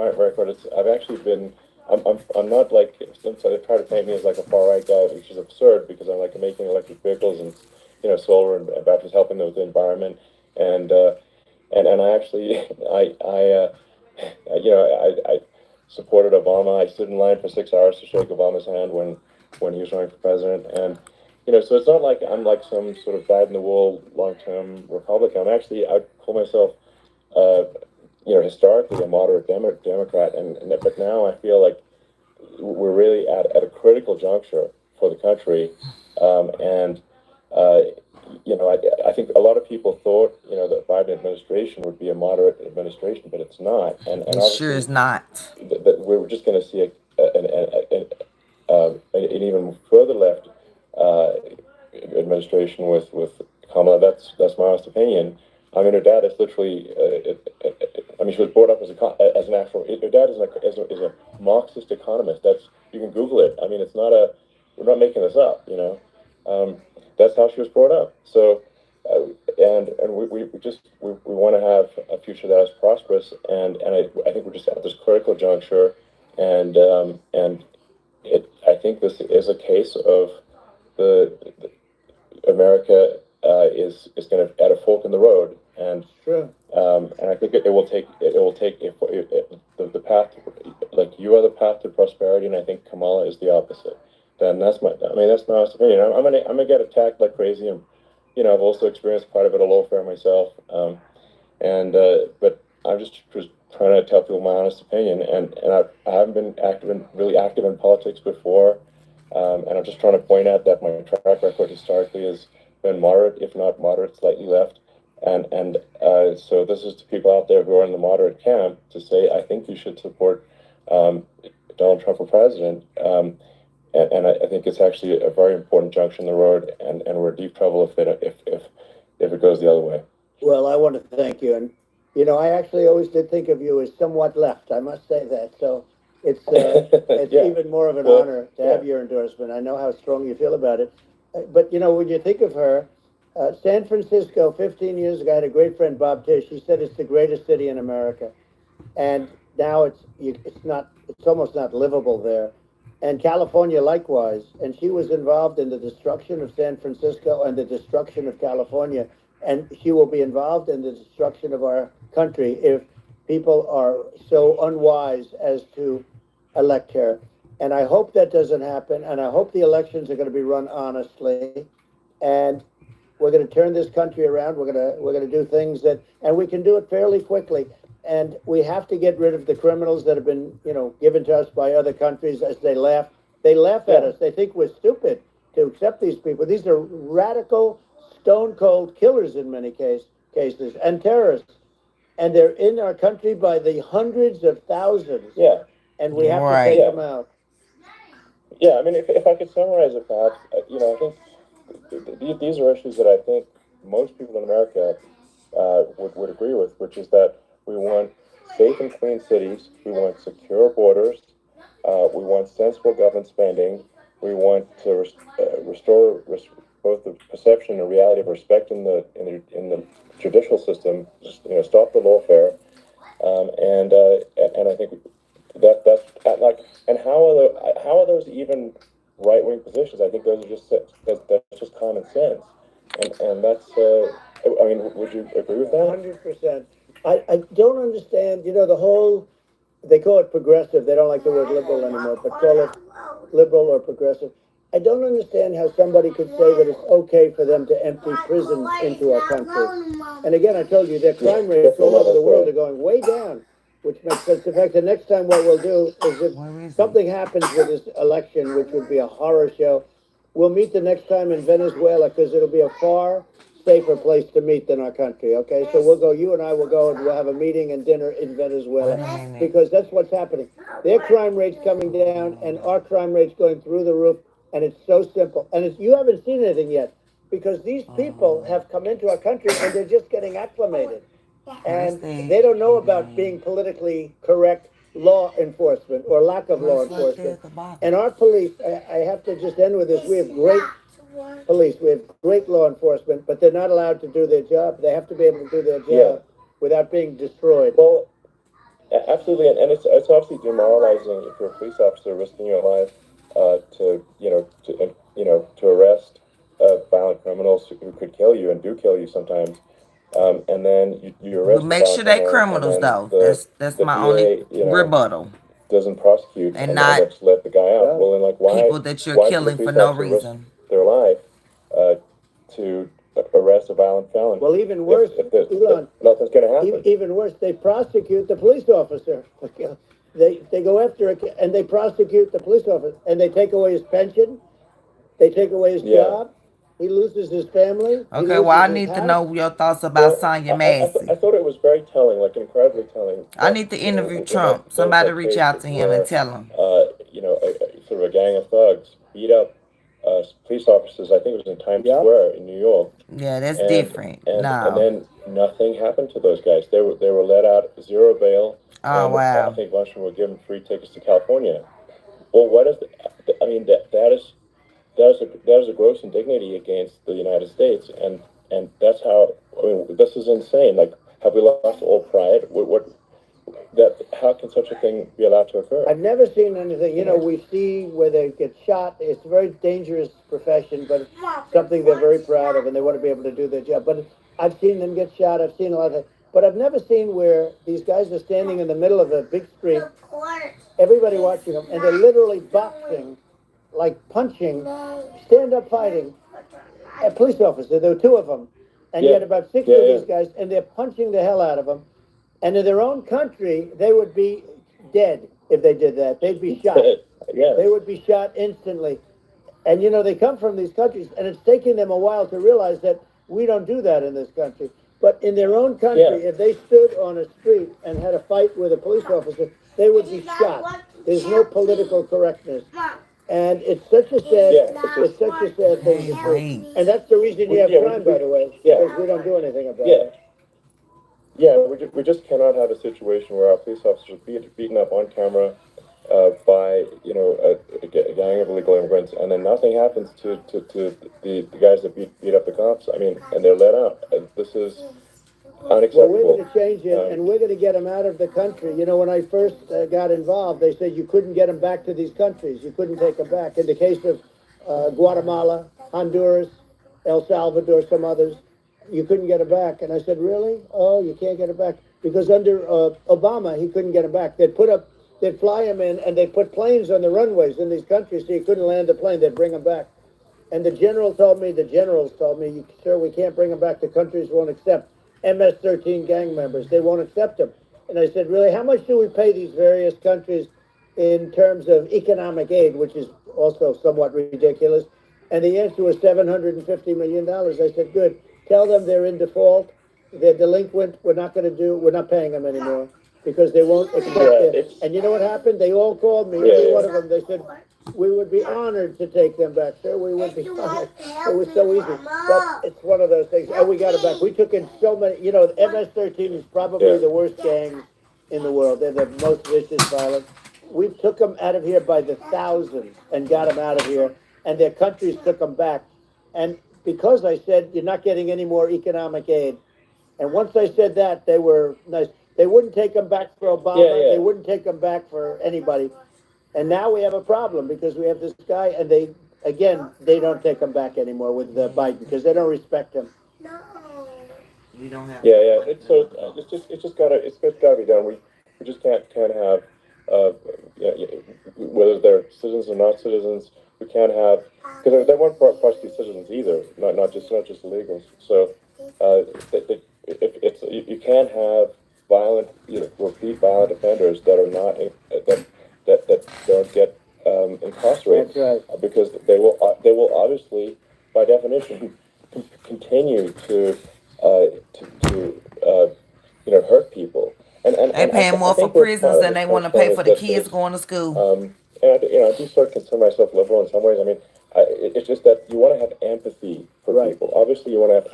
record, I've actually been. I'm not like, since they try to paint me as like a far right guy, which is absurd because I'm like making electric vehicles and solar and batteries, helping with the environment, and I actually I supported Obama. I stood in line for 6 hours to shake Obama's hand when he was running for president, and so it's not like I'm like some sort of dyed-in-the-wool long-term Republican. I call myself, historically a moderate Democrat, but now I feel like we're really at a critical juncture for the country, and I think a lot of people thought the Biden administration would be a moderate administration, but it's not, and It sure obviously is not. that we're just going to see an even further left uh, administration with Kamala. That's my honest opinion. I mean, her dad is literally. I mean, she was brought up as an actual. Her dad is a Marxist economist. You can Google it. I mean, it's not a. We're not making this up. That's how she was brought up. So, and we want to have a future that is prosperous, and I think we're just at this critical juncture, and I think this is a case of the America is going to at a fork in the road, and Sure. And I think it will take the path, like you are the path to prosperity, and I think Kamala is the opposite. Then that's my honest opinion. I'm gonna get attacked like crazy, and I've also experienced quite a bit of lawfare myself, but I'm just trying to tell people my honest opinion, and I haven't been really active in politics before, and I'm just trying to point out that my track record historically has been moderate, if not moderate, slightly left. And so this is to people out there who are in the moderate camp to say, I think you should support Donald Trump for president. And I think it's actually a very important junction in the road, and we're in deep trouble if it goes the other way. Well, I want to thank you. And, I actually always did think of you as somewhat left. I must say that. So it's Yeah. even more of an honor to have your endorsement. I know how strong you feel about it. But, when you think of her, San Francisco, 15 years ago, I had a great friend, Bob Tish. He said it's the greatest city in America. And now it's almost not livable there. And California likewise. And she was involved in the destruction of San Francisco and the destruction of California. And she will be involved in the destruction of our country if people are so unwise as to elect her. And I hope that doesn't happen. And I hope the elections are going to be run honestly. And we're going to turn this country around. We're going to do things and we can do it fairly quickly. And we have to get rid of the criminals that have been, given to us by other countries as they laugh. They laugh at us. They think we're stupid to accept these people. These are radical, stone cold killers in many cases and terrorists. And they're in our country by the hundreds of thousands. Yeah. And we have to take them out. Yeah, I mean, if I could summarize it, perhaps, I think these are issues that I think most people in America would agree with, which is that we want safe and clean cities, we want secure borders, we want sensible government spending, we want to restore both the perception and reality of respect in the judicial system, stop the lawfare, and I think that's like, and how are those even right-wing positions? I think those are that's just common sense, and that's I mean, would you agree with that? 100%. I don't understand, the whole, they call it progressive. They don't like the word liberal anymore, but call it liberal or progressive. I don't understand how somebody could say that it's okay for them to empty prisons into our country. And again, I told you, their crime rates all over the world are going way down, which makes sense. In fact, the next time what we'll do is if something happens with this election, which would be a horror show, we'll meet the next time in Venezuela because it'll be a far safer place to meet than our country, okay? So you and I will go and we'll have a meeting and dinner in Venezuela because that's what's happening. Their crime rate's coming down and our crime rate's going through the roof, and it's so simple. And you haven't seen anything yet because these people have come into our country and they're just getting acclimated. And they don't know about being politically correct law enforcement or lack of law enforcement. And our police, I have to just end with this, we have great police. We have great law enforcement, but they're not allowed to do their job. They have to be able to do their job Yeah. without being destroyed. Well, absolutely, and it's obviously demoralizing if you're a police officer risking your life to arrest violent criminals who could kill you and do kill you sometimes. And then you But arrest a make sure violent they criminal, and criminals then though. That's the my only DA, rebuttal. doesn't prosecute And and not then just let the guy out. Well, then, like, people that you're why should a killing for police no officer risk reason. their life to arrest a violent felon? Well, even worse, Elon, nothing's going to happen. even worse, they prosecute the police officer. They go after it and they prosecute the police officer and they take away his pension. They take away his job. He loses his family. Okay, well, I need to know your thoughts about Sonya Massey. I thought it was very telling, like incredibly telling. I need to interview Trump. Somebody reach out to him and tell him. Sort of a gang of thugs beat up police officers. I think it was in Times Square in New York. Yeah, that's different. And then nothing happened to those guys. They were let out, zero bail. Oh, wow. I think a bunch of them were given free tickets to California. Well, what is? I mean, that is a gross indignity against the United States, and that's how. I mean, this is insane. Like, have we lost all pride? How can such a thing be allowed to occur? I've never seen anything. You know, we see where they get shot. It's a very dangerous profession, but it's something they're very proud of, and they want to be able to do their job. But I've seen them get shot. I've seen a lot of things. But I've never seen where these guys are standing in the middle of a big street, everybody watching them, and they're literally boxing, like punching, stand-up fighting a police officer. There were two of them, and you had about 60 of these guys, and they're punching the hell out of them. And in their own country, they would be dead if they did that. They'd be shot. They would be shot instantly. And, you know, they come from these countries, and it's taking them a while to realize that we don't do that in this country. But in their own country, if they stood on a street and had a fight with a police officer, they would be shot. There's no political correctness. And it's such a sad thing to see. And that's the reason you have crime, by the way, because we don't do anything about it. Yeah, we just cannot have a situation where our police officers are beaten up on camera by a gang of illegal immigrants, and then nothing happens to the guys that beat up the cops. I mean, and they're let out. This is unacceptable. Well, we're going to change it, and we're going to get them out of the country. You know, when I first got involved, they said you couldn't get them back to these countries. You couldn't take them back. In the case of Guatemala, Honduras, El Salvador, some others, you couldn't get them back. And I said, really? Oh, you can't get them back? Because under Obama, he couldn't get them back. They'd fly him in, and they'd put planes on the runways in these countries so you couldn't land the plane. They'd bring them back. And the generals told me, sir, we can't bring them back. The countries won't accept MS-13 gang members. They won't accept them. And I said, really, how much do we pay these various countries in terms of economic aid, which is also somewhat ridiculous? And the answer was $750 million. I said, good. Tell them they're in default. They're delinquent. We're not paying them anymore because they won't accept it. And you know what happened? They all called me. Every one of them. They said, we would be honored to take them back, sir. We would be honored. It was so easy. But it's one of those things. And we got it back. We took in so many. You know, MS-13 is probably the worst gang in the world. They're the most vicious, violent. We took them out of here by the thousands and got them out of here. And their countries took them back. And because I said, you're not getting any more economic aid. And once I said that, they were nice. They wouldn't take them back for Obama. They wouldn't take them back for anybody. And now we have a problem because we have this guy, and they don't take him back anymore with Biden because they don't respect him. No. We don't have. It's just gotta be done. We just can't have whether they're citizens or not citizens. We can't have because they won't prosecute citizens either, not just illegals. So you can't have repeat violent offenders that are not that don't get incarcerated. That's right. Because they will obviously, by definition, continue to hurt people. And they paying more for prisons than they want to pay for the kids going to school. And I do sort of consider myself liberal in some ways. I mean, it's just that you want to have empathy for people. Obviously, you want to have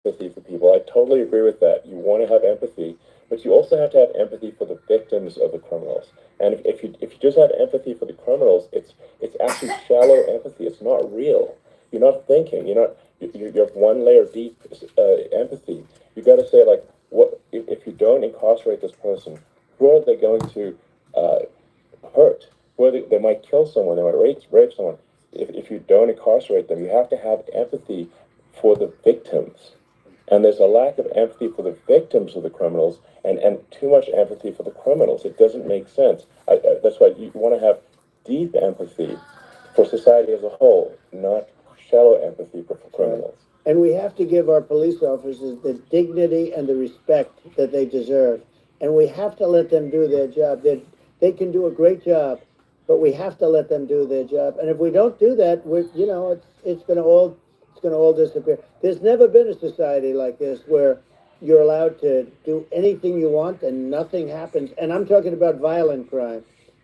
empathy for people. I totally agree with that. You want to have empathy, but you also have to have empathy for the victims of the criminals. And if you just have empathy for the criminals, it's actually shallow empathy. It's not real. you're not thinking. You have one layer deep empathy. You got to say like, what if you don't incarcerate this person? Who are they going to hurt? Who are they might kill someone. They might rape someone. If you don't incarcerate them, you have to have empathy for the victims. And there's a lack of empathy for the victims of the criminals and too much empathy for the criminals. It doesn't make sense. That's why you want to have deep empathy for society as a whole, not shallow empathy for criminals. And we have to give our police officers the dignity and the respect that they deserve. And we have to let them do their job. They can do a great job, but we have to let them do their job. And if we don't do that, it's going to all disappear. There's never been a society like this where you're allowed to do anything you want and nothing happens. And I'm talking about violent crime.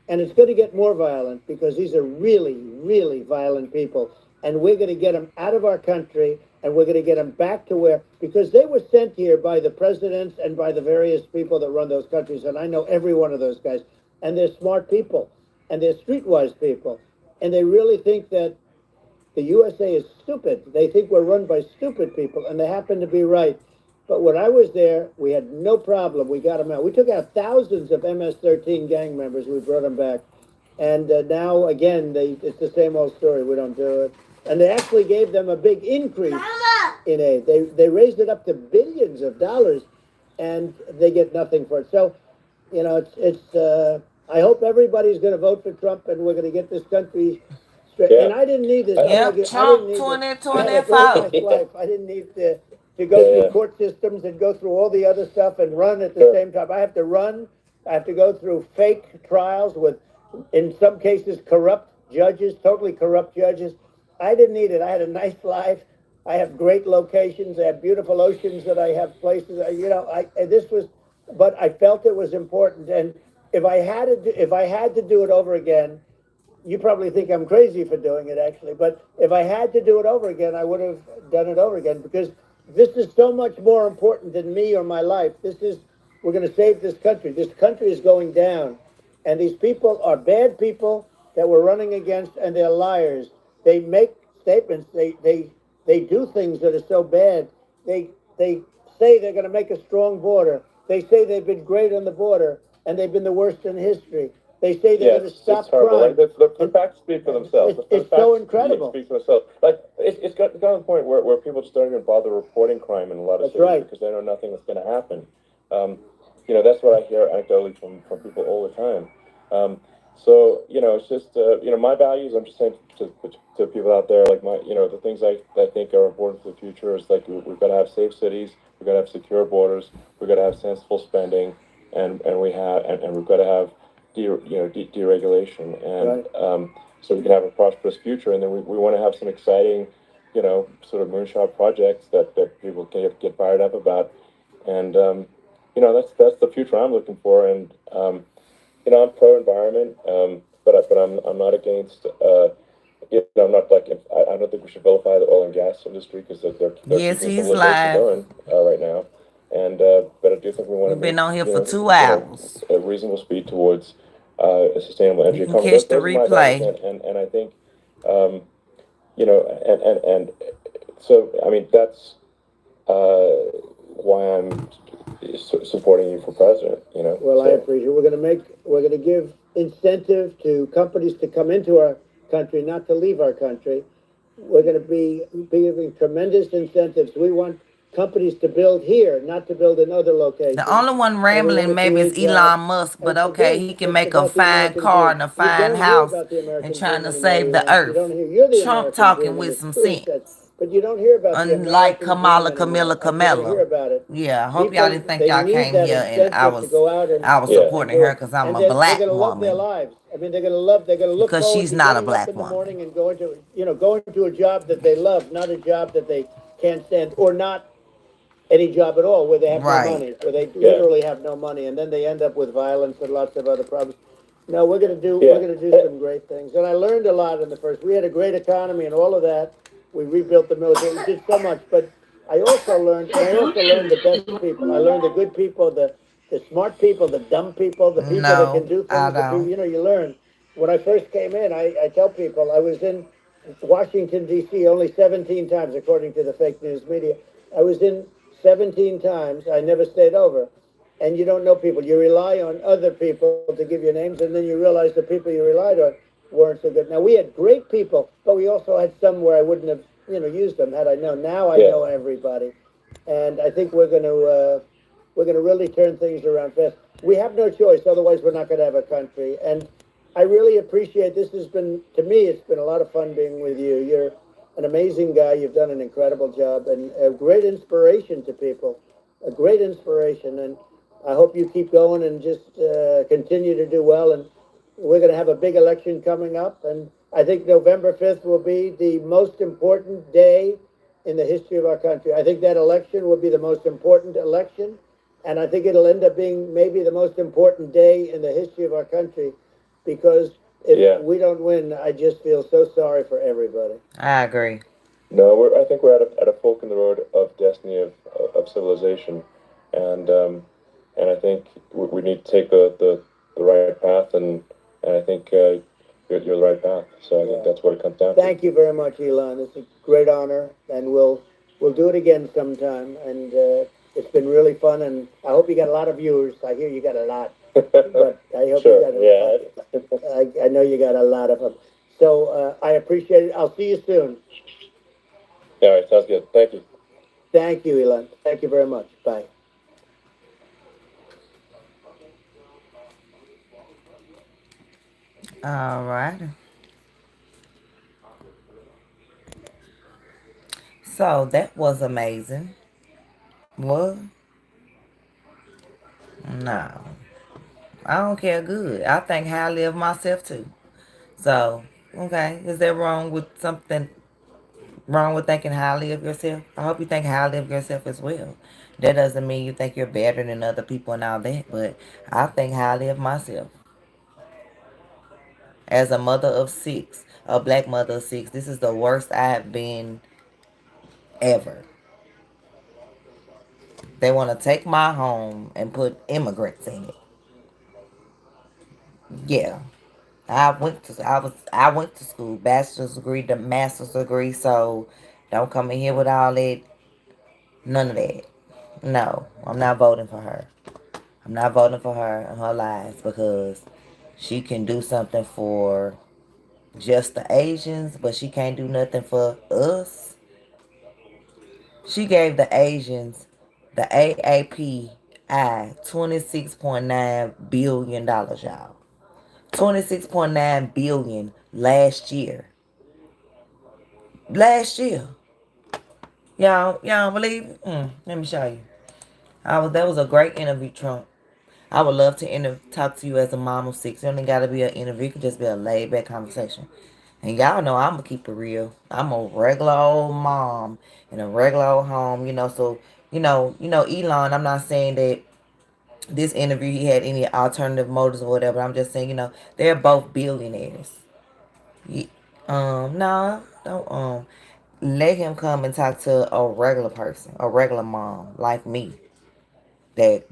And it's going to get more violent because these are really, really violent people. And we're going to get them out of our country, and we're going to get them back to where, because they were sent here by the presidents and by the various people that run those countries. And I know every one of those guys. And they're smart people, and they're streetwise people. And they really think that the USA is stupid. They think we're run by stupid people, and they happen to be right. But when I was there, we had no problem. We got them out. We took out thousands of MS-13 gang members. We brought them back. And now, again, it's the same old story. We don't do it. And they actually gave them a big increase in aid. They raised it up to billions of dollars, and they get nothing for it. So, I hope everybody's going to vote for Trump, and we're going to get this country straight. Yeah. And I didn't need this. Yep, Trump 2025. I didn't need to go through court systems and go through all the other stuff and run at the same time. I have to run. I have to go through fake trials with, in some cases, corrupt judges, totally corrupt judges. I didn't need it. I had a nice life. I have great locations. I have beautiful oceans that I have places. But I felt it was important. And if I had to do it over again, you probably think I'm crazy for doing it, actually. But if I had to do it over again, I would have done it over again, because this is so much more important than me or my life. We're going to save this country. This country is going down. And these people are bad people that we're running against, and they're liars. They make statements. They do things that are so bad. They say they're going to make a strong border. They say they've been great on the border, and they've been the worst in history. They say they're going to stop crime. The facts speak for themselves. It's so incredible. Speak for themselves. Like it's got to the point where people just don't even bother reporting crime in a lot of cities because they know nothing is going to happen. That's what I hear anecdotally from people all the time. So it's just my values. I'm just saying to people out there, like the things I think are important for the future is like we've got to have safe cities, we've got to have secure borders, we've got to have sensible spending, and we've got to have deregulation, and so we can have a prosperous future. And then we want to have some exciting, sort of moonshot projects that people can get fired up about, and that's the future I'm looking for. And I'm pro-environment, but I'm not against. I'm not like I don't think we should vilify the oil and gas industry because they're Yes, keeping he's civilization live. going right now. And but I do think we want to We've been make on here for 2 hours. a reasonable speed towards a sustainable energy You can economy. catch the Those are my values, replay. and I think and so I mean that's why I'm supporting you for president. Well, I appreciate it. We're going to give incentive to companies to come into our country, not to leave our country. We're going to be giving tremendous incentives. We want companies to build here, not to build in other locations. The only one rambling maybe is Elon Musk, but okay, he can make a fine car and a fine house and trying to save the earth. Trump talking with some sense. But you don't hear about Unlike Kamala. Yeah, I hope y'all didn't think y'all came here and I was supporting her because I'm a black woman. Love their lives. I mean, they're going to look because forward she's to not a getting black up in the woman. morning and going to a job that they love, not a job that they can't stand, or not any job at all where they have no money, where they literally have no money, and then they end up with violence and lots of other problems. No, we're going to do some great things, and I learned a lot in the first. We had a great economy and all of that. We rebuilt the military. We did so much, but I also learned the best people. I learned the good people, the smart people, the dumb people, the people that can do things. You learn. When I first came in, I tell people I was in Washington, D.C. only 17 times, according to the fake news media. I was in 17 times. I never stayed over. And you don't know people. You rely on other people to give you names, and then you realize the people you relied on weren't so good. Now, we had great people, but we also had some where I wouldn't have, used them had I known. Now I know everybody. And I think we're going to really turn things around fast. We have no choice, otherwise we're not going to have a country. And I really appreciate this. Has been, to me, it's been a lot of fun being with you. You're an amazing guy. You've done an incredible job and a great inspiration to people. A great inspiration, and I hope you keep going and just continue to do well. And we're going to have a big election coming up, and I think November 5th will be the most important day in the history of our country. I think that election will be the most important election, and I think it'll end up being maybe the most important day in the history of our country, because if we don't win, I just feel so sorry for everybody. I agree. No, I think we're at a fork in the road of destiny of civilization, and I think we need to take the right path, and I think you're the right path. So I think that's what it comes down to. Thank you very much, Elon. It's a great honor, and we'll do it again sometime. And it's been really fun, and I hope you got a lot of viewers. I hear you got a lot, but I hope you got I know you got a lot of them. So I appreciate it. I'll see you soon. All right, sounds good. Thank you. Thank you, Elon. Thank you very much. Bye. All right. So that was amazing. What? No. I don't care good. I think highly of myself too. So, okay. Is there wrong with something wrong with thinking highly of yourself? I hope you think highly of yourself as well. That doesn't mean you think you're better than other people and all that, but I think highly of myself. As a mother of six, a black mother of six, this is the worst I have been ever. They want to take my home and put immigrants in it. Yeah. I went to school, bachelor's degree, the master's degree, so don't come in here with all that, none of that. No, I'm not voting for her. I'm not voting for her and her lies because she can do something for just the Asians, but she can't do nothing for us. She gave the Asians the AAPI $26.9 billion, y'all. 26.9 billion last year. Last year. Y'all believe it? Let me show you. That was a great interview, Trump. I would love to talk to you as a mom of six. It only got to be an interview. It could just be a laid back conversation. And y'all know I'm going to keep it real. I'm a regular old mom in a regular old home, so, Elon, I'm not saying that this interview he had any alternative motives or whatever. I'm just saying, they're both billionaires. No, don't, let him come and talk to a regular person, a regular mom like me that,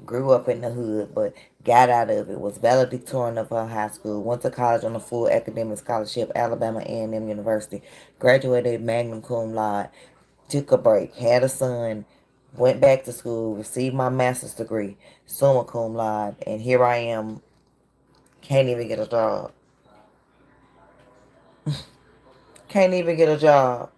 grew up in the hood but got out of it, was valedictorian of her high school, went to college on a full academic scholarship, Alabama A&M University, graduated magna cum laude, took a break, had a son, went back to school, received my master's degree, summa cum laude, and here I am, can't even get a job. Can't even get a job.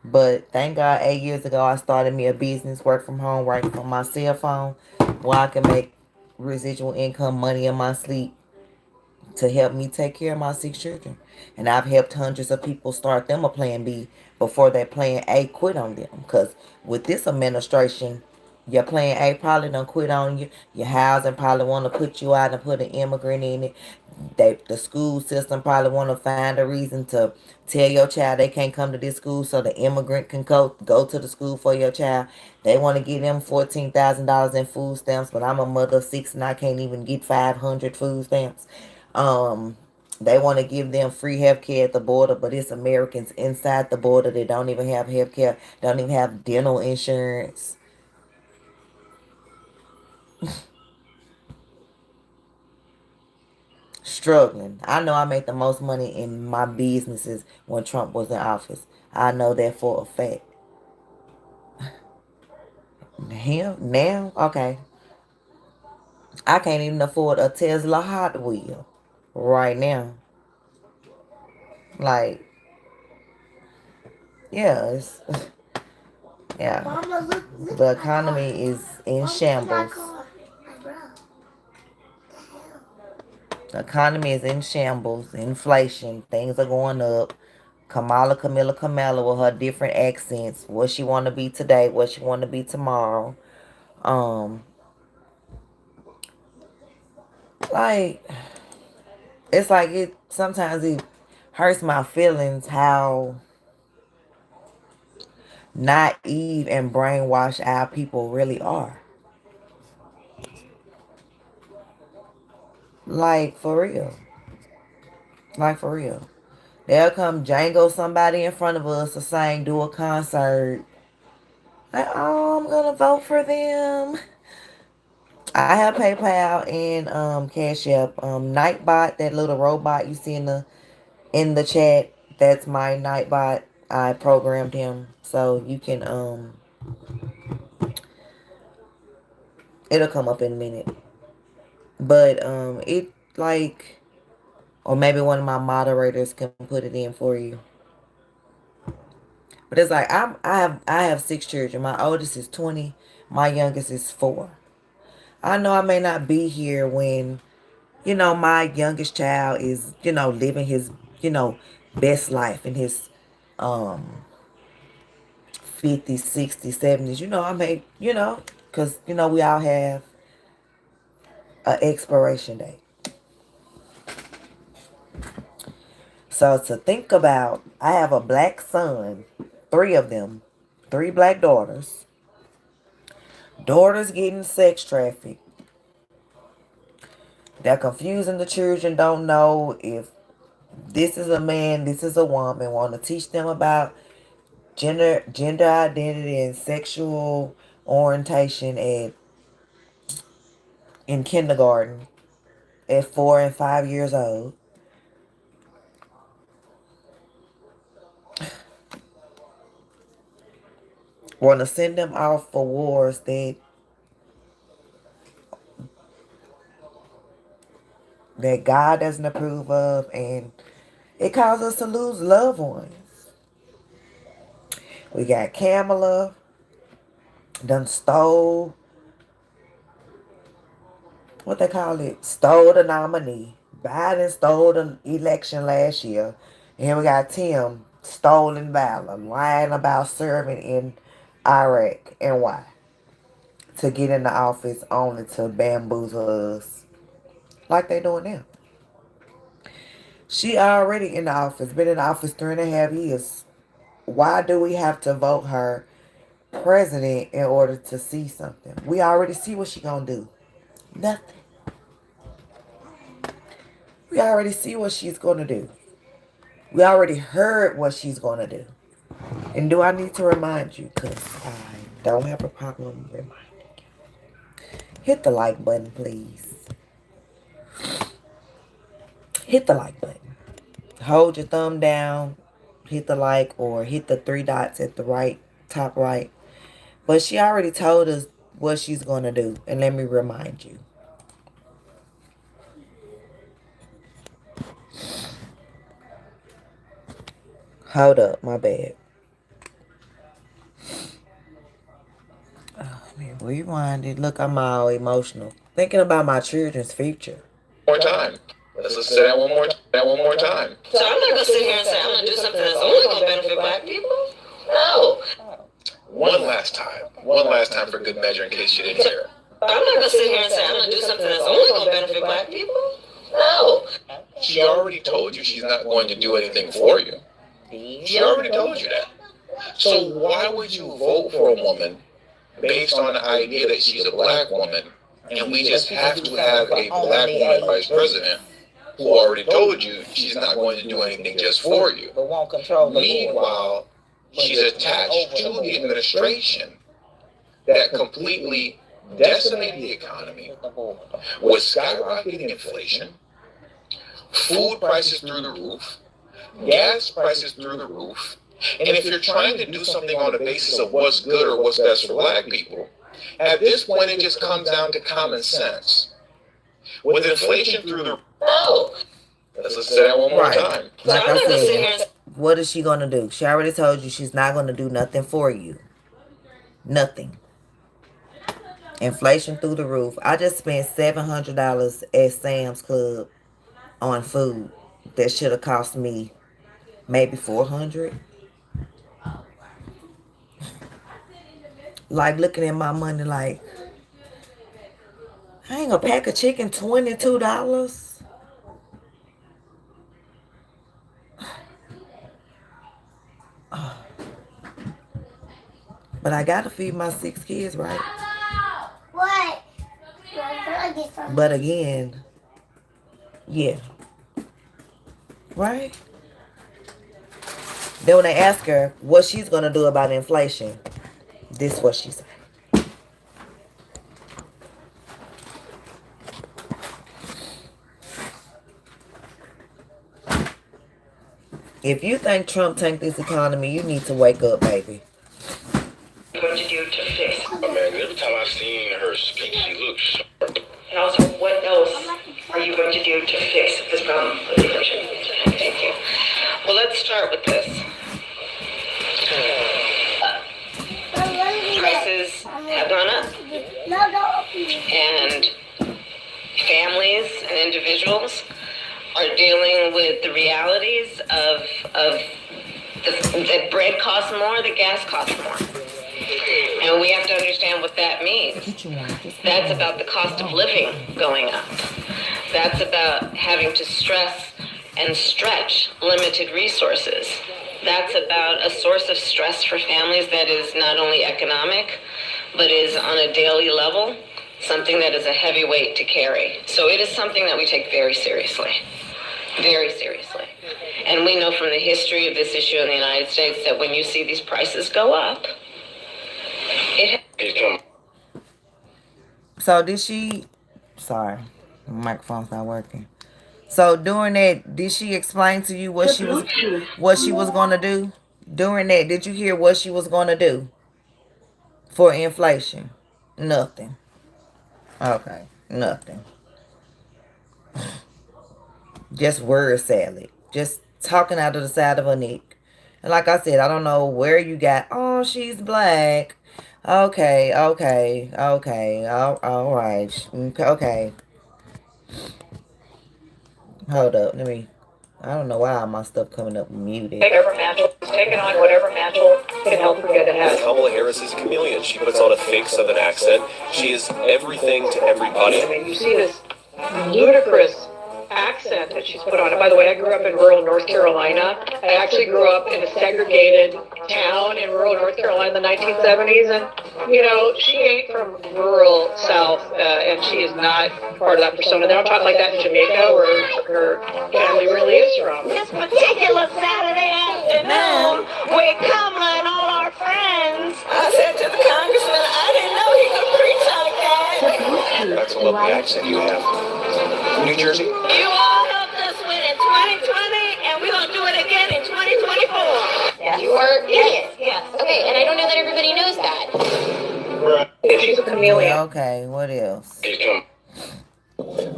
But thank God 8 years ago I started me a business, work from home, right from my cell phone, where I can make residual income money in my sleep to help me take care of my six children. And I've helped hundreds of people start them a plan B before their plan A quit on them. Because with this administration, your plan A probably done quit on you. Your housing probably want to put you out and put an immigrant in it. The school system probably want to find a reason to tell your child they can't come to this school so the immigrant can go to the school for your child. They want to give them $14,000 in food stamps, but I'm a mother of six and I can't even get 500 food stamps. Um, they want to give them free health care at the border, but it's Americans inside the border that don't even have health care, don't even have dental insurance. struggling. I know I made the most money in my businesses when Trump was in office. I know that for a fact. Him now, okay. I can't even afford a Tesla Hot Wheel right now. Like, yeah, it's yeah. Mama, look The at my car. economy is in Mama, look at my shambles. car. My bro. The economy is in shambles. Inflation, things are going up. Camilla with her different accents. What she want to be today, what she want to be tomorrow. Um, like it's like it. Sometimes it hurts my feelings how naive and brainwashed our people really are. Like for real. Like for real. They'll come jangle somebody in front of us or sing, do a concert. Like, oh, I'm gonna vote for them. I have PayPal and Cash App. Nightbot, that little robot you see in the chat, that's my Nightbot. I programmed him so you can it'll come up in a minute. But it like, or maybe one of my moderators can put it in for you. But it's like I have 6 children. My oldest is 20. My youngest is 4. I know I may not be here when, my youngest child is, living his, best life in his um 50s, 60s, 70s. I may, because, we all have an expiration date. So to think about, I have a black son, 3 of them, 3 black daughters. Daughters getting sex trafficked. They're confusing the children, don't know if this is a man, this is a woman, want to teach them about gender identity and sexual orientation in kindergarten at 4 and 5 years old. Want to send them off for wars that God doesn't approve of, and it causes us to lose loved ones. We got Kamala done stole, what they call it, stole the nominee. Biden stole the election last year. And here we got Tim, stolen valor, lying about serving in Iraq. And why? To get in the office only to bamboozle us like they doing now. She already in the office, been in the office 3.5 years. Why do we have to vote her president in order to see something? We already see what she gonna do. Nothing. We already see what she's gonna do. We already heard what she's gonna do. And do I need to remind you? Because I don't have a problem reminding you. Hit the like button, please. Hit the like button. Hold your thumb down. Hit the like or hit the 3 dots at the right, top right. But she already told us what she's going to do. And let me remind you. Hold up. My bad. Oh, man, rewind it. Look, I'm all emotional. Thinking about my children's future. More time. Let's listen to that one more. That one more time. So I'm not gonna sit here and say I'm gonna do something that's only gonna benefit black people. No. One last time. One last time for good measure in case you didn't hear. I'm not gonna sit here and say I'm gonna do something that's only gonna benefit black people. No. She already told you she's not going to do anything for you. She already told you that. So why would you vote for a woman based on the idea that she's a black woman and we just have to have a black woman vice president who already told you she's not going to do anything just for you? But won't control the Meanwhile, she's attached to the administration that completely decimated the economy with skyrocketing inflation, food prices through the roof, gas prices through the roof. And if you're trying to do something on the basis of what's good or what's best for black people, at this point it just comes down to common sense. With inflation through the roof, let's say that one more time. Like I said, what is she gonna do? She already told you she's not gonna do nothing for you. Nothing. Inflation through the roof. I just spent $700 at Sam's Club on food that should have cost me maybe $400. Like looking at my money, like I ain't a pack of chicken $22. But I gotta feed my 6 kids, right? What? But again, yeah. Right? Then when they ask her what she's gonna do about inflation, this is what she said. If you think Trump tanked this economy, you need to wake up, baby. What to do to fix? Oh, man, every time I've seen her speak, she looks sharp. And also, what else are you going to do to fix this problem with inflation? Thank you. Well, let's start with this. Prices have gone up, and families and individuals are dealing with the realities of that bread costs more, the gas costs more. And we have to understand what that means. That's about the cost of living going up. That's about having to stress and stretch limited resources. That's about a source of stress for families that is not only economic, but is on a daily level, something that is a heavy weight to carry. So it is something that we take very seriously. Very seriously. And we know from the history of this issue in the United States that when you see these prices go up, So did she... Sorry, the microphone's not working. So during that, did she explain to you what she was going to do? During that, did you hear what she was going to do for inflation? Nothing. Okay, nothing. Just word salad. Just talking out of the side of her neck. And like I said, I don't know where you got, oh, she's black. Okay. All right. Okay. Hold up. I don't know why my stuff coming up muted. Taking on whatever mantle can help her get ahead. Kamala Harris is a chameleon. She puts on a fake Southern accent. She is everything to everybody. I mean, you see this ludicrous accent that she's put on it. By the way, I grew up in rural North Carolina. I actually grew up in a segregated town in rural North Carolina in the 1970s, and you know, she ain't from rural South, and she is not part of that persona. They don't talk like that in Jamaica, where her family really is from. This particular Saturday afternoon, with Kamala and all our friends, I said to the congressman, I didn't know he could preach like that. That's a lovely accent you have. New Jersey? you all helped us win in 2020, and we're going to do it again in 2024. Yeah. You are idiots. Yeah. Okay, and I don't know that everybody knows that. She's a chameleon. Okay, what else?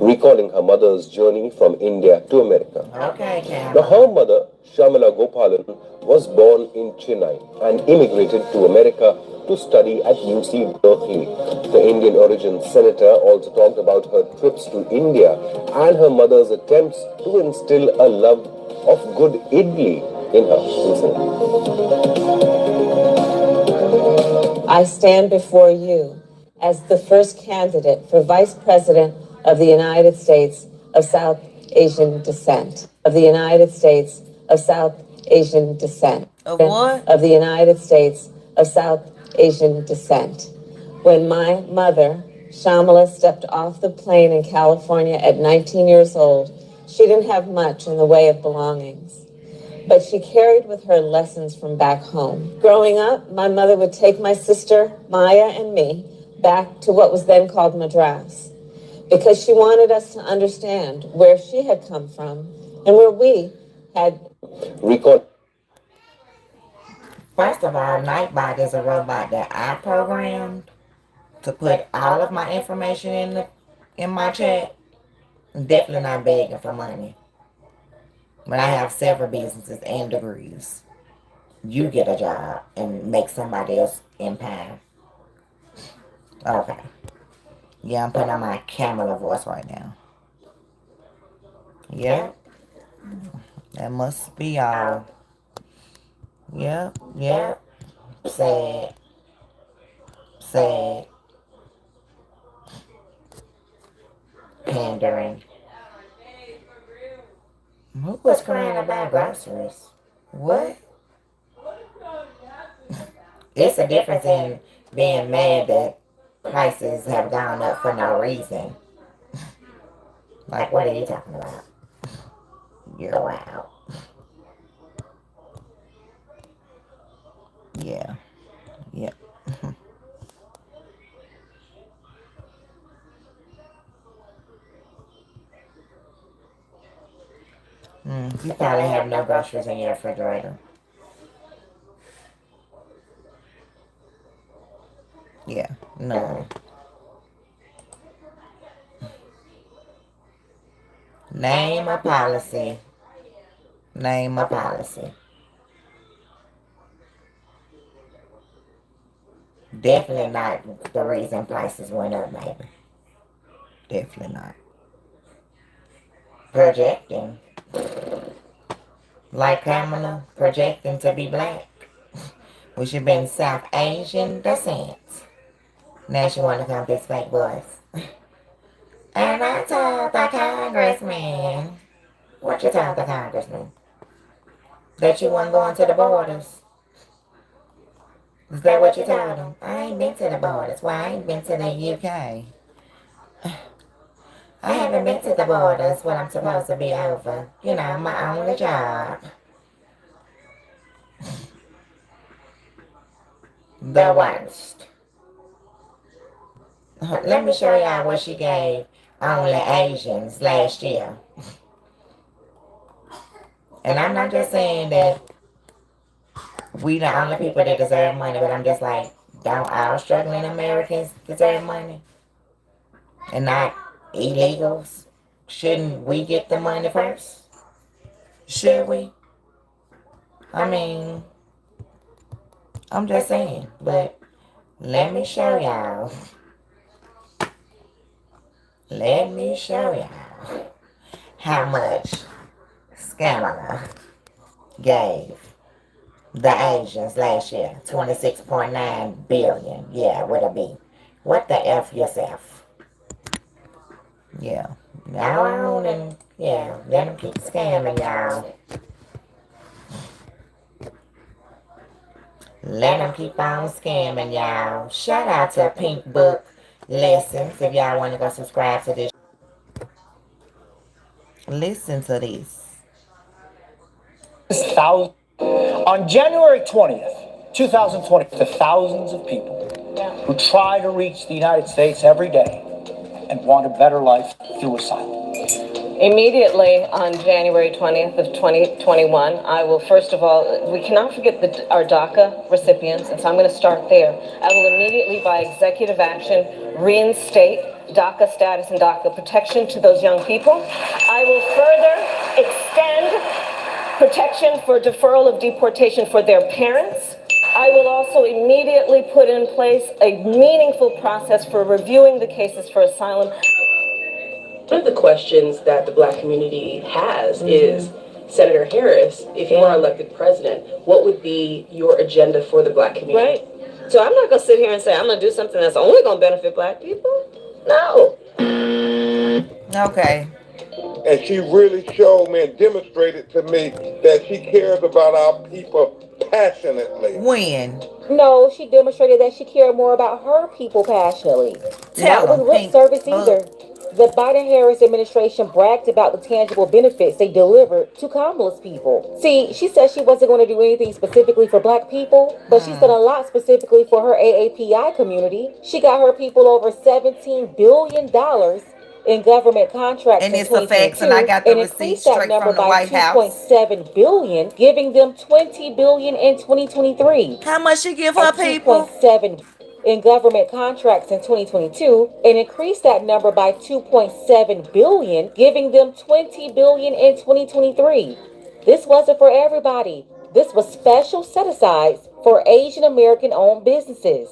Recalling her mother's journey from India to America. Okay, Cam. Now, her mother, Shamala Gopalan, was born in Chennai and immigrated to America to study at UC Berkeley. The Indian origin senator also talked about her trips to India and her mother's attempts to instill a love of good idli in her. Listen. I stand before you as the first candidate for Vice President of the United States of South Asian descent. Of the United States of South Asian descent. Of what? Of the United States of South Asian descent. When my mother, Shamala, stepped off the plane in California at 19 years old, she didn't have much in the way of belongings. But she carried with her lessons from back home. Growing up, my mother would take my sister, Maya, and me back to what was then called Madras. because she wanted us to understand where she had come from and where we had. Record. First of all, Nightbot is a robot that I programmed to put all of my information in my chat. Definitely not begging for money. But I have several businesses and degrees. You get a job and make somebody else empower. Okay. Yeah, I'm putting on my camera voice right now. Yep. That must be all. Yep. Yep. Sad. Sad. Pandering. Who was crying about groceries? What? It's a difference in being mad that prices have gone up for no reason. Like, what are you talking about? You're wild. Yeah. Yep. You probably have no groceries in your refrigerator. Yeah, none. Name a policy. Name a policy. Definitely not the reason prices went up, maybe. Definitely not. Projecting. Like Kamala, projecting to be black. We should be in South Asian descent. Now she want to come this fake voice. And I told the congressman. What you told the congressman? That you wasn't going to the borders. Is that what you told him? I ain't been to the borders. Well, I ain't been to the UK. I haven't been to the borders when I'm supposed to be over. You know, my only job. The worst. Let me show y'all what she gave only Asians last year. And I'm not just saying that we the only people that deserve money, but I'm just like, don't all struggling Americans deserve money? And not illegals? Shouldn't we get the money first? Should we? I mean, I'm just saying, but let me show y'all. Let me show y'all how much Scammer gave the Asians last year. 26.9 billion. Yeah, what it be? What the F yourself? Yeah. Y'all on and yeah, let them keep scamming y'all. Let them keep on scamming y'all. Shout out to Pink Book Lessons if y'all want to go subscribe to this. Listen to this. On January 20th, 2020, to thousands of people who try to reach the United States every day and want a better life through asylum. Immediately on January 20th of 2021, I will, first of all, we cannot forget our DACA recipients, and so I'm going to start there. I will immediately, by executive action, reinstate DACA status and DACA protection to those young people. I will further extend protection for deferral of deportation for their parents. I will also immediately put in place a meaningful process for reviewing the cases for asylum. One of the questions that the Black community has is, Senator Harris, if you are elected president, what would be your agenda for the Black community? Right. So I'm not going to sit here and say I'm going to do something that's only going to benefit Black people. No. Okay. And she really showed me and demonstrated to me that she cares about our people passionately. When? No, she demonstrated that she cared more about her people passionately. Tell Not with lip service either. The Biden-Harris administration bragged about the tangible benefits they delivered to Kamala's people. See, she said she wasn't going to do anything specifically for Black people, but she's done a lot specifically for her AAPI community. She got her people over $17 billion in government contracts And in it's a fax, and I 2022 got the and receipt increased that straight number from the by White House. 2.7 billion, giving them 20 billion in 2023. How much she give By her people? 2.7 in government contracts in 2022 and increased that number by 2.7 billion, giving them 20 billion in 2023. This wasn't for everybody. This was special set-asides for Asian American owned businesses.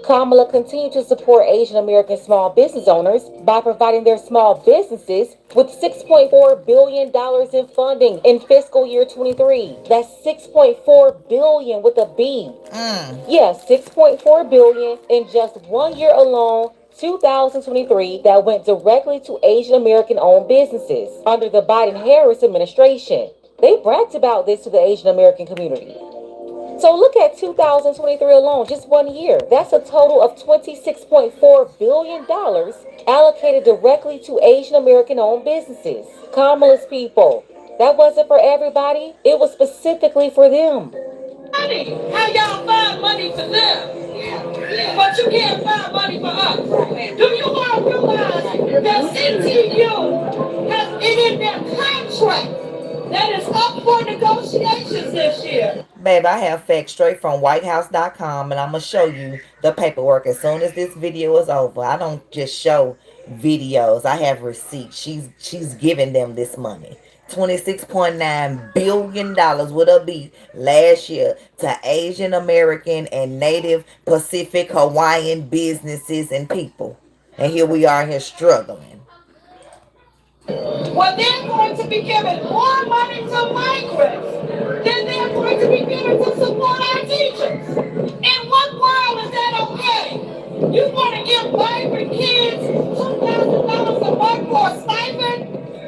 Kamala continued to support Asian American small business owners by providing their small businesses with $6.4 billion in funding in fiscal year 23. That's $6.4 billion with a B. Yeah, $6.4 billion in just 1 year alone, 2023, that went directly to Asian American owned businesses under the Biden-Harris administration. They bragged about this to the Asian American community. So look at 2023 alone, just 1 year. That's a total of $26.4 billion allocated directly to Asian American owned businesses. Kamala's people. That wasn't for everybody. It was specifically for them. How y'all find money for them? But you can't find money for us. Do you all realize that CTU has it in their contract that is up for negotiations this year? Babe, I have facts straight from whitehouse.com, and I'm going to show you the paperwork as soon as this video is over. I don't just show videos. I have receipts. She's giving them this money. $26.9 billion would it be last year to Asian American and Native Pacific Hawaiian businesses and people. And here we are here struggling. Well, they're going to be giving more money to migrants than they're going to be giving to support our teachers. In what world is that okay? You want to give migrant kids $2,000 a month for a stipend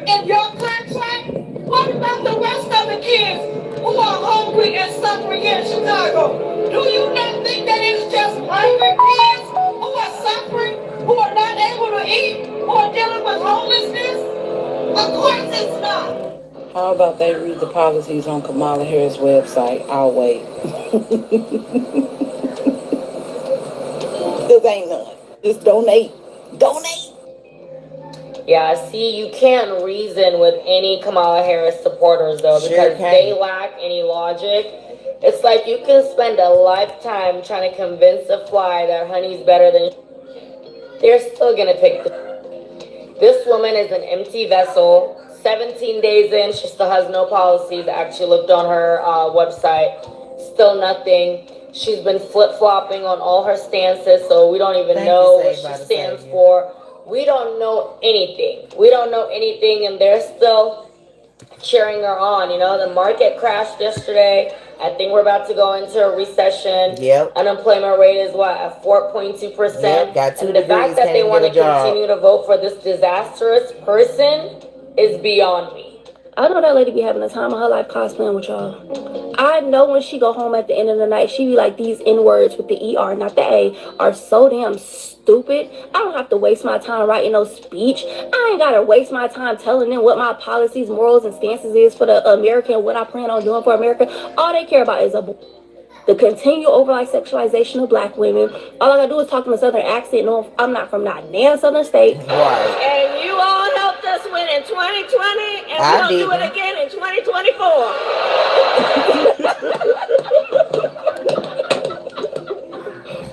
in your contract? What about the rest of the kids who are hungry and suffering in Chicago? Do you not think that it's just migrant kids who are suffering, who are not able to eat, who are dealing with homelessness? Of course it's not. How about they read the policies on Kamala Harris' website? I'll wait. This ain't none. Just donate. Donate. Yeah, see, you can't reason with any Kamala Harris supporters, though, because they lack any logic. It's like you can spend a lifetime trying to convince a fly that honey's better than... They're still going to pick the... This woman is an empty vessel. 17 days in, she still has no policies. I actually looked on her website. Still nothing. She's been flip-flopping on all her stances, so we don't even know what she stands for. We don't know anything. We don't know anything, and they're still cheering her on. You know, the market crashed yesterday. I think we're about to go into a recession. Yep. Unemployment rate is what, at 4.2%. Yep, got 2 and the fact that they want to continue to vote for this disastrous person is beyond me. I know that lady be having the time of her life cosplaying with y'all. I know when she go home at the end of the night, she be like, these N-words with the ER, not the A, are so damn stupid. I don't have to waste my time writing no speech. I ain't got to waste my time telling them what my policies, morals, and stances is for the American, what I plan on doing for America. All they care about is the continued overall sexualization of black women. All I gotta do is talk in a southern accent. No, I'm not from not damn southern state. Right. And you all helped us win in 2020, and we're gonna do it again in 2024.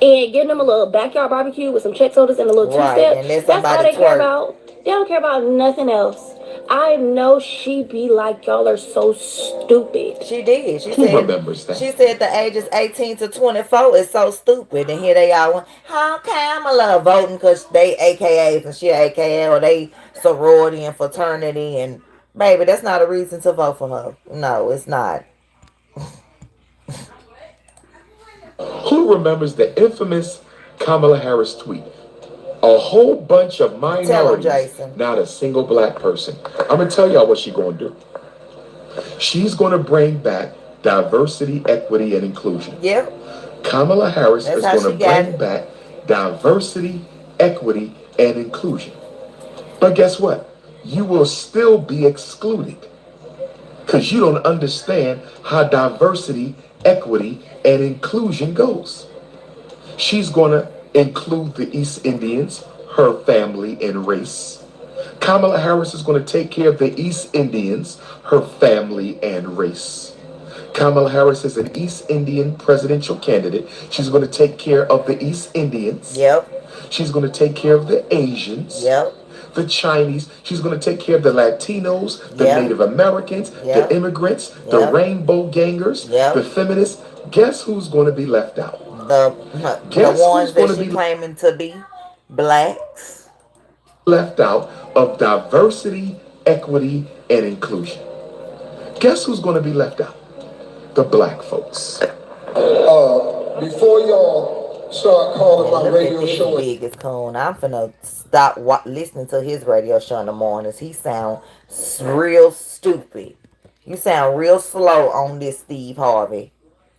And give them a little backyard barbecue with some check sodas and a little two-step. That's all they care about. They don't care about nothing else. I know she be like, y'all are so stupid. She did. She said the ages 18 to 24 is so stupid. And here they are, how Kamala voting because they AKAs and she AKA, or they sorority and fraternity. And baby, that's not a reason to vote for her. No, it's not. Who remembers the infamous Kamala Harris tweet? A whole bunch of minorities, not a single black person. I'm going to tell y'all what she's going to do. She's going to bring back diversity, equity, and inclusion. Yep. Kamala Harris is going to bring back diversity, equity, and inclusion. But guess what? You will still be excluded because you don't understand how diversity, equity, and inclusion goes. She's going to include the East Indians, her family and race. Kamala Harris is going to take care of the East Indians, her family, and race. Kamala Harris is an East Indian presidential candidate. She's going to take care of the East Indians. Yep. She's going to take care of the Asians. Yep. The Chinese. She's going to take care of the Latinos, the Yep. Native Americans, Yep. the immigrants, the Yep. rainbow gangers, Yep. the feminists. Guess who's going to be left out? The ones that she claiming to be blacks. Left out of diversity, equity, and inclusion. Guess who's going to be left out? The black folks. Before y'all start calling my radio show, Biggest coon. I'm finna stop listening to his radio show in the mornings. He sound real stupid. You sound real slow on this, Steve Harvey.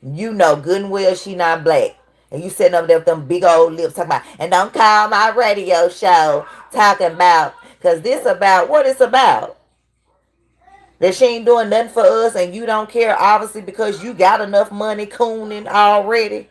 You know good and well she not black. And you sitting up there with them big old lips talking about, and don't call my radio show talking about, because this about what it's about. That she ain't doing nothing for us and you don't care, obviously, because you got enough money cooning already.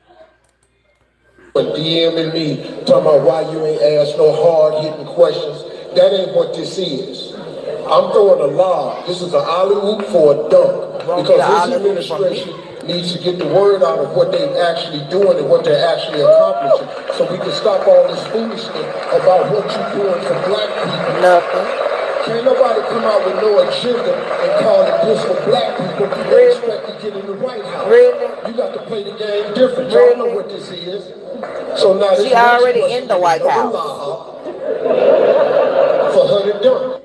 But DMing me, talking about why you ain't asked no hard-hitting questions. That ain't what this is. I'm throwing a lob. This is an alley-oop for a dunk. Because this administration needs to get the word out of what they're actually doing and what they're actually accomplishing. So we can stop all this foolishness about what you're doing for black people. Nothing. Can't nobody come out with no agenda and call it this for black people and expect to get in the White House. Really? You got to play the game different. Y'all know what this is. So now she already in the White House. For her to dunk.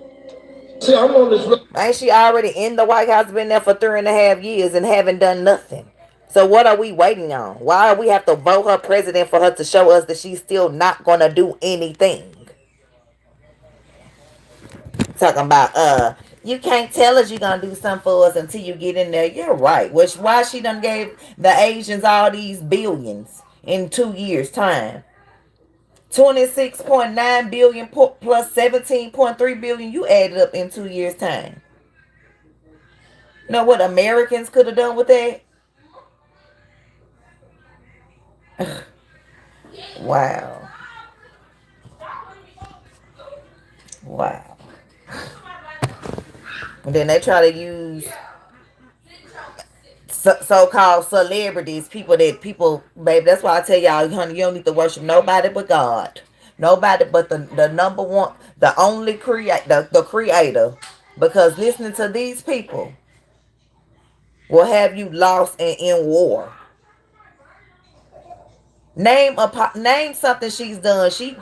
See, I'm on this. Ain't she already in the White House? Been there for 3.5 years and haven't done nothing. So what are we waiting on? Why do we have to vote her president for her to show us that she's still not gonna do anything? Talking about you can't tell us you're gonna do something for us until you get in there. You're right. Which why she done gave the Asians all these billions in 2 years time. 26.9 billion plus 17.3 billion you added up in 2 years time. You know what Americans could have done with that? Wow. Wow. And then they try to use so-called celebrities, people, baby. That's why I tell y'all, honey, you don't need to worship nobody but God. Nobody but the number one, the only the creator. Because listening to these people will have you lost and in war. Name something she's done. She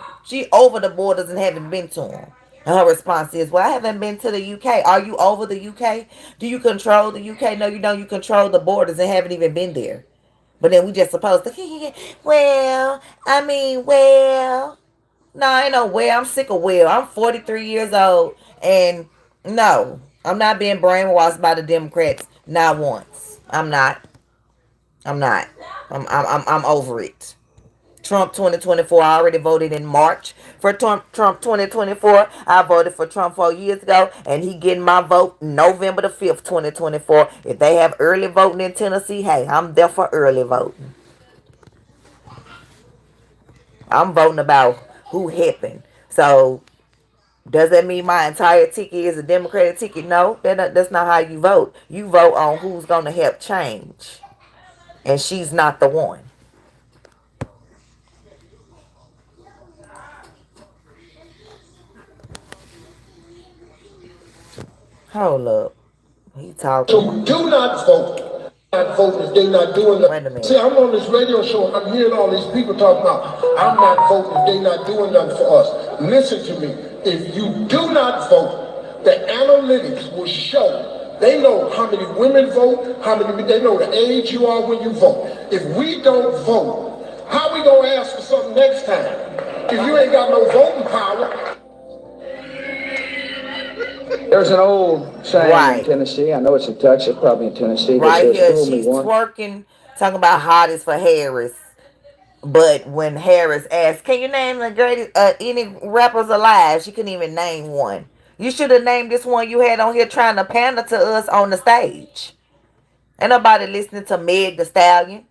over the borders and haven't been to them. And her response is, well, I haven't been to the UK. Are you over the UK? Do you control the UK? No, you don't. You control the borders and haven't even been there. But then we just supposed to, well, no, I ain't no well. I'm sick of well. I'm 43 years old. And no, I'm not being brainwashed by the Democrats. Not once. I'm not. I'm over it. Trump 2024. I already voted in March for Trump 2024. I voted for Trump 4 years ago, and he getting my vote November the 5th, 2024. If they have early voting in Tennessee, hey, I'm there for early voting. I'm voting about who happened. So does that mean my entire ticket is a Democratic ticket? No, that's not how you vote. You vote on who's going to help change. And she's not the one. Hold up. He talking. So do not vote. Not vote if they're not doing that. Wait a minute. See, I'm on this radio show and I'm hearing all these people talking about, I'm not voting if they're not doing nothing for us. Listen to me. If you do not vote, the analytics will show. They know how many women vote, they know the age you are when you vote. If we don't vote, how we gonna ask for something next time? If you ain't got no voting power. There's an old saying in Tennessee. I know it's in Texas, probably in Tennessee. Right here, she's twerking, talking about hottest for Harris. But when Harris asked, can you name the greatest any rappers alive? She couldn't even name one. You should have named this one you had on here trying to pander to us on the stage. Ain't nobody listening to Meg the Stallion.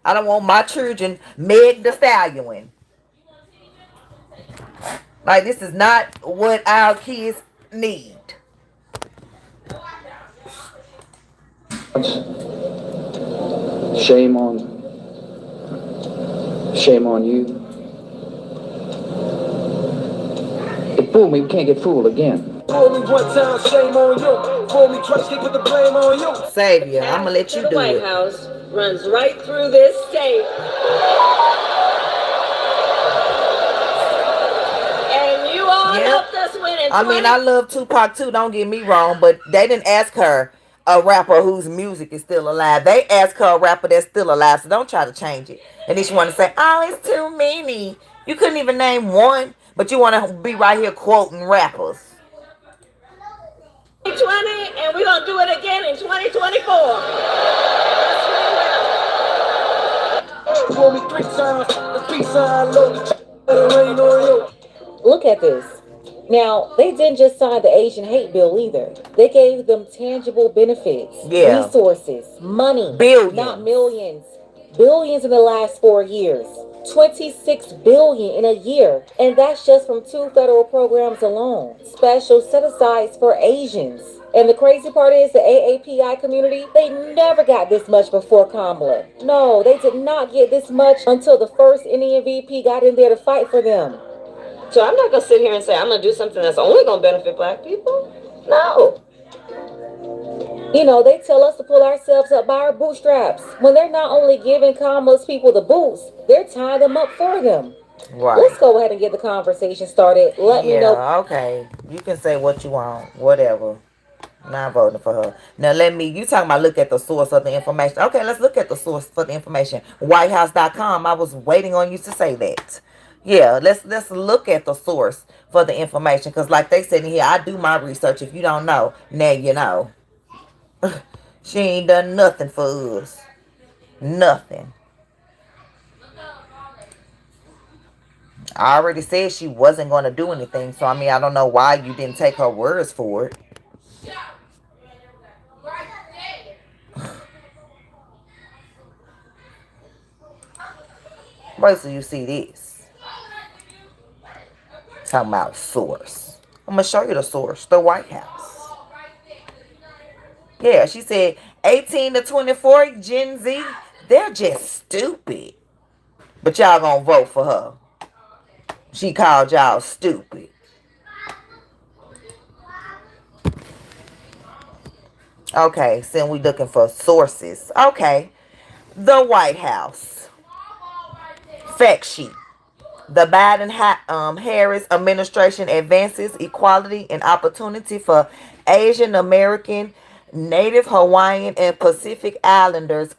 I don't want my children Meg the Stallion. Like, this is not what our kids need. Shame on, shame on you. It fooled me. We can't get fooled again. Fool me one time, shame on you. Fool me twice, can't put the blame on you. Savior, I'm gonna let you The do White it. House runs right through this state. And you all Yep. helped us win in I mean, I love Tupac too, don't get me wrong, but they didn't ask her a rapper whose music is still alive. They asked her a rapper that's still alive, so don't try to change it. And then she want to say, oh, it's too many. You couldn't even name one, but you want to be right here quoting rappers. 2020, and we're going to do it again in 2024. Fool me 3 times, the peace sign low. Rain on you. Look at this. Now, they didn't just sign the Asian hate bill either. They gave them tangible benefits, Yeah. resources, money, Billions. not millions. Billions in the last 4 years. 26 billion in a year. And that's just from 2 federal programs alone. Special set-asides for Asians. And the crazy part is the AAPI community, they never got this much before Kamala. No, they did not get this much until the first Indian VP got in there to fight for them. So I'm not going to sit here and say I'm going to do something that's only going to benefit black people. No. You know, they tell us to pull ourselves up by our bootstraps. When they're not only giving Kamala's people the boots, they're tying them up for them. Right. Let's go ahead and get the conversation started. Let me know. Okay. You can say what you want. Whatever. Not voting for her. Now you talking about look at the source of the information. Okay, let's look at the source for the information. WhiteHouse.com. I was waiting on you to say that. Yeah, let's look at the source for the information. Because like they said in here, I do my research. If you don't know, now you know. She ain't done nothing for us. Nothing. I already said she wasn't going to do anything. So, I mean, I don't know why you didn't take her words for it. Wait till you see this. Talking about source. I'm going to show you the source. The White House. Yeah, she said 18 to 24 Gen Z, they're just stupid. But y'all gonna vote for her. She called y'all stupid. Okay, so we looking for sources. Okay. The White House. Fact sheet. The Biden-Harris administration advances equality and opportunity for Asian American, Native Hawaiian, and Pacific Islanders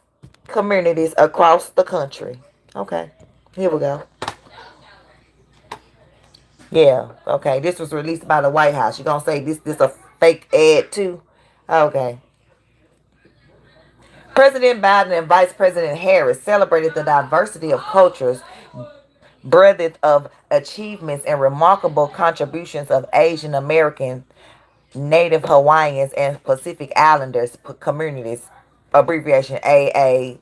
communities across the country. Okay, here we go. Yeah, okay. This was released by the White House. You gonna say this a fake ad too? Okay. President Biden and Vice President Harris celebrated the diversity of cultures, breadth of achievements, and remarkable contributions of Asian American, Native Hawaiians, and Pacific Islanders communities, abbreviation NHPI,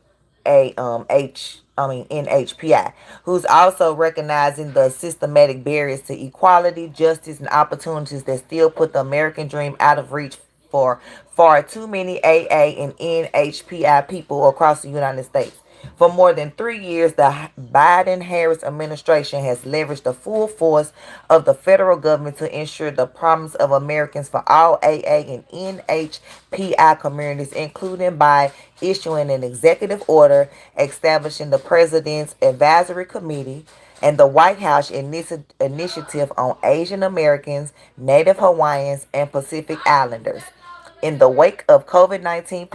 who's also recognizing the systematic barriers to equality, justice, and opportunities that still put the American dream out of reach for far too many AA and NHPI people across the United States. For more than 3 years, the Biden-Harris administration has leveraged the full force of the federal government to ensure the promise of Americans for all AA and NHPI communities, including by issuing an executive order establishing the President's Advisory Committee and the White House Initiative on Asian Americans, Native Hawaiians, and Pacific Islanders. In the wake of COVID-19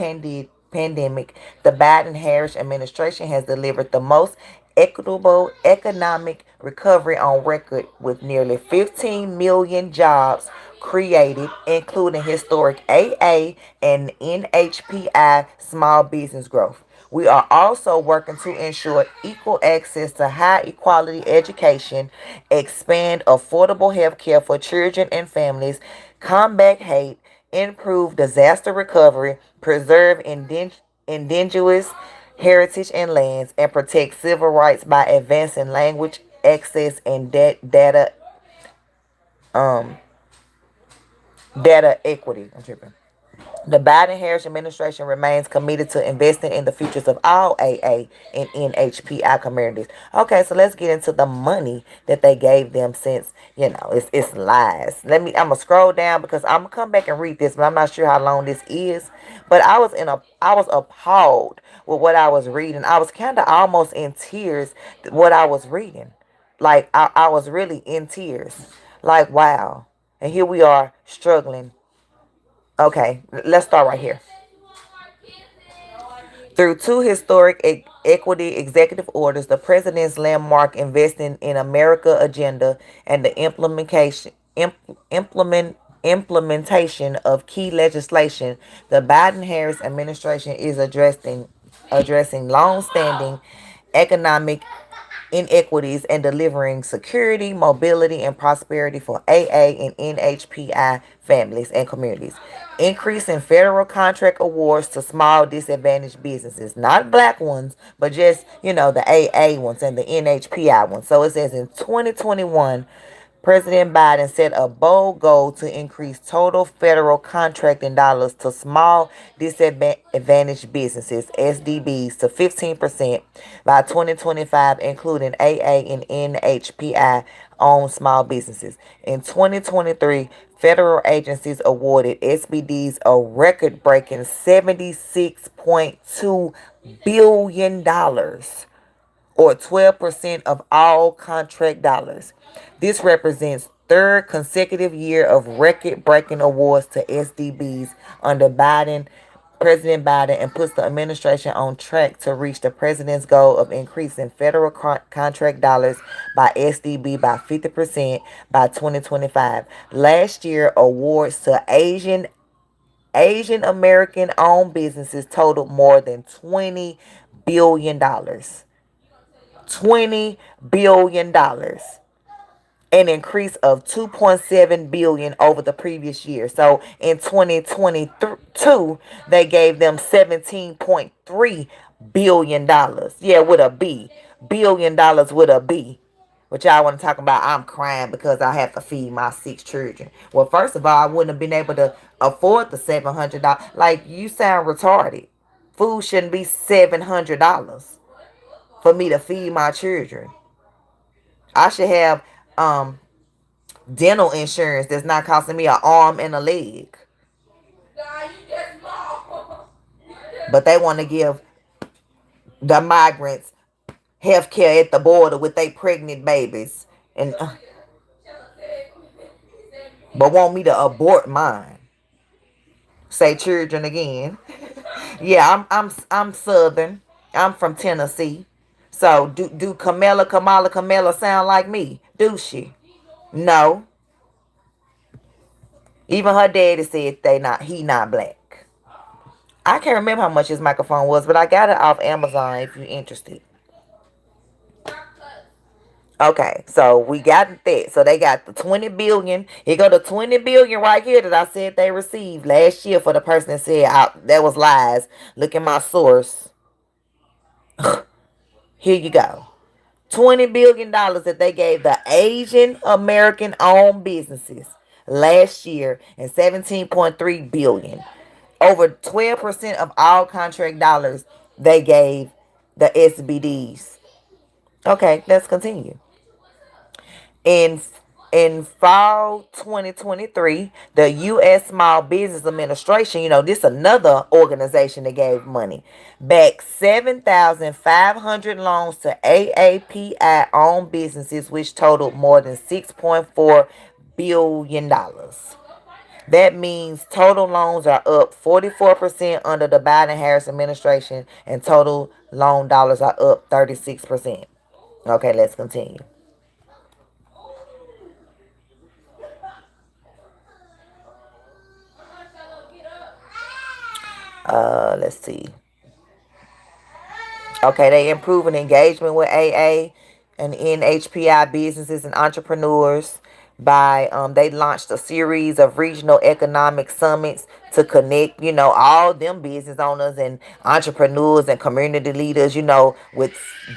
pandemic, the Biden-Harris administration has delivered the most equitable economic recovery on record, with nearly 15 million jobs created, including historic AA and NHPI small business growth. We are also working to ensure equal access to high equality education, expand affordable health care for children and families, combat hate, improve disaster recovery, preserve indigenous heritage and lands, and protect civil rights by advancing language access and data Data equity. I'm tripping. The Biden-Harris administration remains committed to investing in the futures of all AA and NHPI communities. Okay, so let's get into the money that they gave them, since it's lies. I'm gonna scroll down because I'm gonna come back and read this, but I'm not sure how long this is. But I was appalled with what I was reading. I was kind of almost in tears what I was reading. Like I was really in tears. Like, wow. And here we are struggling. Okay, let's start right here. Through two historic equity executive orders, the president's landmark Investing in America agenda and the implementation of key legislation, the Biden-Harris administration is addressing long-standing economic inequities and delivering security, mobility, and prosperity for AA and NHPI families and communities. Increasing federal contract awards to small disadvantaged businesses, not black ones, but just, the AA ones and the NHPI ones. So it says in 2021, President Biden set a bold goal to increase total federal contracting dollars to small disadvantaged businesses (SDBs) to 15% by 2025, including AA and NHPI owned small businesses. In 2023, federal agencies awarded SBDs a record-breaking $76.2 billion, or 12% of all contract dollars. This represents third consecutive year of record-breaking awards to SDBs under President Biden, and puts the administration on track to reach the president's goal of increasing federal contract dollars by SDB by 50% by 2025. Last year, awards to Asian American owned businesses totaled more than $20 billion. $20 billion, an increase of 2.7 billion over the previous year. So in 2022, they gave them 17.3 billion dollars. Yeah, with a B. $1 billion with a B. What y'all want to talk about? I'm crying because I have to feed my 6 children. Well, first of all, I wouldn't have been able to afford the $700. Like, you sound retarded. Food shouldn't be $700 for me to feed my children. I should have dental insurance that's not costing me an arm and a leg. But they want to give the migrants health care at the border with their pregnant babies, and but want me to abort mine. Say children again. Yeah, I'm Southern. I'm from Tennessee. So do Kamala sound like me? Do she? No. Even her daddy said he not black. I can't remember how much his microphone was, but I got it off Amazon if you're interested. Okay, so we got that. So they got the 20 billion. Here go the 20 billion right here that I said they received last year for the person that said that was lies. Look at my source. Here you go. $20 billion that they gave the Asian American owned businesses last year, and 17.3 billion. Over 12% of all contract dollars they gave the SBDs. Okay, let's continue. In fall 2023, the U.S. Small Business Administration, this another organization that gave money, backed 7,500 loans to AAPI owned businesses, which totaled more than $6.4 billion. That means total loans are up 44% under the Biden-Harris administration, and total loan dollars are up 36%. Okay, let's continue. Let's see. Okay, they improving engagement with AA and NHPI businesses and entrepreneurs. by they launched a series of regional economic summits to connect, all them business owners and entrepreneurs and community leaders, with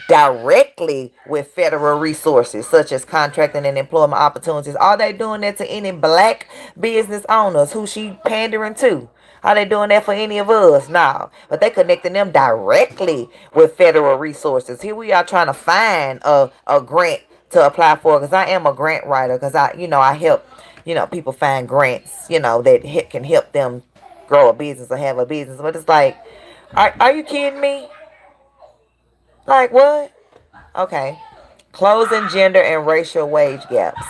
directly with federal resources such as contracting and employment opportunities. Are they doing that to any black business owners who she pandering to? Are they doing that for any of us? No. But they connecting them directly with federal resources. Here we are trying to find a grant to apply for, because I am a grant writer, because I help, people find grants, that can help them grow a business or have a business. But it's like, are you kidding me? Like what? Okay. Closing gender and racial wage gaps.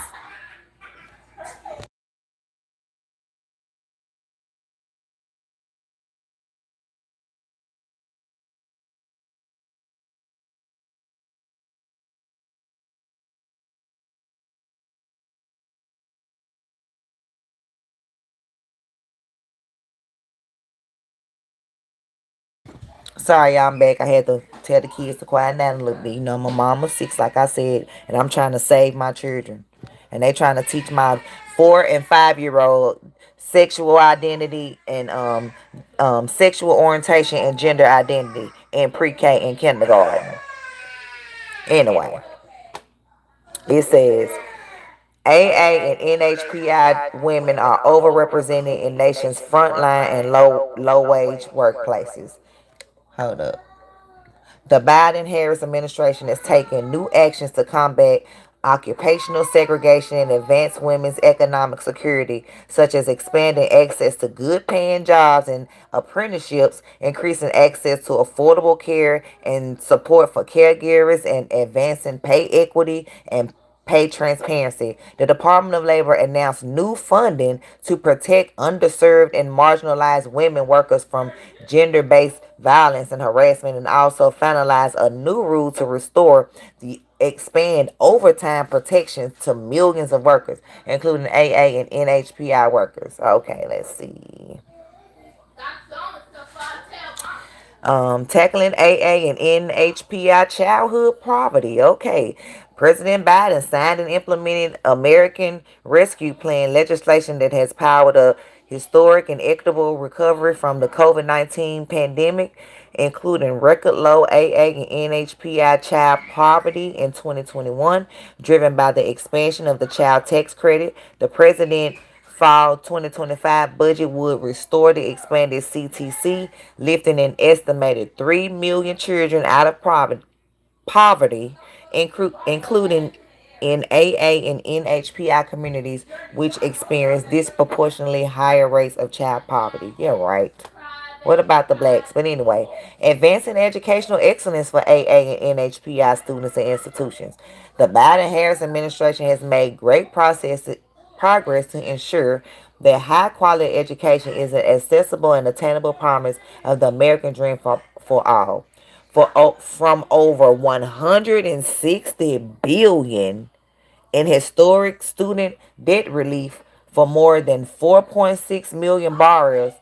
Sorry, I'm back. I had to tell the kids to quiet down a little bit. My mom was 6, like I said, and I'm trying to save my children. And they trying to teach my 4 and 5-year-old sexual identity and sexual orientation and gender identity in pre-K and kindergarten. Anyway, it says AA and NHPI women are overrepresented in nation's frontline and low wage workplaces. Hold up. The Biden Harris administration is taking new actions to combat occupational segregation and advance women's economic security, such as expanding access to good paying jobs and apprenticeships, increasing access to affordable care and support for caregivers, and advancing pay equity and pay transparency. The Department of Labor announced new funding to protect underserved and marginalized women workers from gender based violence and harassment, and also finalized a new rule to restore the expand overtime protections to millions of workers, including AA and NHPI workers. Okay, let's see. Tackling AA and NHPI childhood poverty. Okay. President Biden signed and implemented American Rescue Plan legislation that has powered a historic and equitable recovery from the COVID-19 pandemic, including record low AA and NHPI child poverty in 2021, driven by the expansion of the child tax credit. The president fall 2025 budget would restore the expanded CTC, lifting an estimated 3 million children out of poverty, including in AA and NHPI communities, which experience disproportionately higher rates of child poverty. Yeah, right. What about the blacks? But anyway, advancing educational excellence for AA and NHPI students and institutions. The Biden-Harris administration has made great progress to ensure that high-quality education is an accessible and attainable promise of the American dream for all. From over 160 billion in historic student debt relief for more than 4.6 million borrowers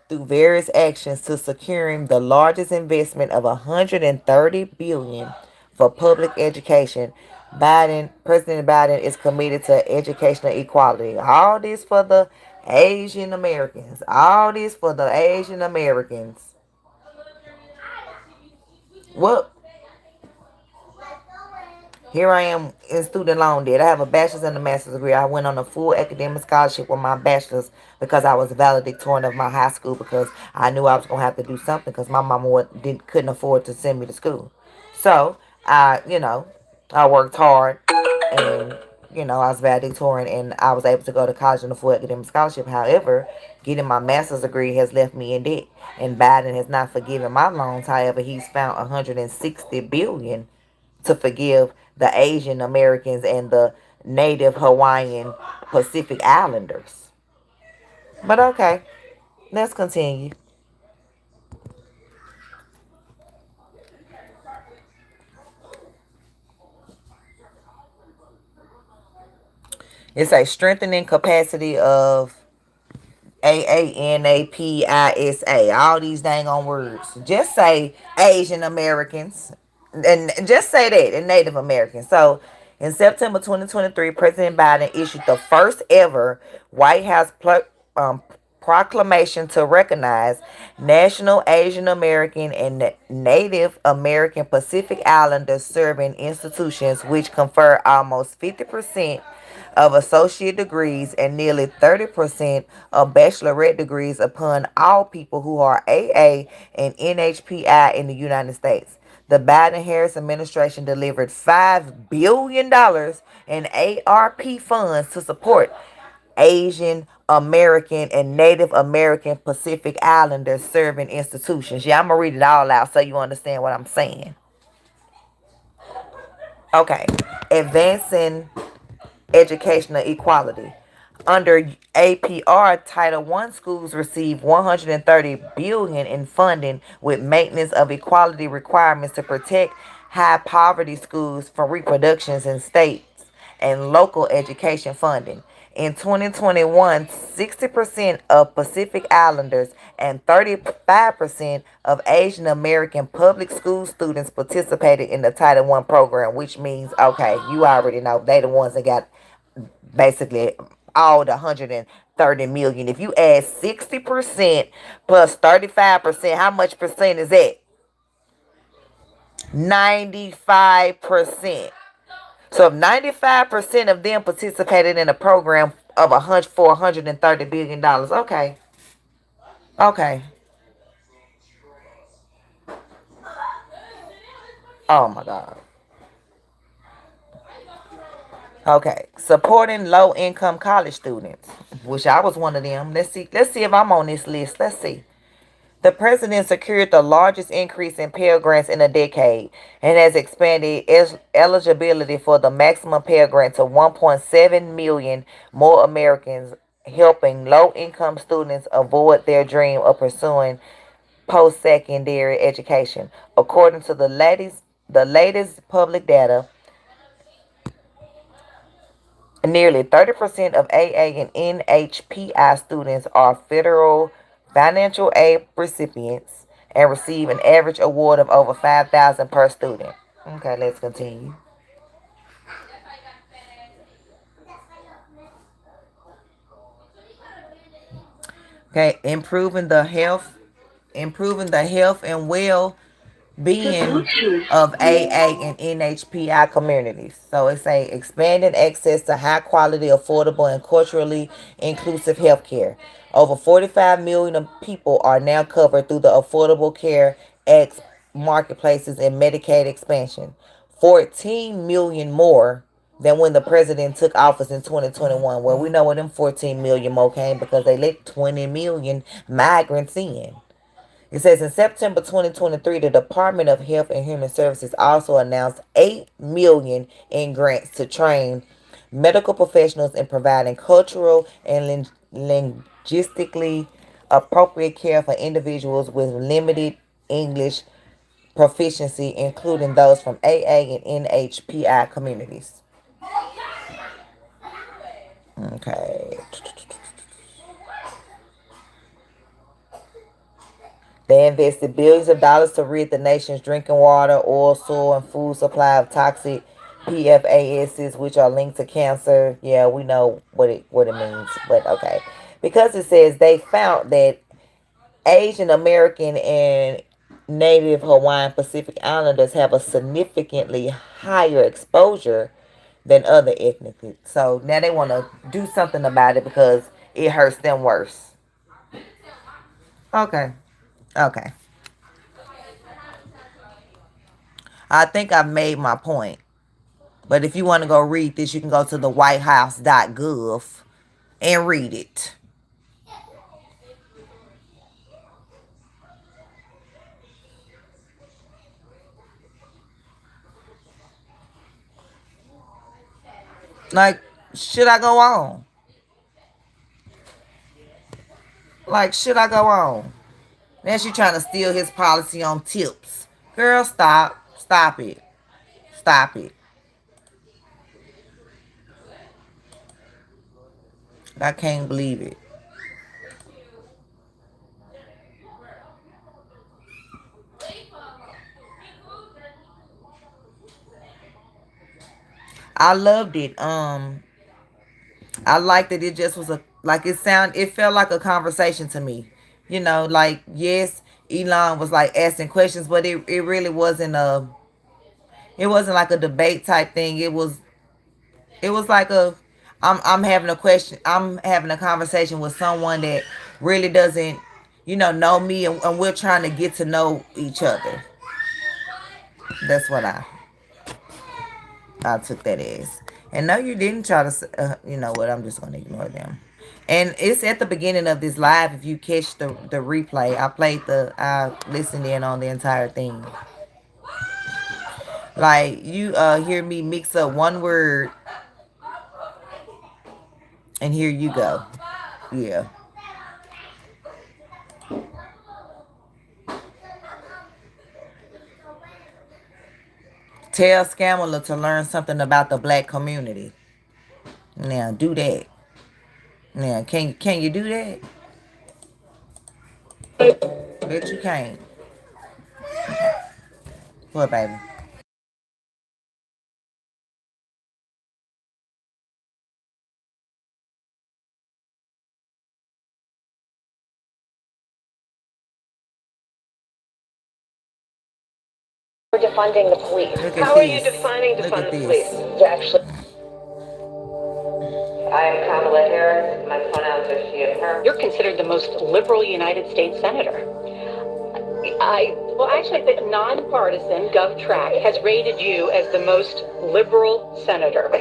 through various actions to securing the largest investment of 130 billion for public education. President Biden is committed to educational equality. All this for the Asian Americans. All this for the Asian Americans. What? Here I am in student loan debt. I have a bachelor's and a master's degree. I went on a full academic scholarship with my bachelor's because I was valedictorian of my high school, because I knew I was going to have to do something because my mama couldn't afford to send me to school. So, I worked hard, and, I was valedictorian, and I was able to go to college on a full academic scholarship. However, getting my master's degree has left me in debt, and Biden has not forgiven my loans. However, he's found 160 billion to forgive the Asian Americans and the Native Hawaiian Pacific Islanders. But okay, let's continue. It's a strengthening capacity of AANAPISA. All these dang on words. Just say Asian Americans. And just say that, and Native Americans. So In September 2023, President Biden issued the first ever White House um, proclamation to recognize National Asian American and Native American Pacific Islanders serving institutions, which confer almost 50% of associate degrees and nearly 30% of bachelorette degrees upon all people who are AA and NHPI in the United States. The Biden-Harris administration delivered $5 billion in ARP funds to support Asian American and Native American Pacific Islanders serving institutions. Yeah, I'm going to read it all out so you understand what I'm saying. Okay. Advancing educational equality. Under APR, Title I schools receive $130 billion in funding with maintenance of equality requirements to protect high poverty schools from reproductions in states and local education funding. In 2021, 60% of Pacific Islanders and 35% of Asian American public school students participated in the Title I program, which means, okay, you already know they the ones that got basically all the 130 million. If you add 60% plus 35%, how much percent is that? 95%. So if 95% of them participated in a program of $130 billion, okay. Okay. Oh my God. Okay. Supporting low income college students. Wish I was one of them. Let's see. Let's see if I'm on this list. Let's see. The president secured the largest increase in Pell Grants in a decade and has expanded eligibility for the maximum Pell Grant to 1.7 million more Americans, helping low-income students avoid their dream of pursuing post-secondary education. According to the latest public data, nearly 30% of AA and NHPI students are federal financial aid recipients and receive an average award of over $5,000 per student. Okay, let's continue. Okay, improving the health and being of AA and NHPI communities. So it's a expanding access to high quality, affordable, and culturally inclusive health care. Over 45 million people are now covered through the Affordable Care Act marketplaces and Medicaid expansion. 14 million more than when the president took office in 2021. Well, we know where them 14 million more came because they let 20 million migrants in. It says in September 2023, the Department of Health and Human Services also announced $8 million in grants to train medical professionals in providing cultural and linguistically appropriate care for individuals with limited English proficiency, including those from AA and NHPI communities. Okay. They invested billions of dollars to rid the nation's drinking water, oil, soil, and food supply of toxic PFASs, which are linked to cancer. Yeah, we know what it means, but okay. Because it says they found that Asian American and Native Hawaiian Pacific Islanders have a significantly higher exposure than other ethnic groups. So now they want to do something about it because it hurts them worse. Okay. Okay. I think I've made my point. But if you want to go read this, you can go to the whitehouse.gov and read it. Like, should I go on? Like, should I go on? Then she trying to steal his policy on tips. Girl, stop. Stop it. Stop it. I can't believe it. I loved it. I liked that it just was it felt like a conversation to me. Like, yes, Elon was like asking questions, but it really wasn't like a debate type thing. It was like I'm having a question. I'm having a conversation with someone that really doesn't, know me, and we're trying to get to know each other. That's what I took that as. And no, you didn't try to. You know what? I'm just gonna ignore them. And it's at the beginning of this live. If you catch the replay, I listened in on the entire thing. Like, you hear me mix up one word, and here you go. Yeah. Tell Scamala to learn something about the black community. Now do that. Now can you do that? Bet you can't. What, baby? For defunding the police. How are you defining defund the police? Actually, I am Kamala Harris. My pronouns are she and her. You're considered the most liberal United States senator. Well, actually, the nonpartisan GovTrack has rated you as the most liberal senator. Do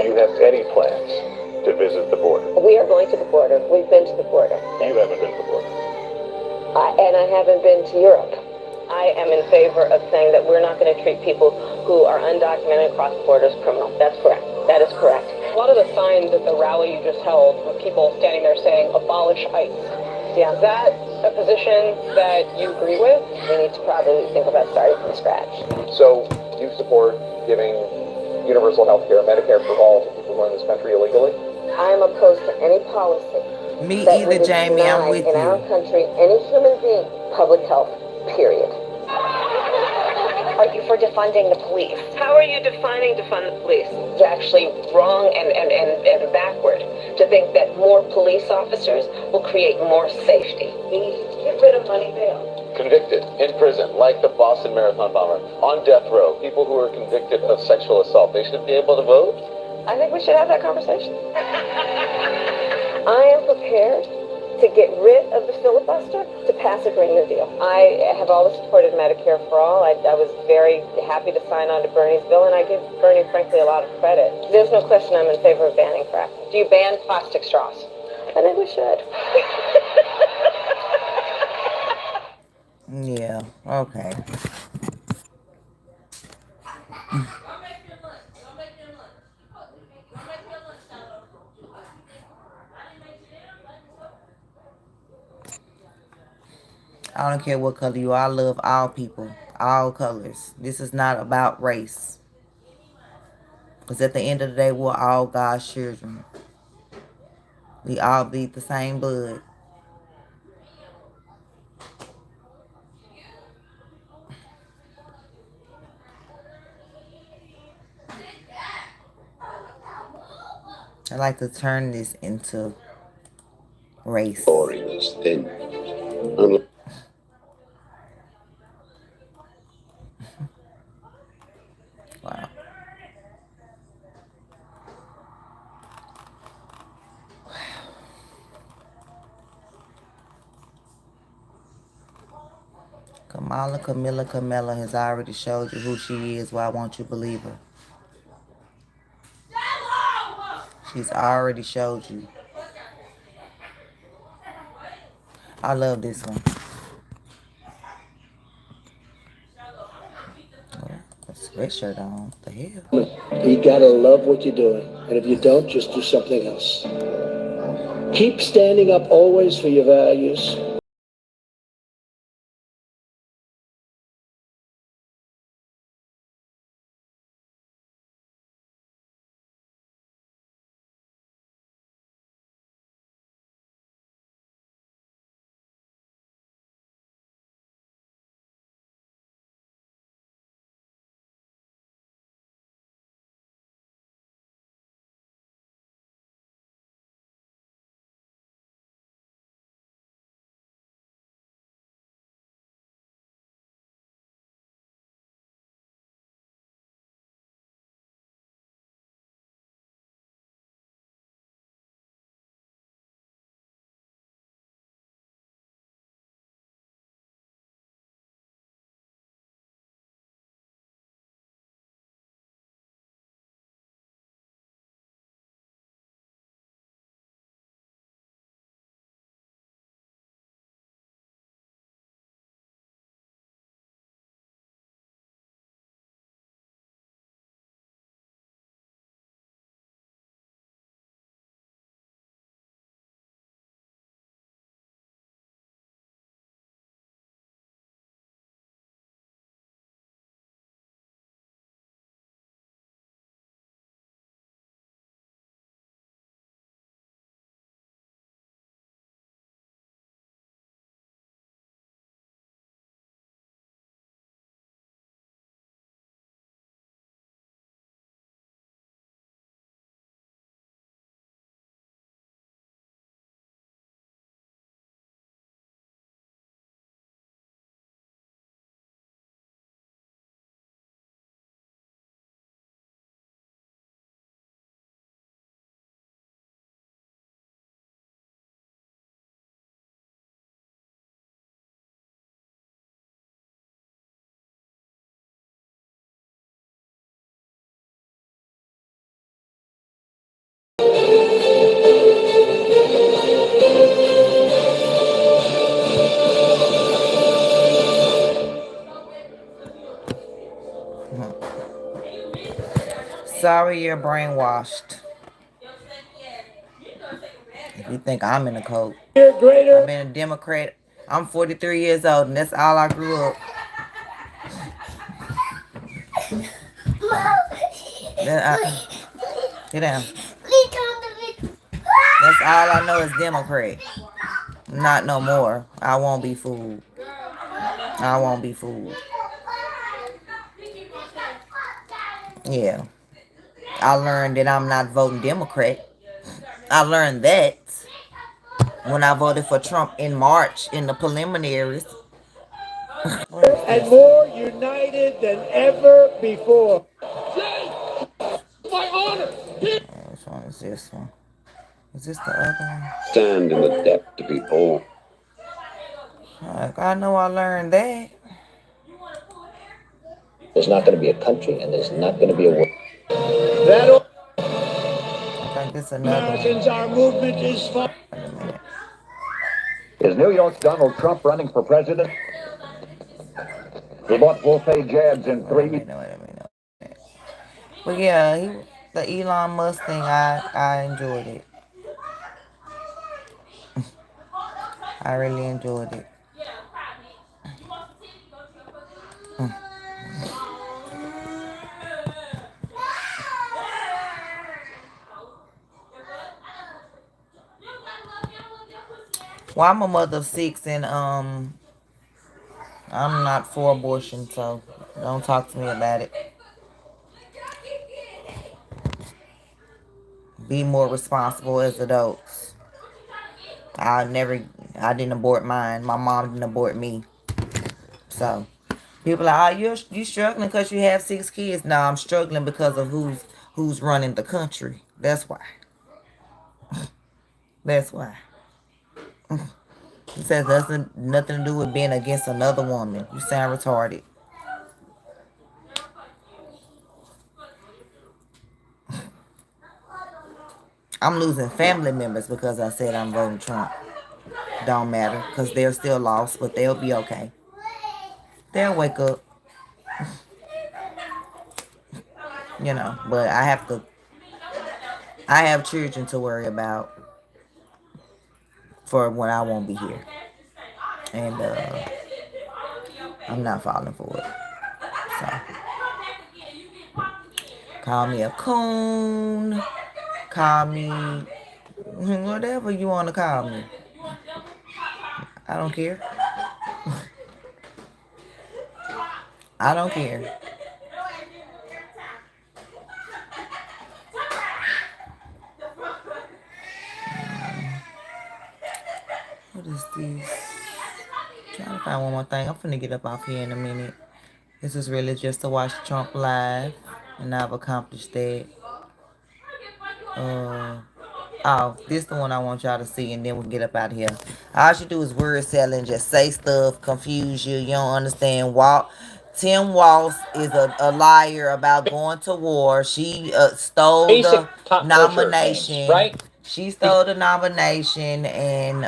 you have any plans to visit the border? We are going to the border. We've been to the border. You haven't been to the border. And I haven't been to Europe. I am in favor of saying that we're not going to treat people who are undocumented across borders criminal. That's correct. That is correct. A lot of the signs at the rally you just held were people standing there saying, abolish ICE. Yeah. Is that a position that you agree with? We need to probably think about starting from scratch. So, you support giving universal health care, Medicare for all to people who are in this country illegally? I am opposed to any policy Me that either, would Jamie. I'm deny with in our you. country any human being public health, period. Are you for defunding the police? How are you defining defund the police? It's actually wrong and backward to think that more police officers will create more safety. We need to get rid of money bail. Convicted, in prison, like the Boston Marathon bomber, on death row, people who are convicted of sexual assault, they should be able to vote? I think we should have that conversation. I am prepared to get rid of the filibuster to pass a Green New Deal. I have always supported Medicare for all. I was very happy to sign on to Bernie's bill, and I give Bernie, frankly, a lot of credit. There's no question I'm in favor of banning crack. Do you ban plastic straws? I think we should. Yeah. Okay. I don't care what color you are. I love all people, all colors. This is not about race. Because at the end of the day, we're all God's children. We all bleed the same blood. I like to turn this into race. Wow. Camilla has already showed you who she is. Why won't you believe her? She's already showed you. I love this one. A sweatshirt on. What the hell? You gotta love what you're doing. And if you don't, just do something else. Keep standing up always for your values. Sorry, you're brainwashed. If you think I'm in a cult, I've been a Democrat. I'm 43 years old, and that's all I grew up. Get down. That's all I know is Democrat. Not no more. I won't be fooled. I won't be fooled. Yeah. I learned that I'm not voting Democrat. I learned that when I voted for Trump in March in the preliminaries. And more united than ever before. My honor. Which one is this one? Is this the other one? Stand in the depth to be all. I know I learned that. There's not going to be a country, and there's not going to be a world. I think this is another Americans, one. our movement is fine. Wait a minute. Is New York's Donald Trump running for president? He bought full-pay jabs in 3 Wait a minute. But yeah, the Elon Musk thing, I enjoyed it. I really enjoyed it. Well, I'm a mother of 6, and I'm not for abortion, so don't talk to me about it. Be more responsible as adults. I didn't abort mine. My mom didn't abort me. So people are like, oh, you struggling because you have 6 kids. No, I'm struggling because of who's running the country. That's why. That's why. It says nothing to do with being against another woman. You sound retarded. I'm losing family members because I said I'm voting Trump. Don't matter, because they're still lost, but they'll be okay. They'll wake up. You know, but I have children to worry about for when I won't be here. And I'm not falling for it. So call me a coon. Call me whatever you want to call me. I don't care. I don't care. What is this? Trying to find one more thing. I'm finna get up off here in a minute. This is really just to watch Trump live, and I've accomplished that. Oh, this is the one I want y'all to see, and then we can get up out of here. All you do is word selling, just say stuff, confuse you. You don't understand. Tim Walz is a liar about going to war. She stole the nomination. Right? She stole the nomination, and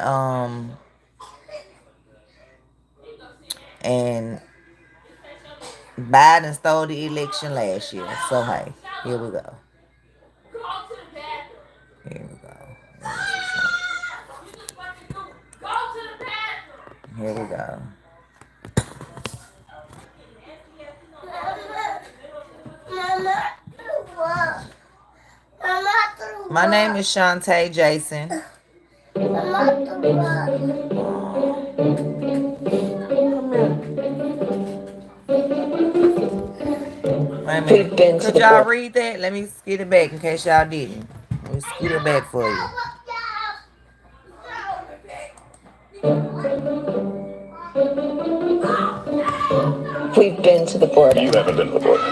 Biden stole the election last year. So hey, here we go. Here we go. Here we go. My name is Shantae Jason. Wait a minute. Could y'all read that? Let me scoot it back in case y'all didn't. Let me scoot it back for you. We've been to the border. You haven't been to the border.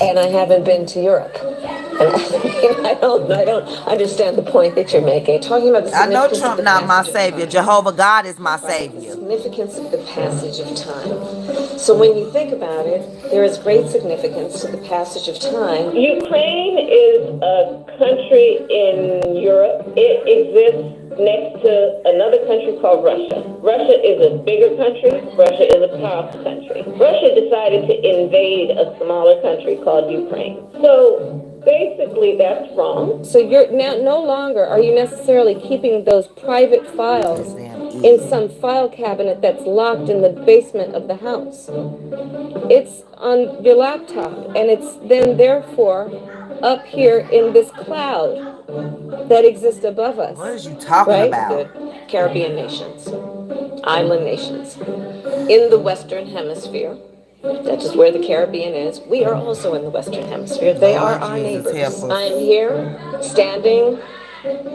And I haven't been to Europe. And I don't understand the point that you're making. Talking about the I significance know Trump not my savior. Jehovah God is my savior. The significance of the passage of time. So when you think about it, there is great significance to the passage of time. Ukraine is a country in Europe. It exists next to another country called Russia. Russia is a bigger country. Russia is a powerful country. Russia decided to invade a smaller country called Ukraine. So basically that's wrong. So you're now no longer are you necessarily keeping those private files in some file cabinet that's locked in the basement of the house. It's on your laptop, and it's then therefore up here in this cloud that exists above us. What is you talking about? The Caribbean nations, island nations, in the Western Hemisphere. That is where the Caribbean is. We are also in the Western Hemisphere. They are our neighbors. I'm here, standing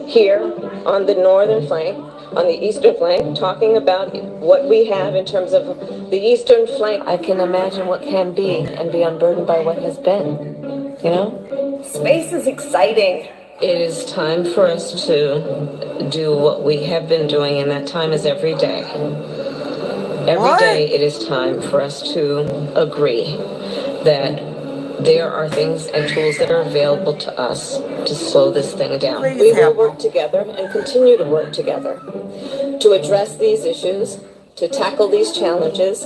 here on the northern flank, on the eastern flank, talking about what we have in terms of the eastern flank. I can imagine what can be and be unburdened by what has been. You know? Space is exciting. It is time for us to do what we have been doing, and that time is every day. Every day it is time for us to agree that there are things and tools that are available to us to slow this thing down. We will work together and continue to work together to address these issues, to tackle these challenges,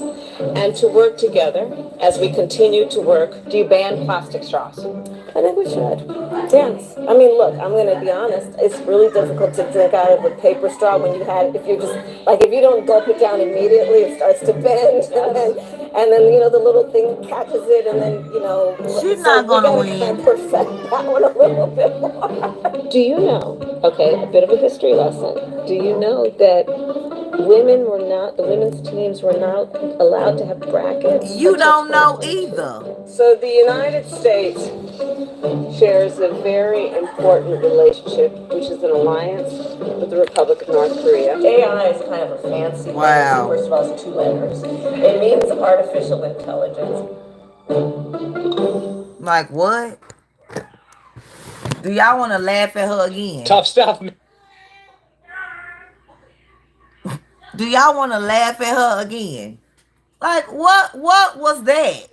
and to work together as we continue to work. Do you ban plastic straws? I think we should. Yes. I mean, look, I'm going to be honest. It's really difficult to drink out of a paper straw when if you're just, like, if you don't gulp it down immediately, it starts to bend. And then you know, the little thing catches it, and then, you know. She's not going to win. Kind of perfect that one a little bit more. Do you know, okay, a bit of a history lesson. Do you know that the women's teams were not allowed to have brackets? You don't know either. So the United States shares a very important relationship, which is an alliance with the Republic of North Korea. AI is kind of a fancy wow. First of all, it's two letters. It means artificial intelligence. Like what? Do y'all want to laugh at her again? Tough stuff. Do y'all want to laugh at her again? Like what was that?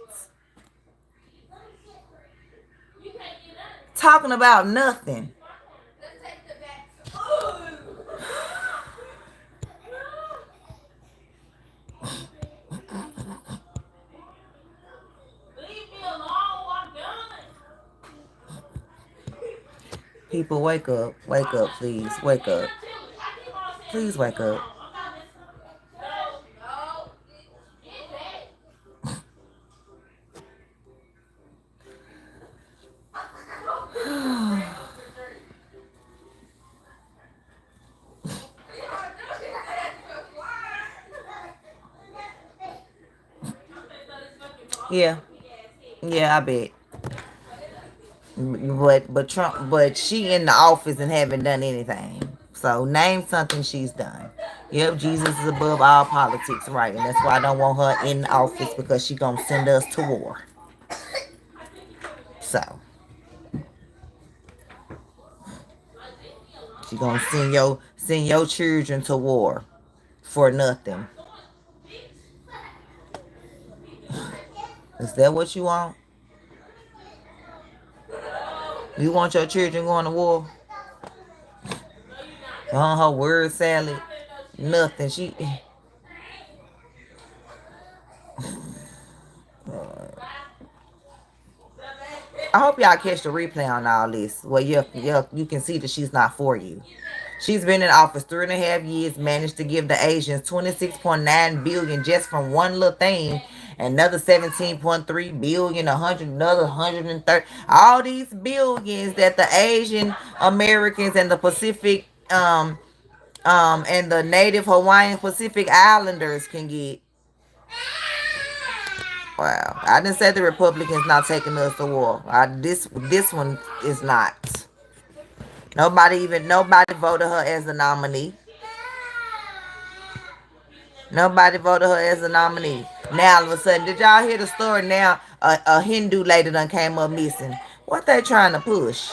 Talking about nothing. People, wake up. Wake up, please. Wake up. Please wake up. Yeah. Yeah, I bet. But she in the office and haven't done anything. So name something she's done. Yep, Jesus is above all politics, right? And that's why I don't want her in the office, because she gonna send us to war. So she gonna send your children to war for nothing. Is that what you want? You want your children going to war? On her word salad, nothing. She. I hope y'all catch the replay on all this. Well, you can see that she's not for you. She's been in office 3.5 years, managed to give the Asians $26.9 billion just from one little thing, another $17.3 billion, another 130. All these billions that the Asian Americans and the Pacific, and the Native Hawaiian Pacific Islanders can get. Wow. I didn't say the Republicans not taking us to war. This one is not. Nobody voted her as a nominee. Nobody voted her as a nominee. Now all of a sudden, did y'all hear the story now? A Hindu lady done came up missing. What they trying to push?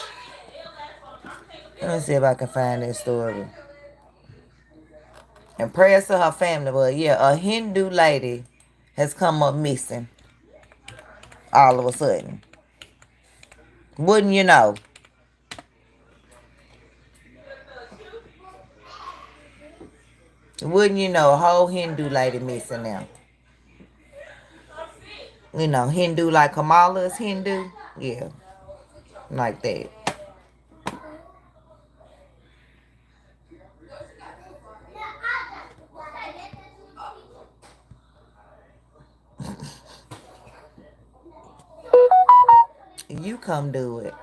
Let me see if I can find that story. And prayers to her family. But yeah, a Hindu lady has come up missing. All of a sudden. Wouldn't you know? Wouldn't you know, a whole Hindu lady missing now. You know, Hindu like Kamala is Hindu. Yeah, like that. You come do it.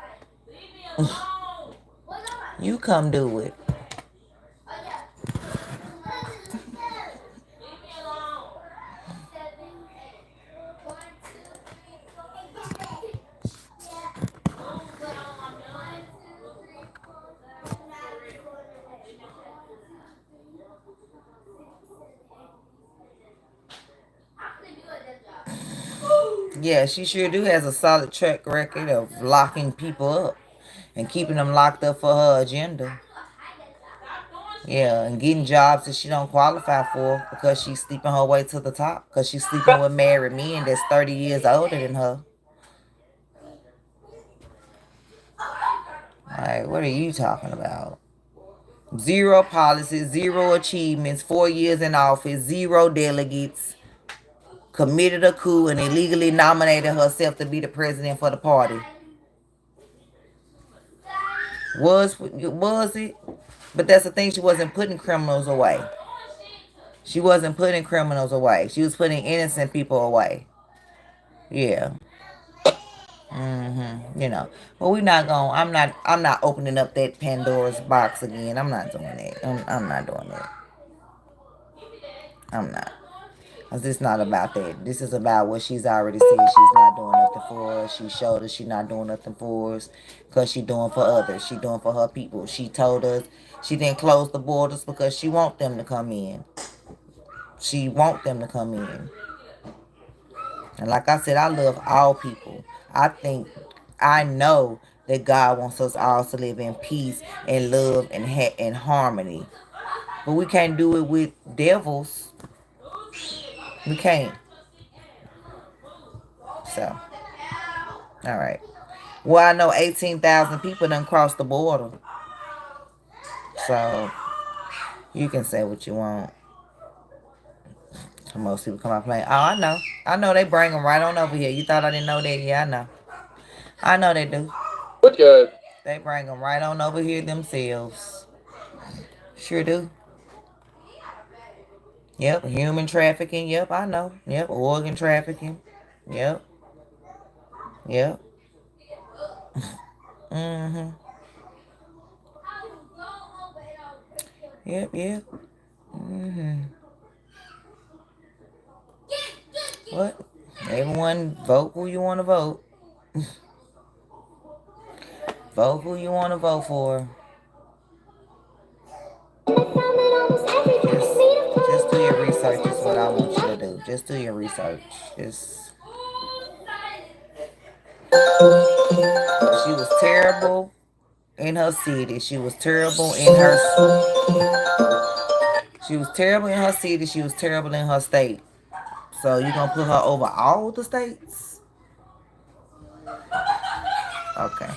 You come do it. Yeah, she sure do has a solid track record of locking people up and keeping them locked up for her agenda. Yeah, and getting jobs that she don't qualify for because she's sleeping her way to the top. Because she's sleeping with married men that's 30 years older than her. Like, what are you talking about? Zero policies, zero achievements, 4 years in office, zero delegates, committed a coup and illegally nominated herself to be the president for the party. Was it? But that's the thing, she wasn't putting criminals away. She wasn't putting criminals away. She was putting innocent people away. Yeah. You know. But we're not going, I'm not opening up that Pandora's box again. I'm not doing that. I'm not doing that. I'm not. Cause it's not about that. This is about what she's already said. She's not doing nothing for us. She showed us she's not doing nothing for us. Cause she doing for others. She doing for her people. She told us she didn't close the borders because she want them to come in. She want them to come in. And like I said, I love all people. I know that God wants us all to live in peace and love and harmony. But we can't do it with devils. We can't. So, all right. Well, I know 18,000 people done crossed the border. So, you can say what you want. Most people come out playing. Oh, I know. I know they bring them right on over here. You thought I didn't know that? Yeah, I know. I know they do. Okay. They bring them right on over here themselves. Sure do. Yep, human trafficking. Yep, I know. Yep, organ trafficking. Yep. Yep. Mm-hmm. Yep, yep. Mm-hmm. What? Everyone vote who you want to vote. Vote who you want to vote for. Just do your research is what I want you to do. Just do your research. She was terrible in her city. She was terrible in her city. She was terrible in her state. So you gonna put her over all the states? Okay.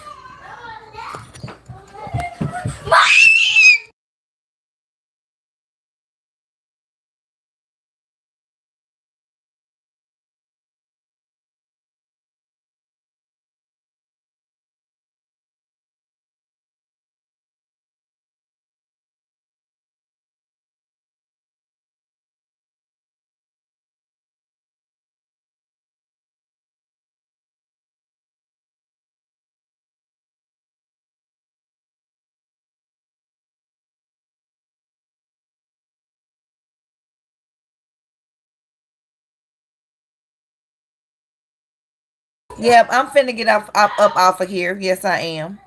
Yep, I'm finna get up off of here. Yes, I am.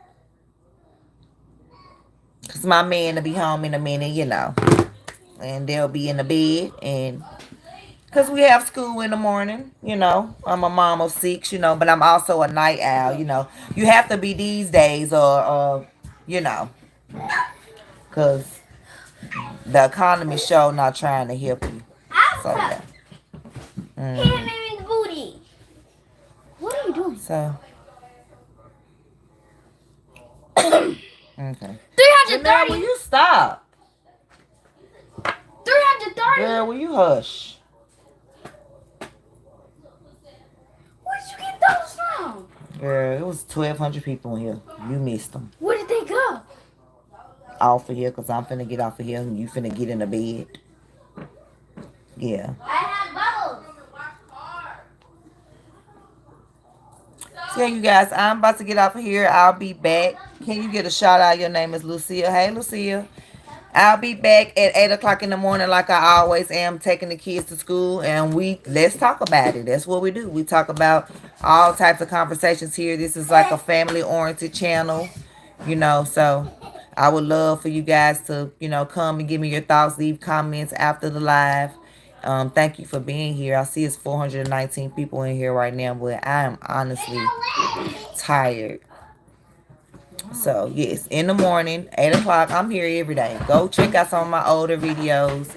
Cause my man will be home in a minute, you know. And they'll be in the bed. And because we have school in the morning, you know. I'm a mom of 6, you know. But I'm also a night owl, you know. You have to be these days or you know. Because the economy show not trying to help you. So, yeah. Booty. What are you doing? So. Okay. 330. Will you stop? 330. Girl, will you hush? Where did you get those from? Girl, it was 1,200 people in here. You missed them. Where did they go? Off of here, because I'm finna get off of here and you finna get in the bed. Yeah. I have bubbles. So you guys, I'm about to get off of here. I'll be back. Can you get a shout out? Your name is Lucille. Hey, Lucille. I'll be back at 8 o'clock in the morning like I always am, taking the kids to school, and let's talk about it. That's what we do. We talk about all types of conversations here. This is like a family-oriented channel, so I would love for you guys to, come and give me your thoughts, leave comments after the live. Thank you for being here. I see it's 419 people in here right now, but I am honestly tired. So, yes, in the morning, 8 o'clock, I'm here every day. Go check out some of my older videos.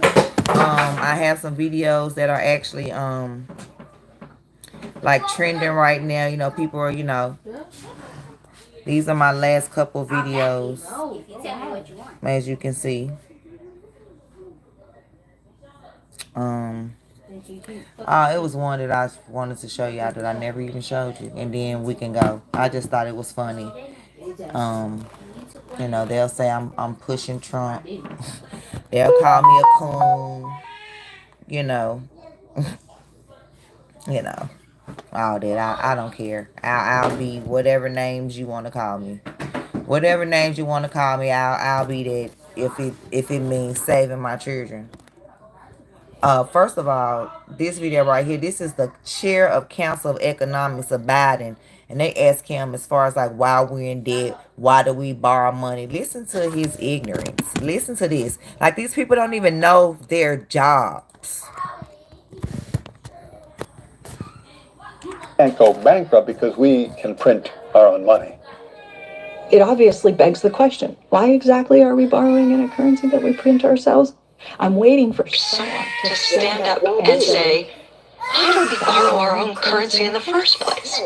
I have some videos that are actually, like, trending right now. People are, these are my last couple videos, as you can see. It was one that I wanted to show y'all that I never even showed you. And then we can go. I just thought it was funny. They'll say I'm pushing Trump. They'll call me a coon. All that. I don't care. I'll be whatever names you want to call me. Whatever names you want to call me, I'll be that if it means saving my children. First of all, this video right here, this is the chair of Council of Economics of Biden. And they ask him as far as like why we're in debt, why do we borrow money? Listen to his ignorance. Listen to this. Like these people don't even know their jobs. Can't go bankrupt because we can print our own money. It obviously begs the question, why exactly are we borrowing in a currency that we print ourselves? I'm waiting for someone to stand up and say, why do we borrow our own currency in the first place?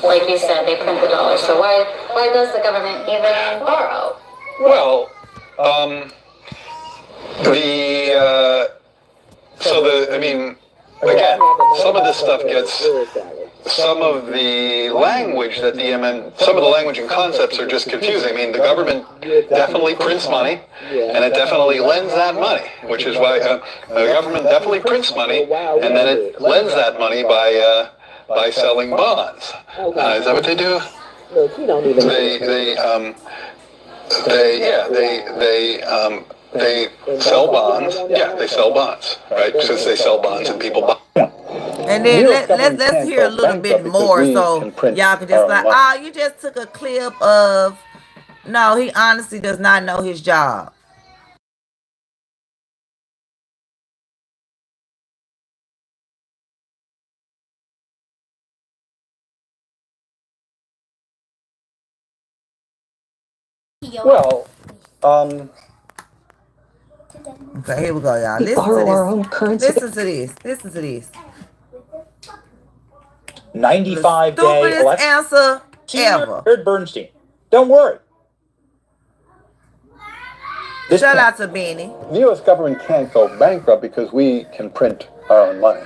Like you said, they print the dollar, so why does the government even borrow? Well, again, some of this stuff gets, some of the language that some of the language and concepts are just confusing. I mean, the government definitely prints money, and it definitely lends that money, which is why the government definitely prints money, and then it lends that money by selling bonds. Is that what they do? They sell bonds. Yeah, they sell bonds, right? Since they sell bonds and people buy. And then let's hear a little bit more so y'all can just like, oh, you just took a clip of. No, he honestly does not know his job. Well, okay, here we go, y'all. We borrow our own currency. Listen to this. Listen to this. 95-day stupidest answer ever. Jared Bernstein. Don't worry. Shout out to Benny. The U.S. government can't go bankrupt because we can print our own money.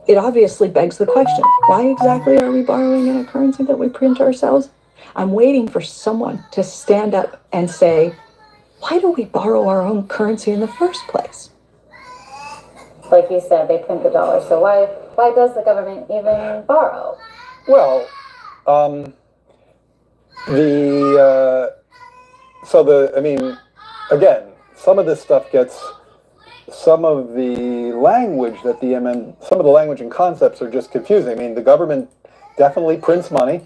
It obviously begs the question, why exactly are we borrowing in a currency that we print ourselves? I'm waiting for someone to stand up and say, why do we borrow our own currency in the first place? Like you said, they print the dollar, so why does the government even borrow? Well, again, some of this stuff gets, some of the language that some of the language and concepts are just confusing. I mean, the government definitely prints money,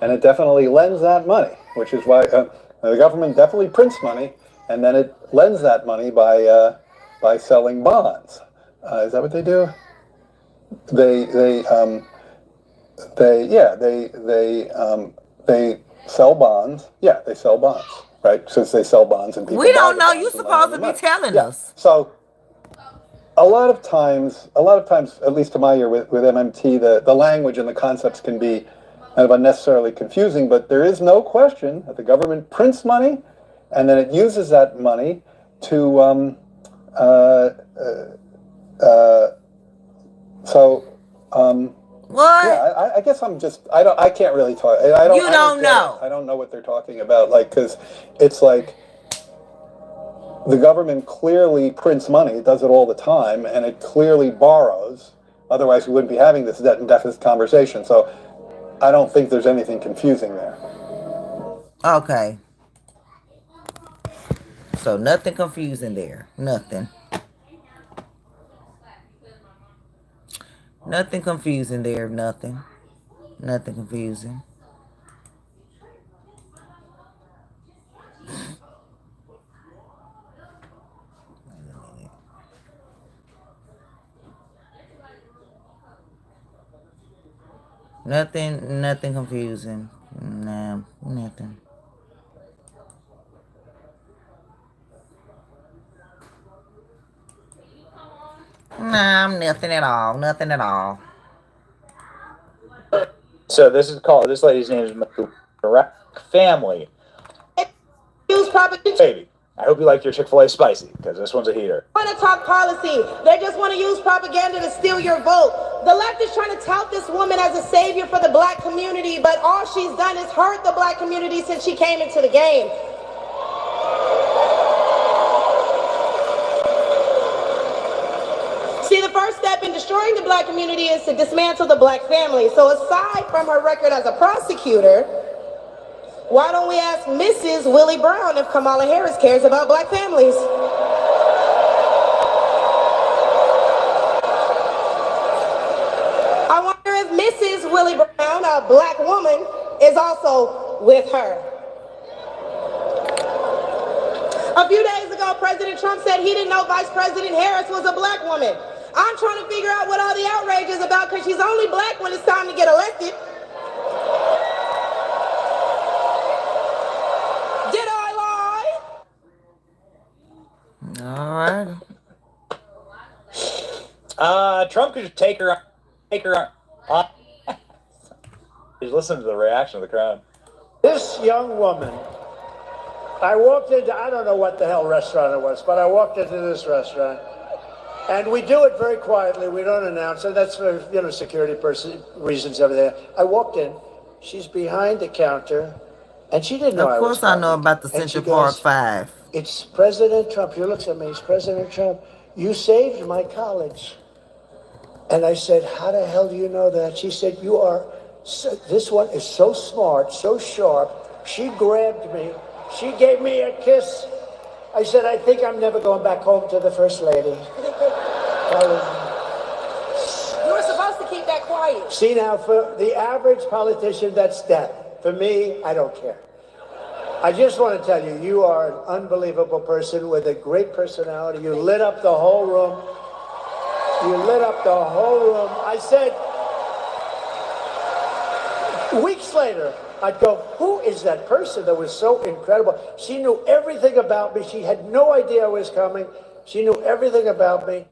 and it definitely lends that money, which is why the government definitely prints money, and then it lends that money by selling bonds. Is that what they do? They sell bonds. Yeah, they sell bonds, right? Since they sell bonds and people. We don't know. You're supposed to be telling us. So a lot of times, at least to my ear with MMT, the language and the concepts can be kind of unnecessarily confusing, but there is no question that the government prints money, and then it uses that money to What? Yeah, I guess I'm just I can't really talk. I don't know. I don't know what they're talking about. Like, because it's like the government clearly prints money. It does it all the time, and it clearly borrows. Otherwise, we wouldn't be having this debt and deficit conversation. So, I don't think there's anything confusing there. Okay. So nothing confusing there. Nothing. Nothing confusing there. Nothing. Nothing confusing. Nothing confusing. Nah, nothing. Nah, nothing at all. Nothing at all. So this lady's name is Marek Family. Use propaganda. Baby, I hope you like your Chick-fil-A spicy, because this one's a heater. Want to talk policy. They just want to use propaganda to steal your vote. The left is trying to tout this woman as a savior for the black community, but all she's done is hurt the black community since she came into the game. See, the first step in destroying the black community is to dismantle the black family. So aside from her record as a prosecutor, why don't we ask Mrs. Willie Brown if Kamala Harris cares about black families? I wonder if Mrs. Willie Brown, a black woman, is also with her. A few days ago, President Trump said he didn't know Vice President Harris was a black woman. I'm trying to figure out what all the outrage is about because she's only black when it's time to get elected. Did I lie? All right. Trump could just take her on. Just listen to the reaction of the crowd. This young woman, I walked into, I don't know what the hell restaurant it was, but I walked into this restaurant. And we do it very quietly. We don't announce it. That's for, security reasons over there. I walked in. She's behind the counter. And she didn't know I was coming. Of course I know about the Central Park 5. It's President Trump. She looks at me. It's President Trump. You saved my college. And I said, how the hell do you know that? She said, this one is so smart, so sharp. She grabbed me. She gave me a kiss. I said, I think I'm never going back home to the First Lady. You were supposed to keep that quiet. See, now, for the average politician, that's death. For me, I don't care. I just want to tell you, you are an unbelievable person with a great personality. You lit up the whole room. You lit up the whole room. I said, weeks later, I'd go, who is that person that was so incredible? She knew everything about me. She had no idea I was coming. She knew everything about me.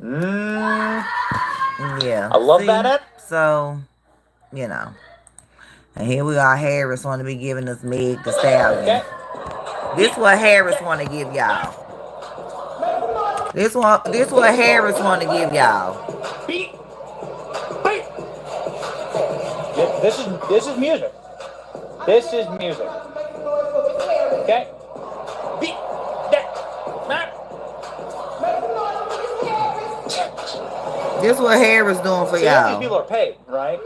Yeah. I love that. So, and here we are, Harris want to be giving us Meg the Stallion. Okay. This what Harris want to give y'all. This what Harris want to give y'all. This is music. This is music. Okay? This what Harris doing for y'all. These people are paid, right?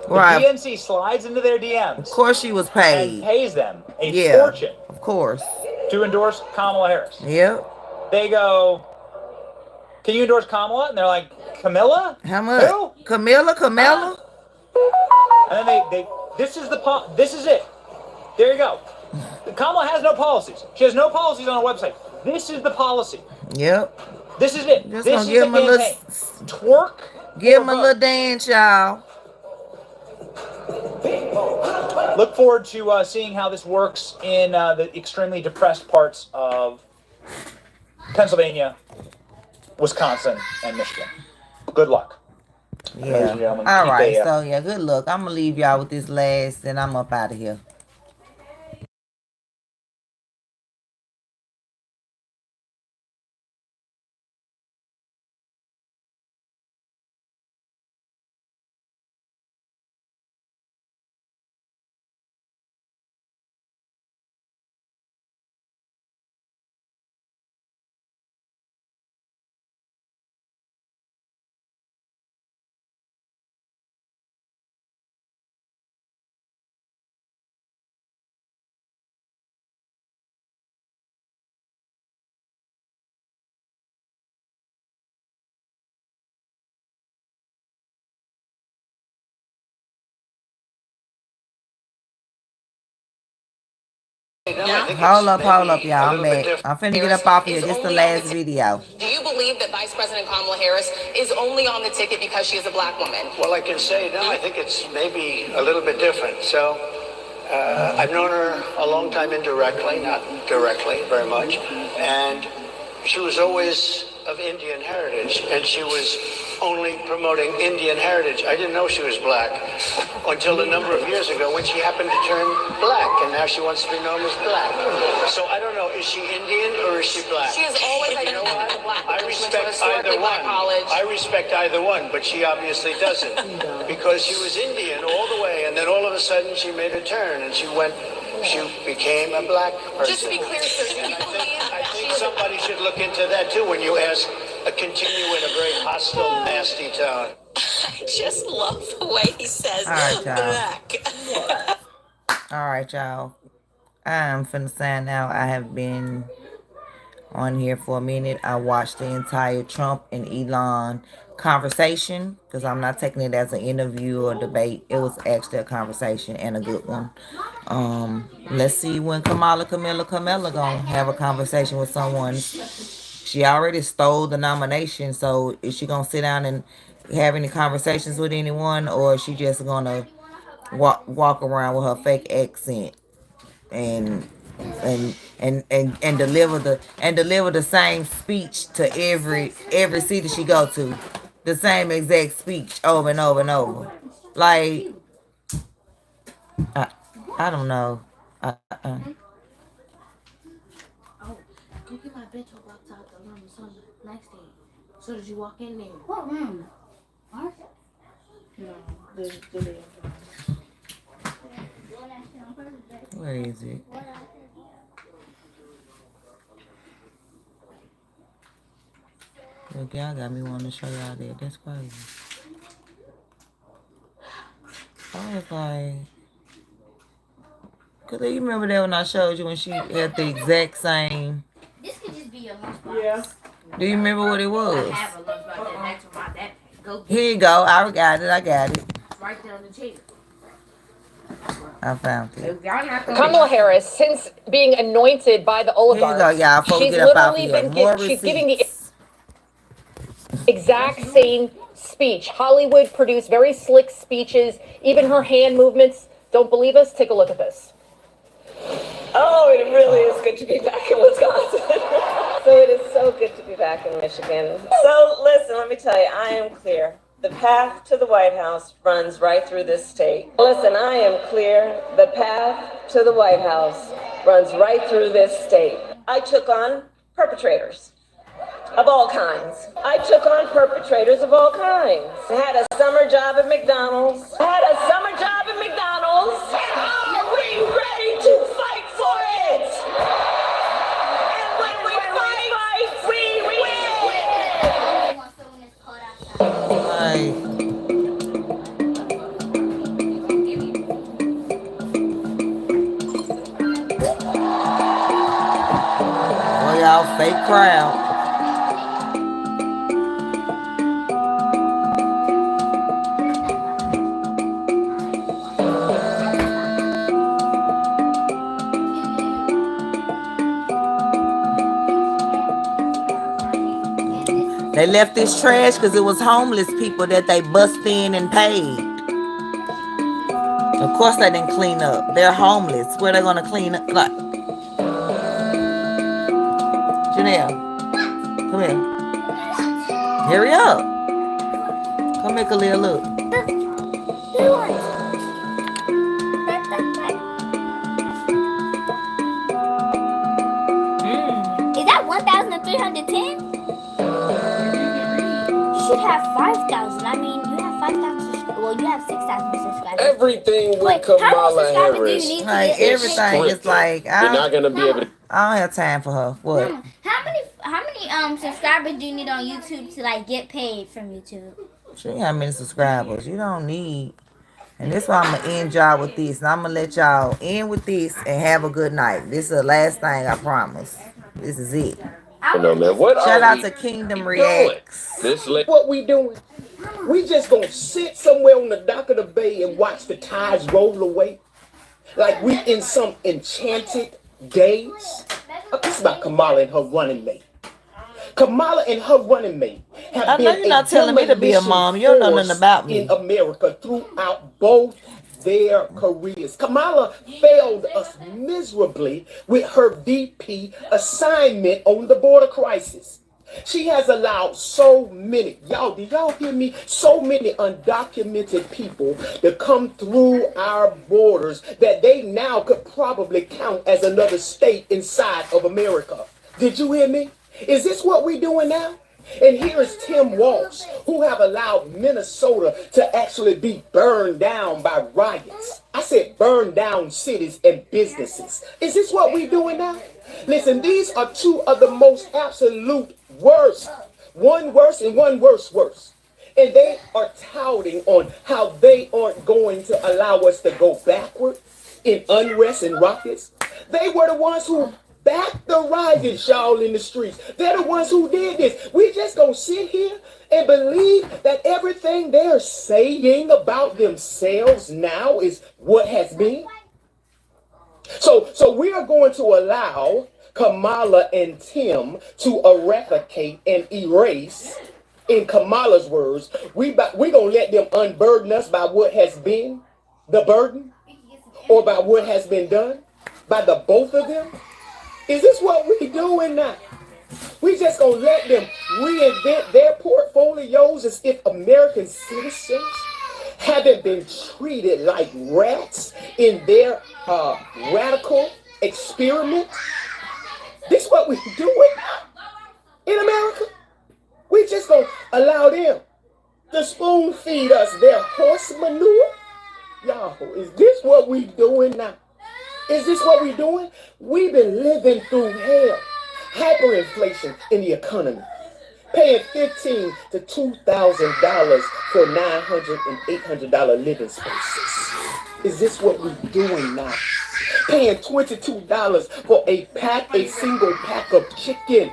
Right. The DNC slides into their DMs. Of course she was paid. And pays them a fortune. Of course. To endorse Kamala Harris. Yep. They go, can you endorse Kamala? And they're like, Camilla? How much? Who? Camilla? And then this is it. There you go. Kamala has no policies. She has no policies on her website. This is the policy. Yep. This is it. Just this is give the campaign. Twerk. Give him a little dance, y'all. Look forward to seeing how this works in the extremely depressed parts of Pennsylvania, Wisconsin, and Michigan. Good luck. Yeah. All right. So, good luck. I'm going to leave y'all with this last, and I'm up out of here. Hold up, y'all. I'm back. I'm finna get up off here. This is the last video. Do you believe that Vice President Kamala Harris is only on the ticket because she is a black woman? Well, I can say no. I think it's maybe a little bit different. So I've known her a long time indirectly, not directly very much, and she was always of Indian heritage, and she was only promoting Indian heritage. I didn't know she was black until a number of years ago when she happened to turn black, and now she wants to be known as black. So I don't know, is she Indian or is she black? She has always identified as a black I respect either one. I respect either one, but she obviously doesn't, because she was Indian all the way, and then all of a sudden she made a turn, and she became a black person. Just to be clear, sir, do you believe I think somebody should look into that too when you continue in a very hostile, nasty tone. I just love the way he says black. All right, y'all. I'm finna sign out. I have been on here for a minute. I watched the entire Trump and Elon conversation because I'm not taking it as an interview or debate. It was actually a conversation and a good one. Let's see when Kamala gonna have a conversation with someone. She already stole the nomination, so is she gonna sit down and have any conversations with anyone, or is she just gonna walk around with her fake accent and deliver the same speech to every city she go to, the same exact speech over and over and over? Like, I don't know. Go get my bedroom outside the room. It's on the next day. So did you walk in there? What room? Ours? No, the Where is it? Look, y'all got me wanting to show y'all that. That's crazy. I was like, cause you remember that when I showed you when she had the exact same. This could just be your lunchbox. Yeah. Do you remember what it was? I have a lunchbox that's next to my backpack. Go get Here you go. I got it. It's right there on the table. I found it. Kamala Harris, since being anointed by the oligarchs, Here you go, y'all. Before we she's get up out literally here. been she's giving the exact same speech. Hollywood produced very slick speeches. Even her hand movements. Don't believe us? Take a look at this. Oh, it really is good to be back in Wisconsin. So it is so good to be back in Michigan. So listen, let me tell you, I am clear. The path to the White House runs right through this state. Listen, I am clear. The path to the White House runs right through this state. I took on perpetrators of all kinds. I had a summer job at McDonald's. Are we ready to fight for it? And when we fight, we Oh, y'all, fake crowd. They left this trash because it was homeless people that they bust in and paid. Of course they didn't clean up. They're homeless. Where they gonna clean up? Like, Janelle, come here. Hurry up. Come here, Khalil, look. Is that 1,310? Should have 5,000. I mean, you have 5,000. Well, you have 6,000 subscribers. Everything with Kamala Harris. Like everything is like you're not gonna be able to. I don't have time for her. What? Mama, how many subscribers do you need on YouTube to like get paid from YouTube? She ain't got many subscribers. You don't need. And this is why I'm gonna end y'all with this. And I'm gonna let y'all end with this and have a good night. This is the last thing I promise. This is it. No, man. What Shout are out we to Kingdom doing? Reacts. What we doing? We just gonna sit somewhere on the dock of the bay and watch the tides roll away? Like we in some enchanted days. This is about Kamala and her running mate. Kamala and her running mate have been you're not telling me to be a mom. You don't know nothing about me. in America throughout both their careers. Kamala failed us miserably with her VP assignment on the border crisis. She has allowed so many, do y'all hear me? So many undocumented people to come through our borders that they now could probably count as another state inside of America. Did you hear me? Is this what we're doing now? And here is Tim Walz, who have allowed Minnesota to actually be burned down by riots. I said burn down cities and businesses. Is this what we're doing now? Listen, these are two of the most absolute worst. One worse and one worse. And they are touting on how they aren't going to allow us to go backward in unrest and riots. They were the ones who backed the riots, y'all, in the streets. They're the ones who did this. We just gonna sit here and believe that everything they're saying about themselves now is what has been. So we are going to allow Kamala and Tim to eradicate and erase, in Kamala's words, we gonna let them unburden us by what has been the burden, or by what has been done by the both of them. Is this what we doing now? We just gonna let them reinvent their portfolios as if American citizens haven't been treated like rats in their radical experiment? This is what we doing now in America? We just gonna allow them to spoon feed us their horse manure? Y'all, is this what we doing now? Is this what we're doing? We've been living through hell. Hyperinflation in the economy. Paying $1,500 to $2,000 for $900 and $800 living spaces. Is this what we're doing now? Paying $22 for a single pack of chicken.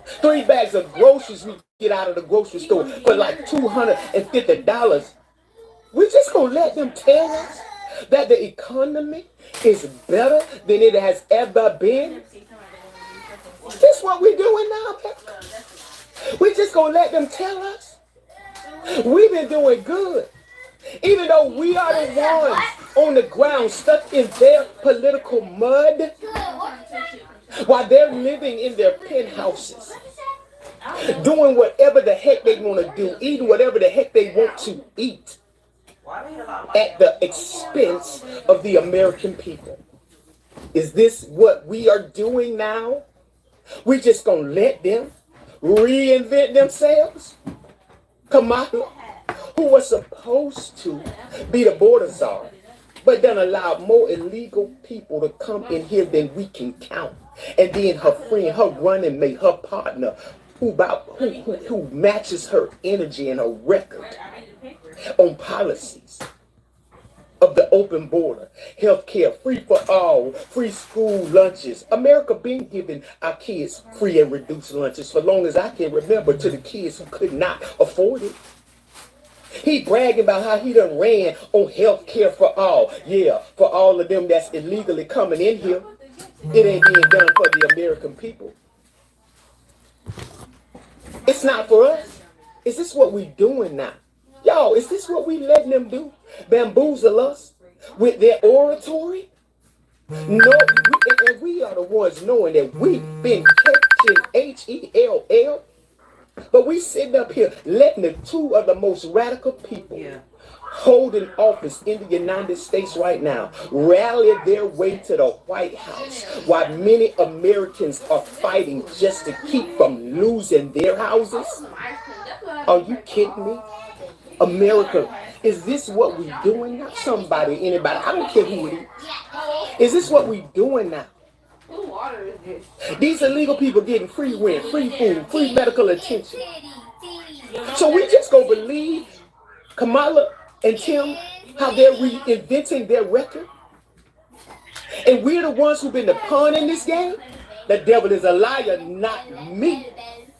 3 bags of groceries we get out of the grocery store for like $250. We just gonna let them tell us that the economy is better than it has ever been? This what we're doing now, America? We just gonna let them tell us? We've been doing good, even though we are the ones on the ground stuck in their political mud, while they're living in their penthouses, doing whatever the heck they want to do, eating whatever the heck they want to eat, at the expense of the American people. Is this what we are doing now? We just gonna let them reinvent themselves? Kamala, who was supposed to be the border czar, but then allowed more illegal people to come in here than we can count. And then her friend, her running mate, her partner, who matches her energy and her record on policies of the open border, healthcare, free for all, free school lunches. America been giving our kids free and reduced lunches for long as I can remember, to the kids who could not afford it. He bragging about how he done ran on healthcare for all. Yeah, for all of them that's illegally coming in here. It ain't being done for the American people. It's not for us. Is this what we doing now? Y'all, is this what we letting them do? Bamboozle us with their oratory? No, and we are the ones knowing that we've been catching HELL, but we sitting up here letting the two of the most radical people holding office in the United States right now rally their way to the White House, while many Americans are fighting just to keep from losing their houses. Are you kidding me? America, is this what we doing now? Somebody, anybody, I don't care who it is. Is this what we doing now? These illegal people getting free rent, free food, free medical attention. So we just gonna believe Kamala and Tim, how they're reinventing their record? And we're the ones who've been the pawn in this game? The devil is a liar, not me.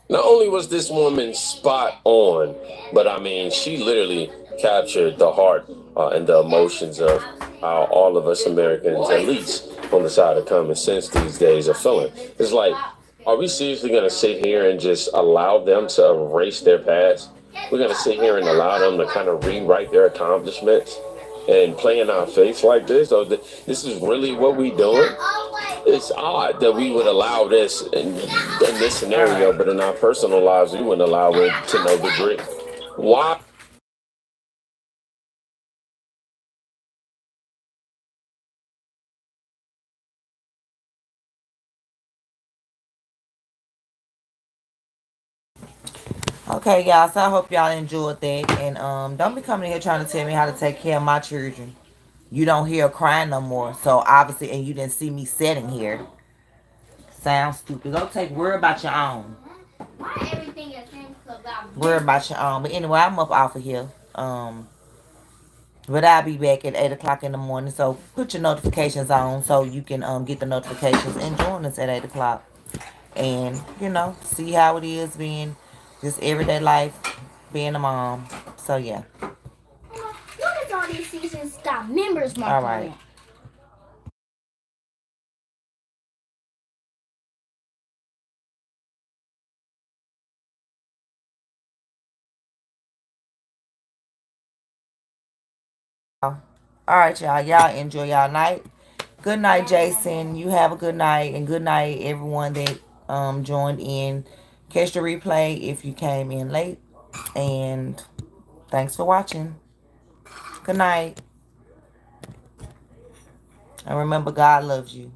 Not only was this woman spot on, but I mean, she literally captured the heart and the emotions of how all of us Americans, at least on the side of common sense these days are feeling. It's like, are we seriously going to sit here and just allow them to erase their past? We're going to sit here and allow them to kind of rewrite their accomplishments and play in our face like this? Or this is really what we doing? It's odd that we would allow this in this scenario, but in our personal lives, we wouldn't allow it to no degree. Why? Okay, y'all. So I hope y'all enjoyed that. And don't be coming here trying to tell me how to take care of my children. You don't hear crying no more. So obviously, and you didn't see me sitting here. Sounds stupid. Go worry about your own. Worry about your own. But anyway, I'm up off of here. But I'll be back at 8 o'clock in the morning. So put your notifications on so you can get the notifications and join us at 8 o'clock. And, see how it is being just everyday life, being a mom. So, yeah. Look at all these seasons got members marked All right. on it. All right, y'all. Y'all enjoy y'all night. Good night, Jason. You have a good night. And good night, everyone that joined in. Catch the replay if you came in late. And thanks for watching. Good night. And remember, God loves you.